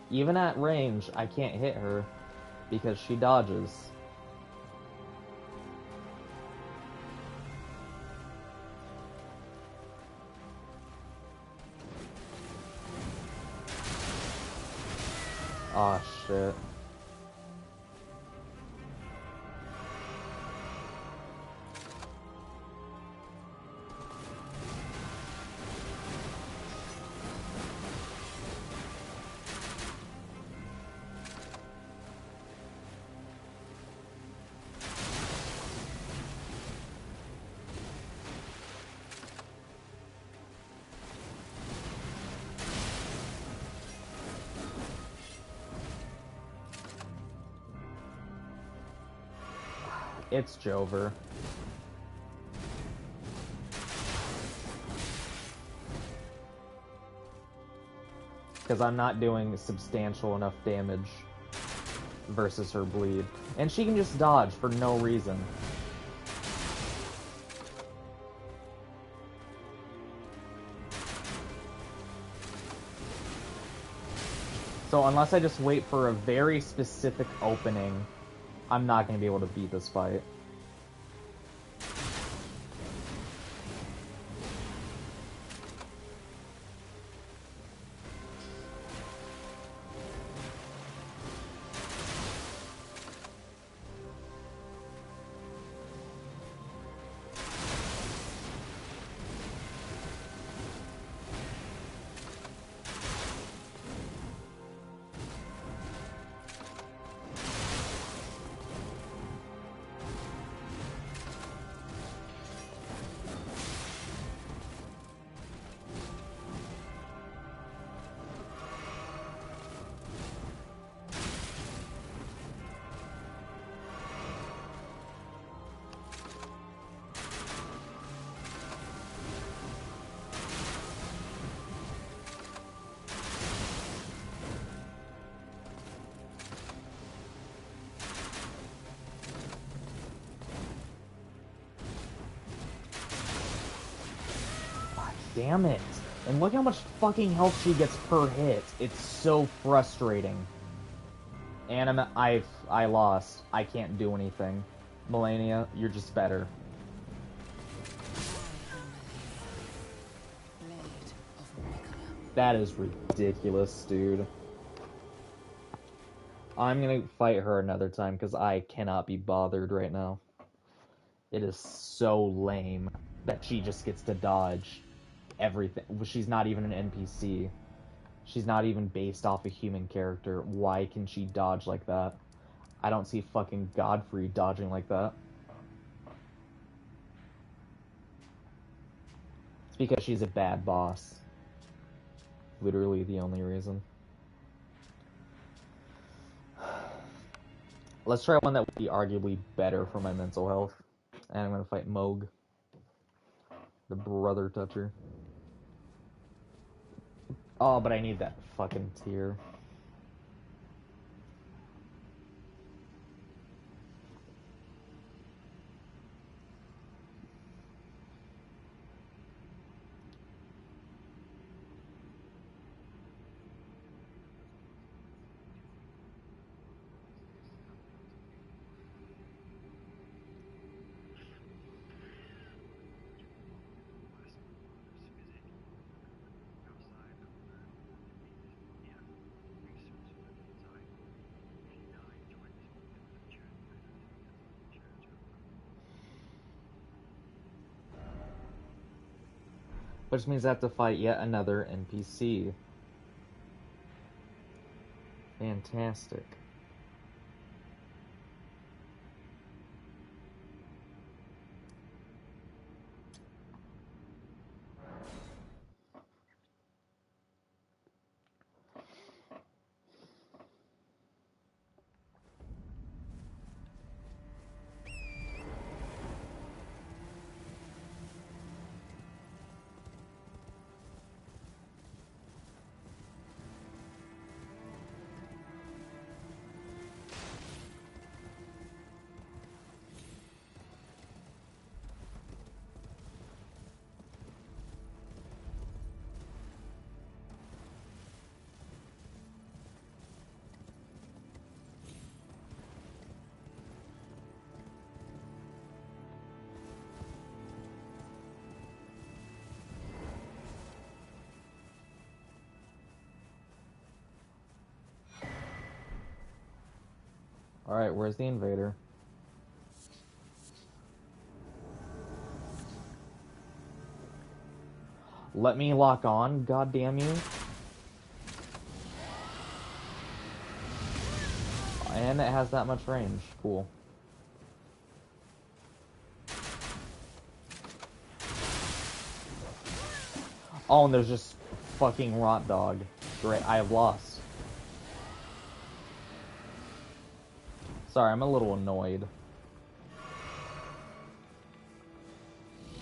[SPEAKER 1] Even at range, I can't hit her because she dodges. Aw, shit. It's Jover. Because I'm not doing substantial enough damage versus her bleed. And she can just dodge for no reason. So unless I just wait for a very specific opening, I'm not going to be able to beat this fight. Damn it. And look how much fucking health she gets per hit. It's so frustrating. And I lost. I can't do anything. Melania, you're just better. That is ridiculous, dude. I'm gonna fight her another time because I cannot be bothered right now. It is so lame that she just gets to dodge everything. She's not even an NPC. She's not even based off a human character. Why can she dodge like that? I don't see fucking Godfrey dodging like that. It's because she's a bad boss. Literally the only reason. Let's try one that would be arguably better for my mental health. And I'm gonna fight Moog, the brother toucher. Oh, but I need that fucking tear. Which means I have to fight yet another NPC. Fantastic. Alright, where's the invader? Let me lock on, god damn you. And it has that much range. Cool. Oh, and there's just fucking Rot Dog. Great, I have lost. Sorry, I'm a little annoyed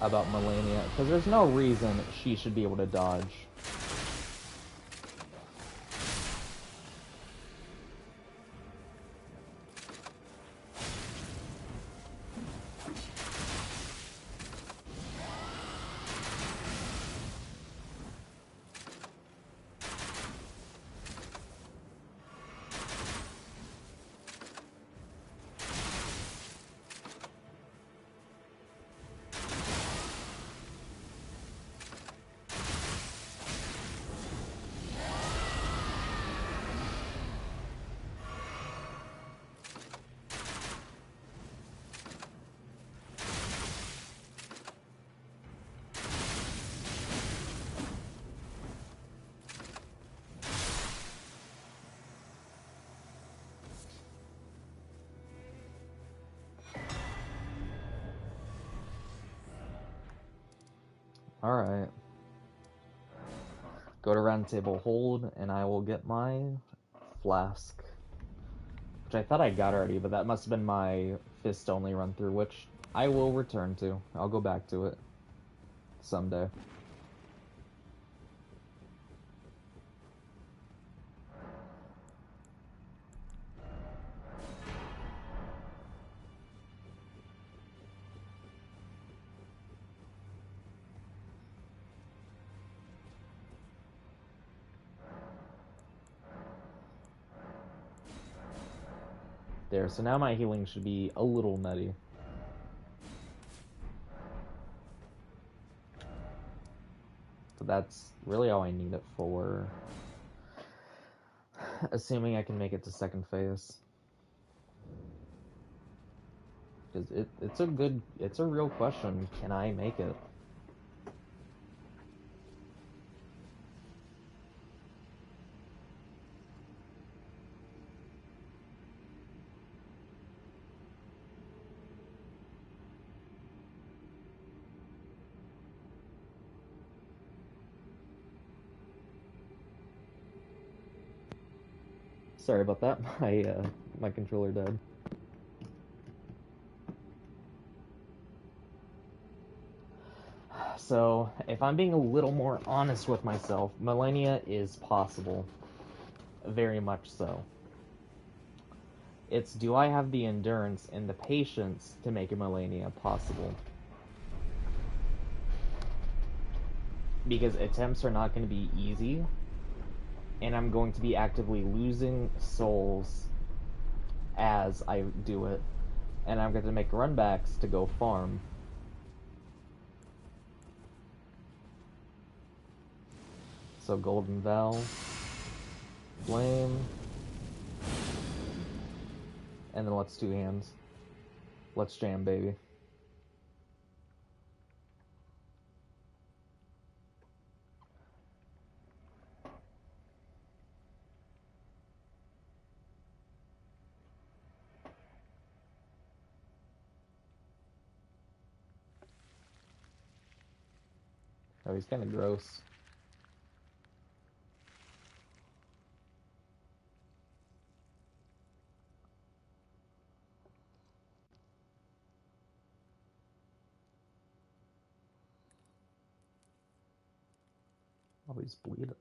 [SPEAKER 1] about Melania, because there's no reason she should be able to dodge. Alright. Go to round table hold, and I will get my flask. Which I thought I got already, but that must have been my fist only run through, which I will return to. I'll go back to it someday. There, so now my healing should be a little nutty. But that's really all I need it for. Assuming I can make it to second phase. Because it's a real question. Can I make it? Sorry about that. My controller died. So, if I'm being a little more honest with myself, Millennia is possible. Very much so. It's, do I have the endurance and the patience to make a Millennia possible? Because attempts are not going to be easy, and I'm going to be actively losing souls as I do it, and I'm going to make runbacks to go farm. So Golden Val, Flame, and then let's two hands. Let's jam, baby. Oh, he's kind of gross. Oh, he's bleeding.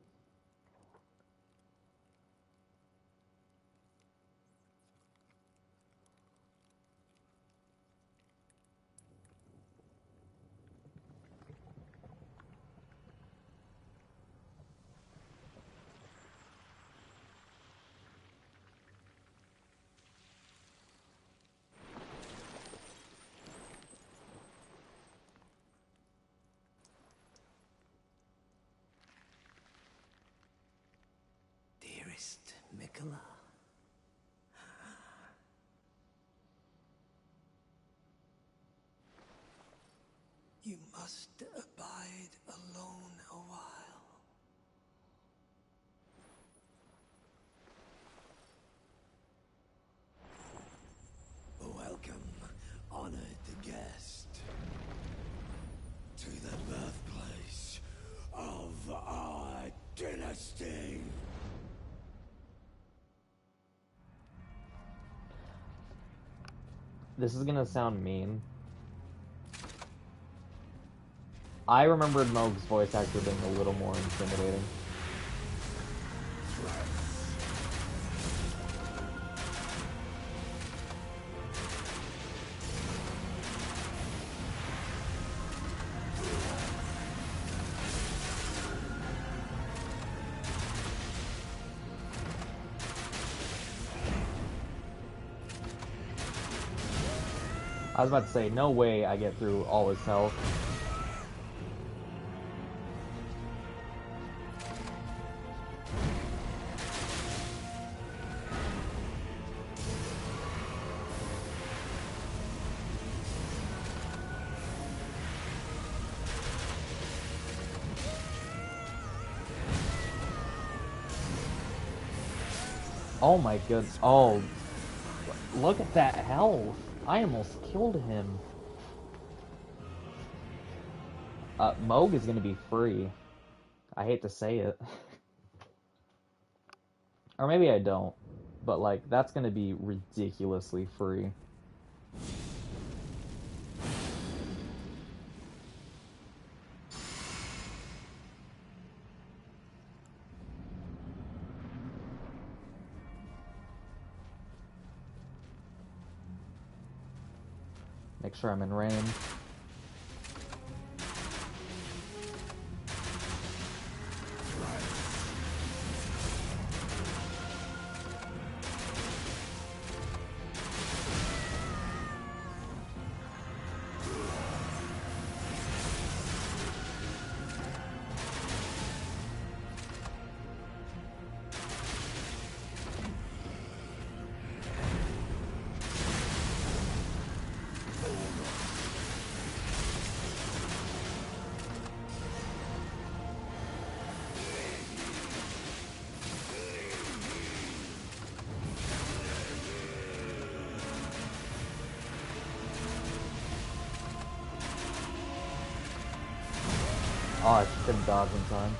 [SPEAKER 3] Dearest Mikola. You must abide alone a while. Welcome, honored guest, to the birthplace of our dynasty.
[SPEAKER 1] This is gonna sound mean. I remembered Moog's voice actor being a little more intimidating. I was about to say, no way I get through all his health. Oh my goodness. Oh, look at that health. I almost killed him. Moog is gonna be free. I hate to say it. Or maybe I don't. But, like, that's gonna be ridiculously free. Make sure I'm in range. Oh, I couldn't dodge in time.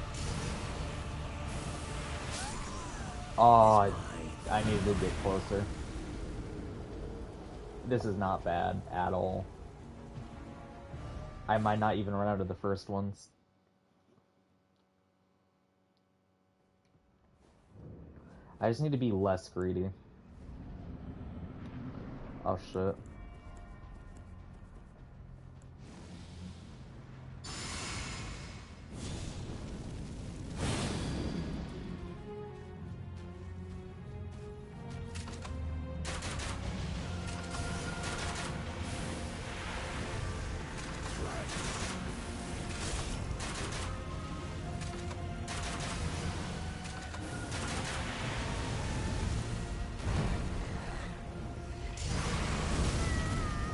[SPEAKER 1] Oh, I needed to get closer. This is not bad at all. I might not even run out of the first ones. I just need to be less greedy. Oh shit.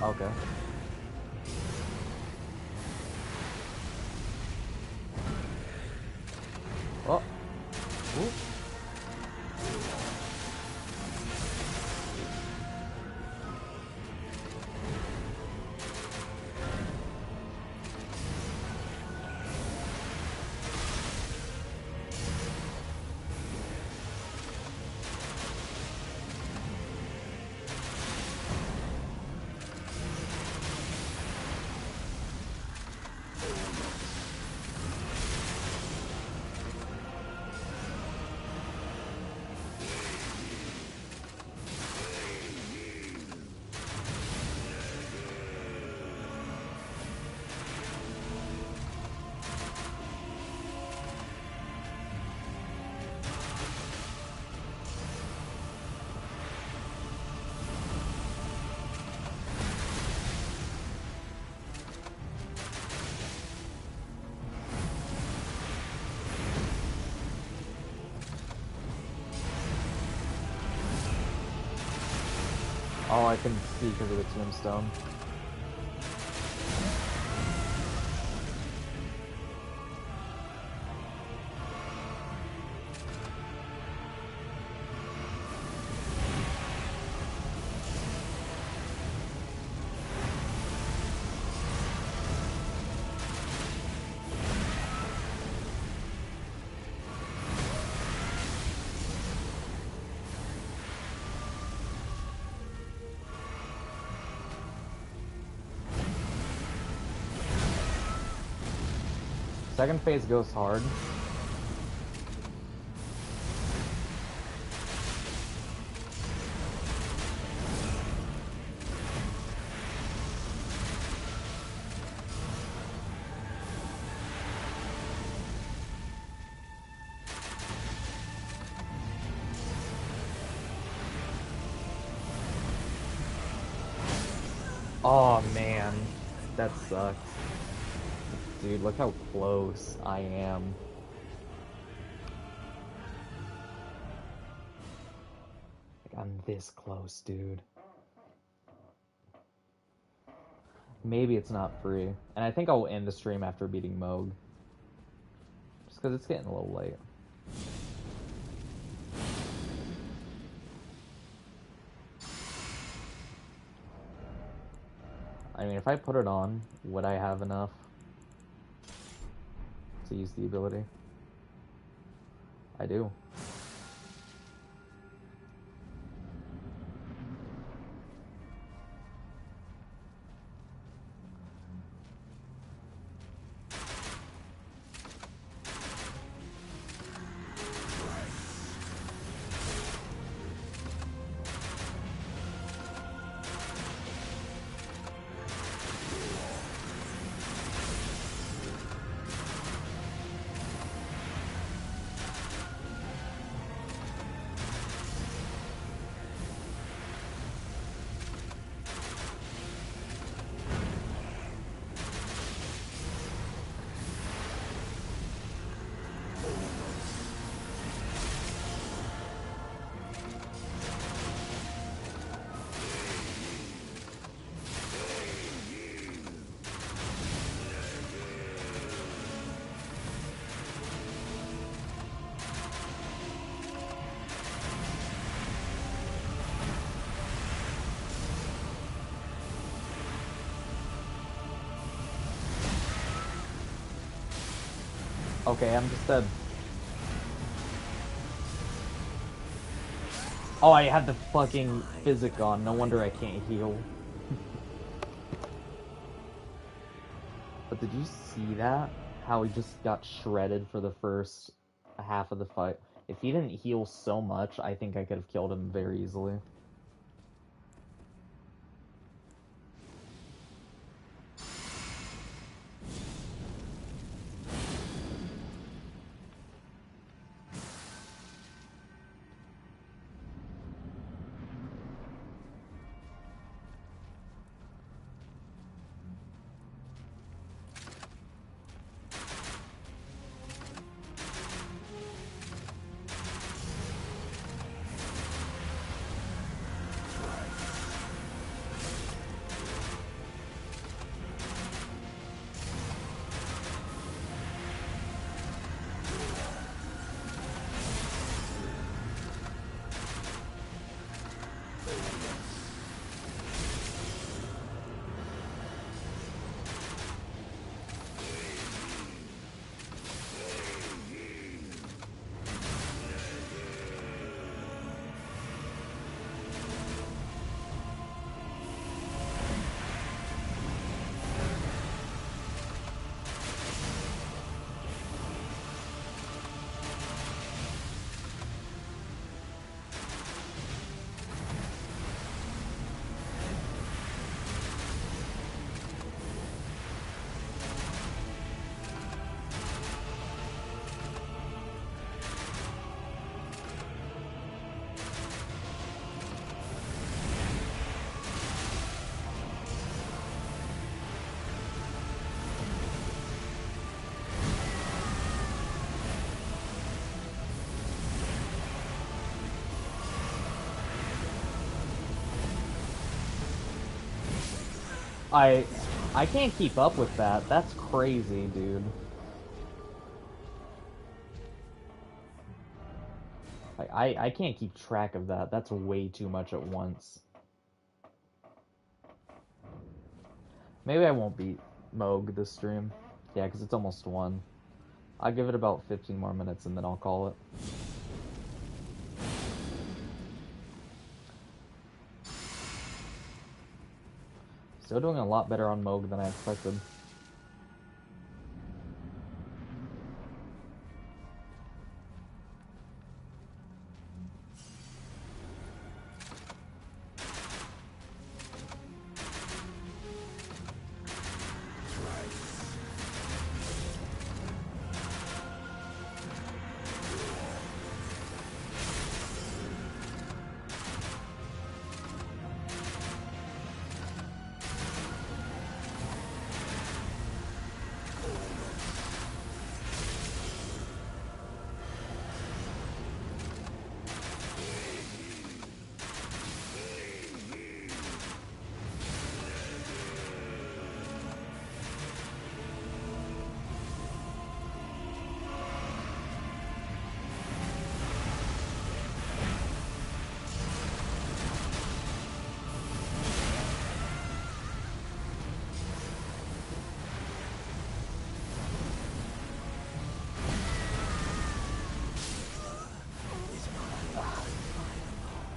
[SPEAKER 1] Okay. Oh. Ooh. Oh, I can see because of the tombstone. Second phase goes hard. Oh man, that sucks. Dude, look how close I am. Like, I'm this close, dude. Maybe it's not free. And I think I'll end the stream after beating Moog. Just because it's getting a little late. I mean, if I put it on, would I have enough to use the ability? I do. Okay, I'm just dead. Oh, I had the fucking physic on. No wonder I can't heal. But did you see that? How he just got shredded for the first half of the fight. If he didn't heal so much, I think I could have killed him very easily. I I can't keep up with that. That's crazy, dude. I can't keep track of that. That's way too much at once. Maybe I won't beat Moog this stream. Yeah, because it's almost 1. I'll give it about 15 more minutes and then I'll call it. Still doing a lot better on Moog than I expected.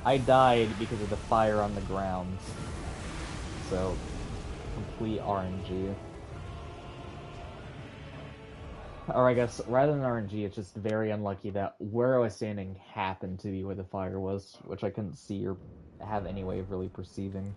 [SPEAKER 1] I died because of the fire on the ground. So, complete RNG. Or I guess, rather than RNG, it's just very unlucky that where I was standing happened to be where the fire was, which I couldn't see or have any way of really perceiving.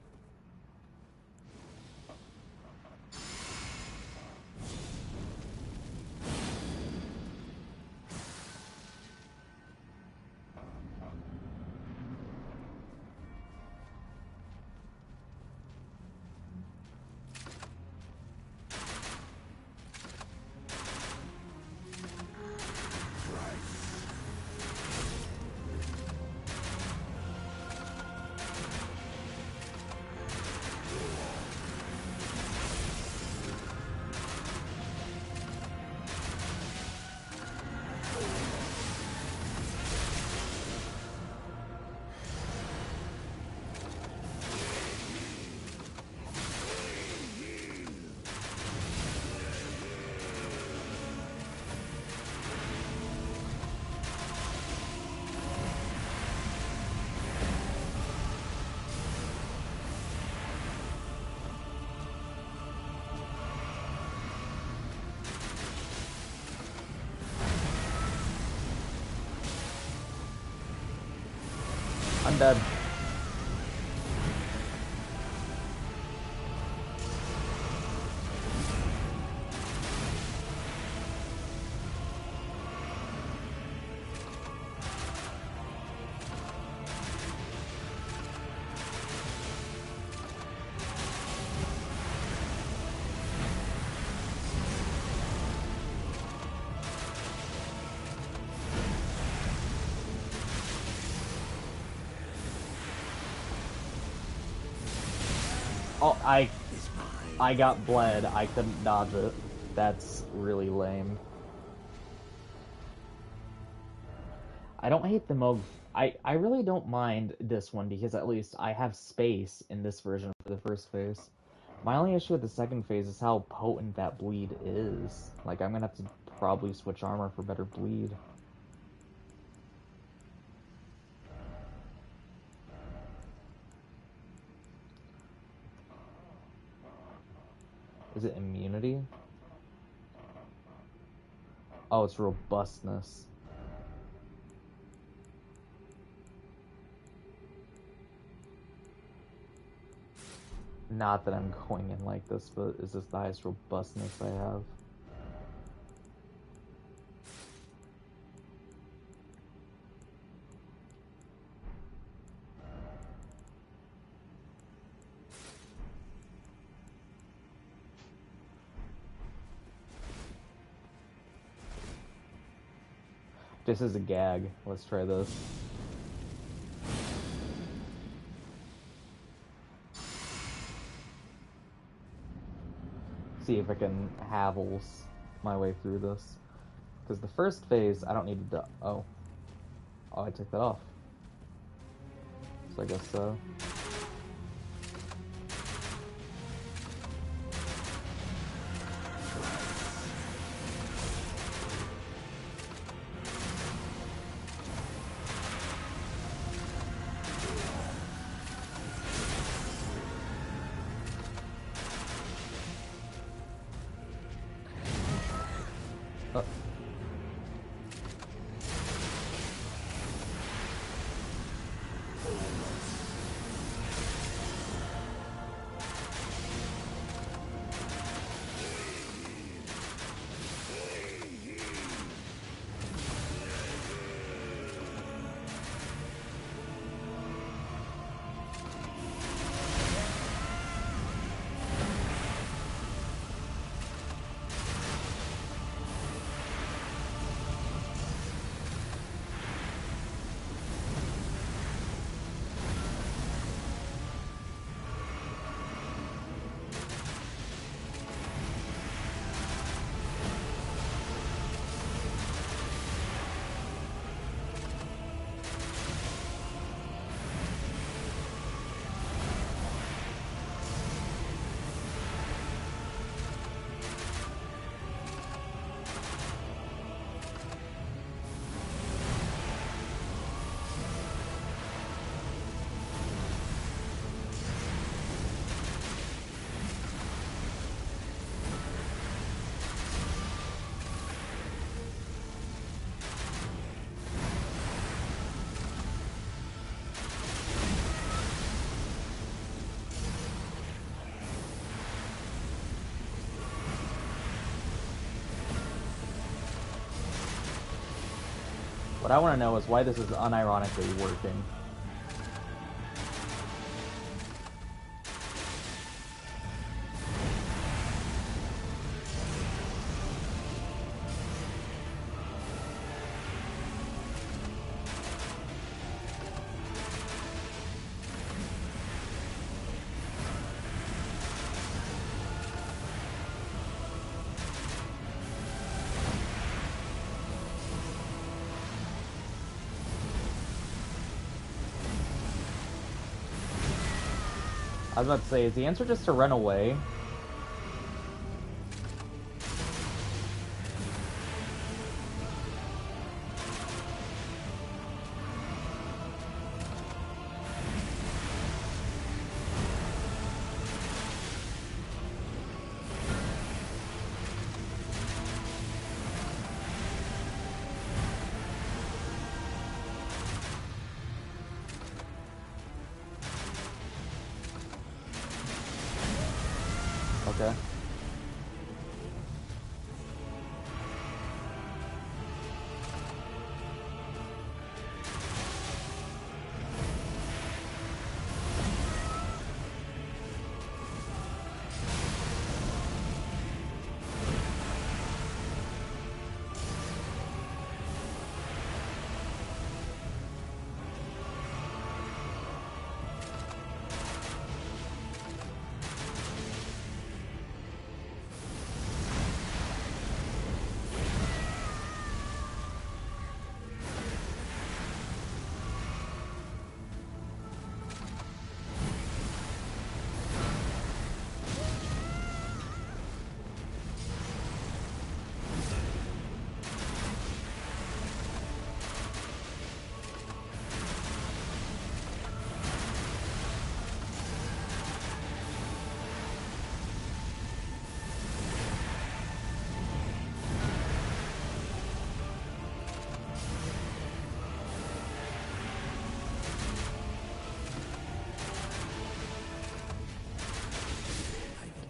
[SPEAKER 1] I'm dead. Oh, I got bled. I couldn't dodge it. That's really lame. I don't hate the mode. I really don't mind this one because at least I have space in this version for the first phase. My only issue with the second phase is how potent that bleed is. Like, I'm gonna have to probably switch armor for better bleed. Is it immunity? Oh, it's robustness. Not that I'm going in like this, but is this the highest robustness I have? This is a gag. Let's try this. See if I can Havels my way through this. Because the first phase, I don't need to... Oh, I took that off. So I guess so. What I want to know is why this is unironically working. I was about to say, is the answer just to run away? Okay.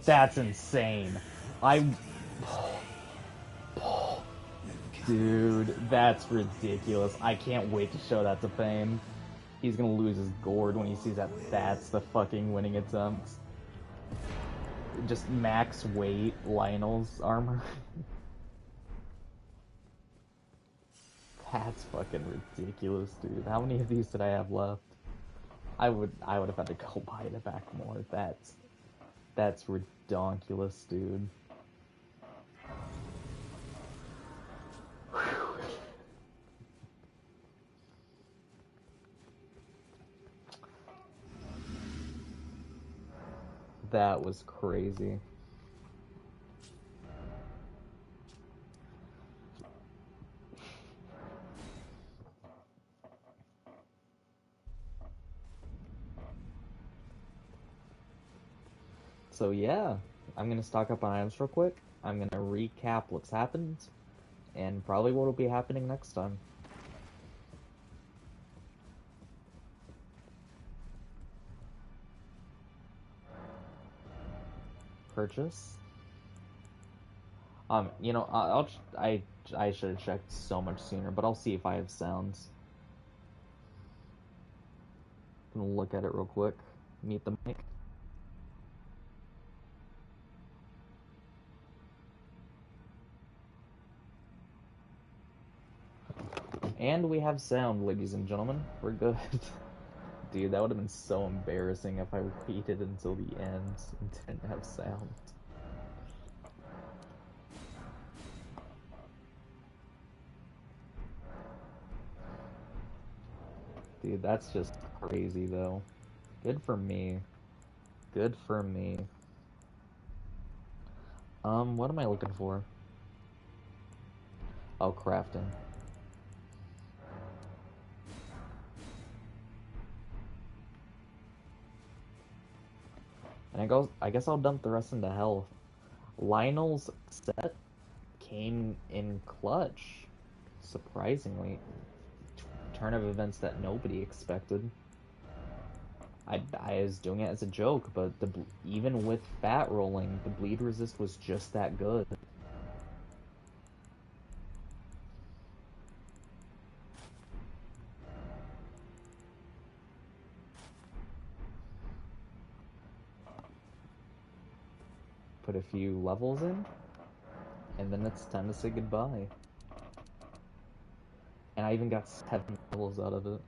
[SPEAKER 1] That's insane. Dude, that's ridiculous. I can't wait to show that to Fame. He's gonna lose his gourd when he sees that that's the fucking winning attempt. Just max weight Lionel's armor. That's fucking ridiculous, dude. How many of these did I have left? I would have had to go buy it back more. That's redonkulous, dude. That was crazy. So yeah, I'm gonna stock up on items real quick. I'm gonna recap what's happened, and probably what will be happening next time. Purchase. You know, I should have checked so much sooner, but I'll see if I have sounds. I'm gonna look at it real quick. Meet the mic. And we have sound, ladies and gentlemen. We're good. Dude, that would have been so embarrassing if I waited until the end and didn't have sound. Dude, that's just crazy, though. Good for me. Good for me. What am I looking for? Oh, crafting. And I guess I'll dump the rest into health. Lionel's set came in clutch, surprisingly. Turn of events that nobody expected. I was doing it as a joke, but even with fat rolling, the bleed resist was just that good. Put a few levels in, and then it's time to say goodbye. And I even got 7 levels out of it.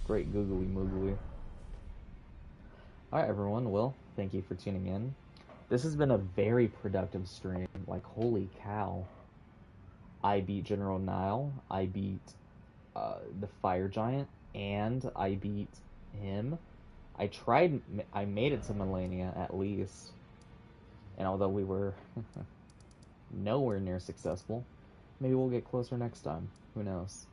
[SPEAKER 1] Great googly moogly. Alright everyone, well, thank you for tuning in. This has been a very productive stream. Like, holy cow. I beat General Nile, I beat the Fire Giant, and I beat him. I made it to Melania at least. And although we were nowhere near successful, maybe we'll get closer next time. Who knows?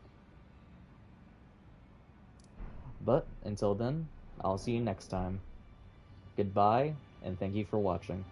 [SPEAKER 1] But until then, I'll see you next time. Goodbye, and thank you for watching.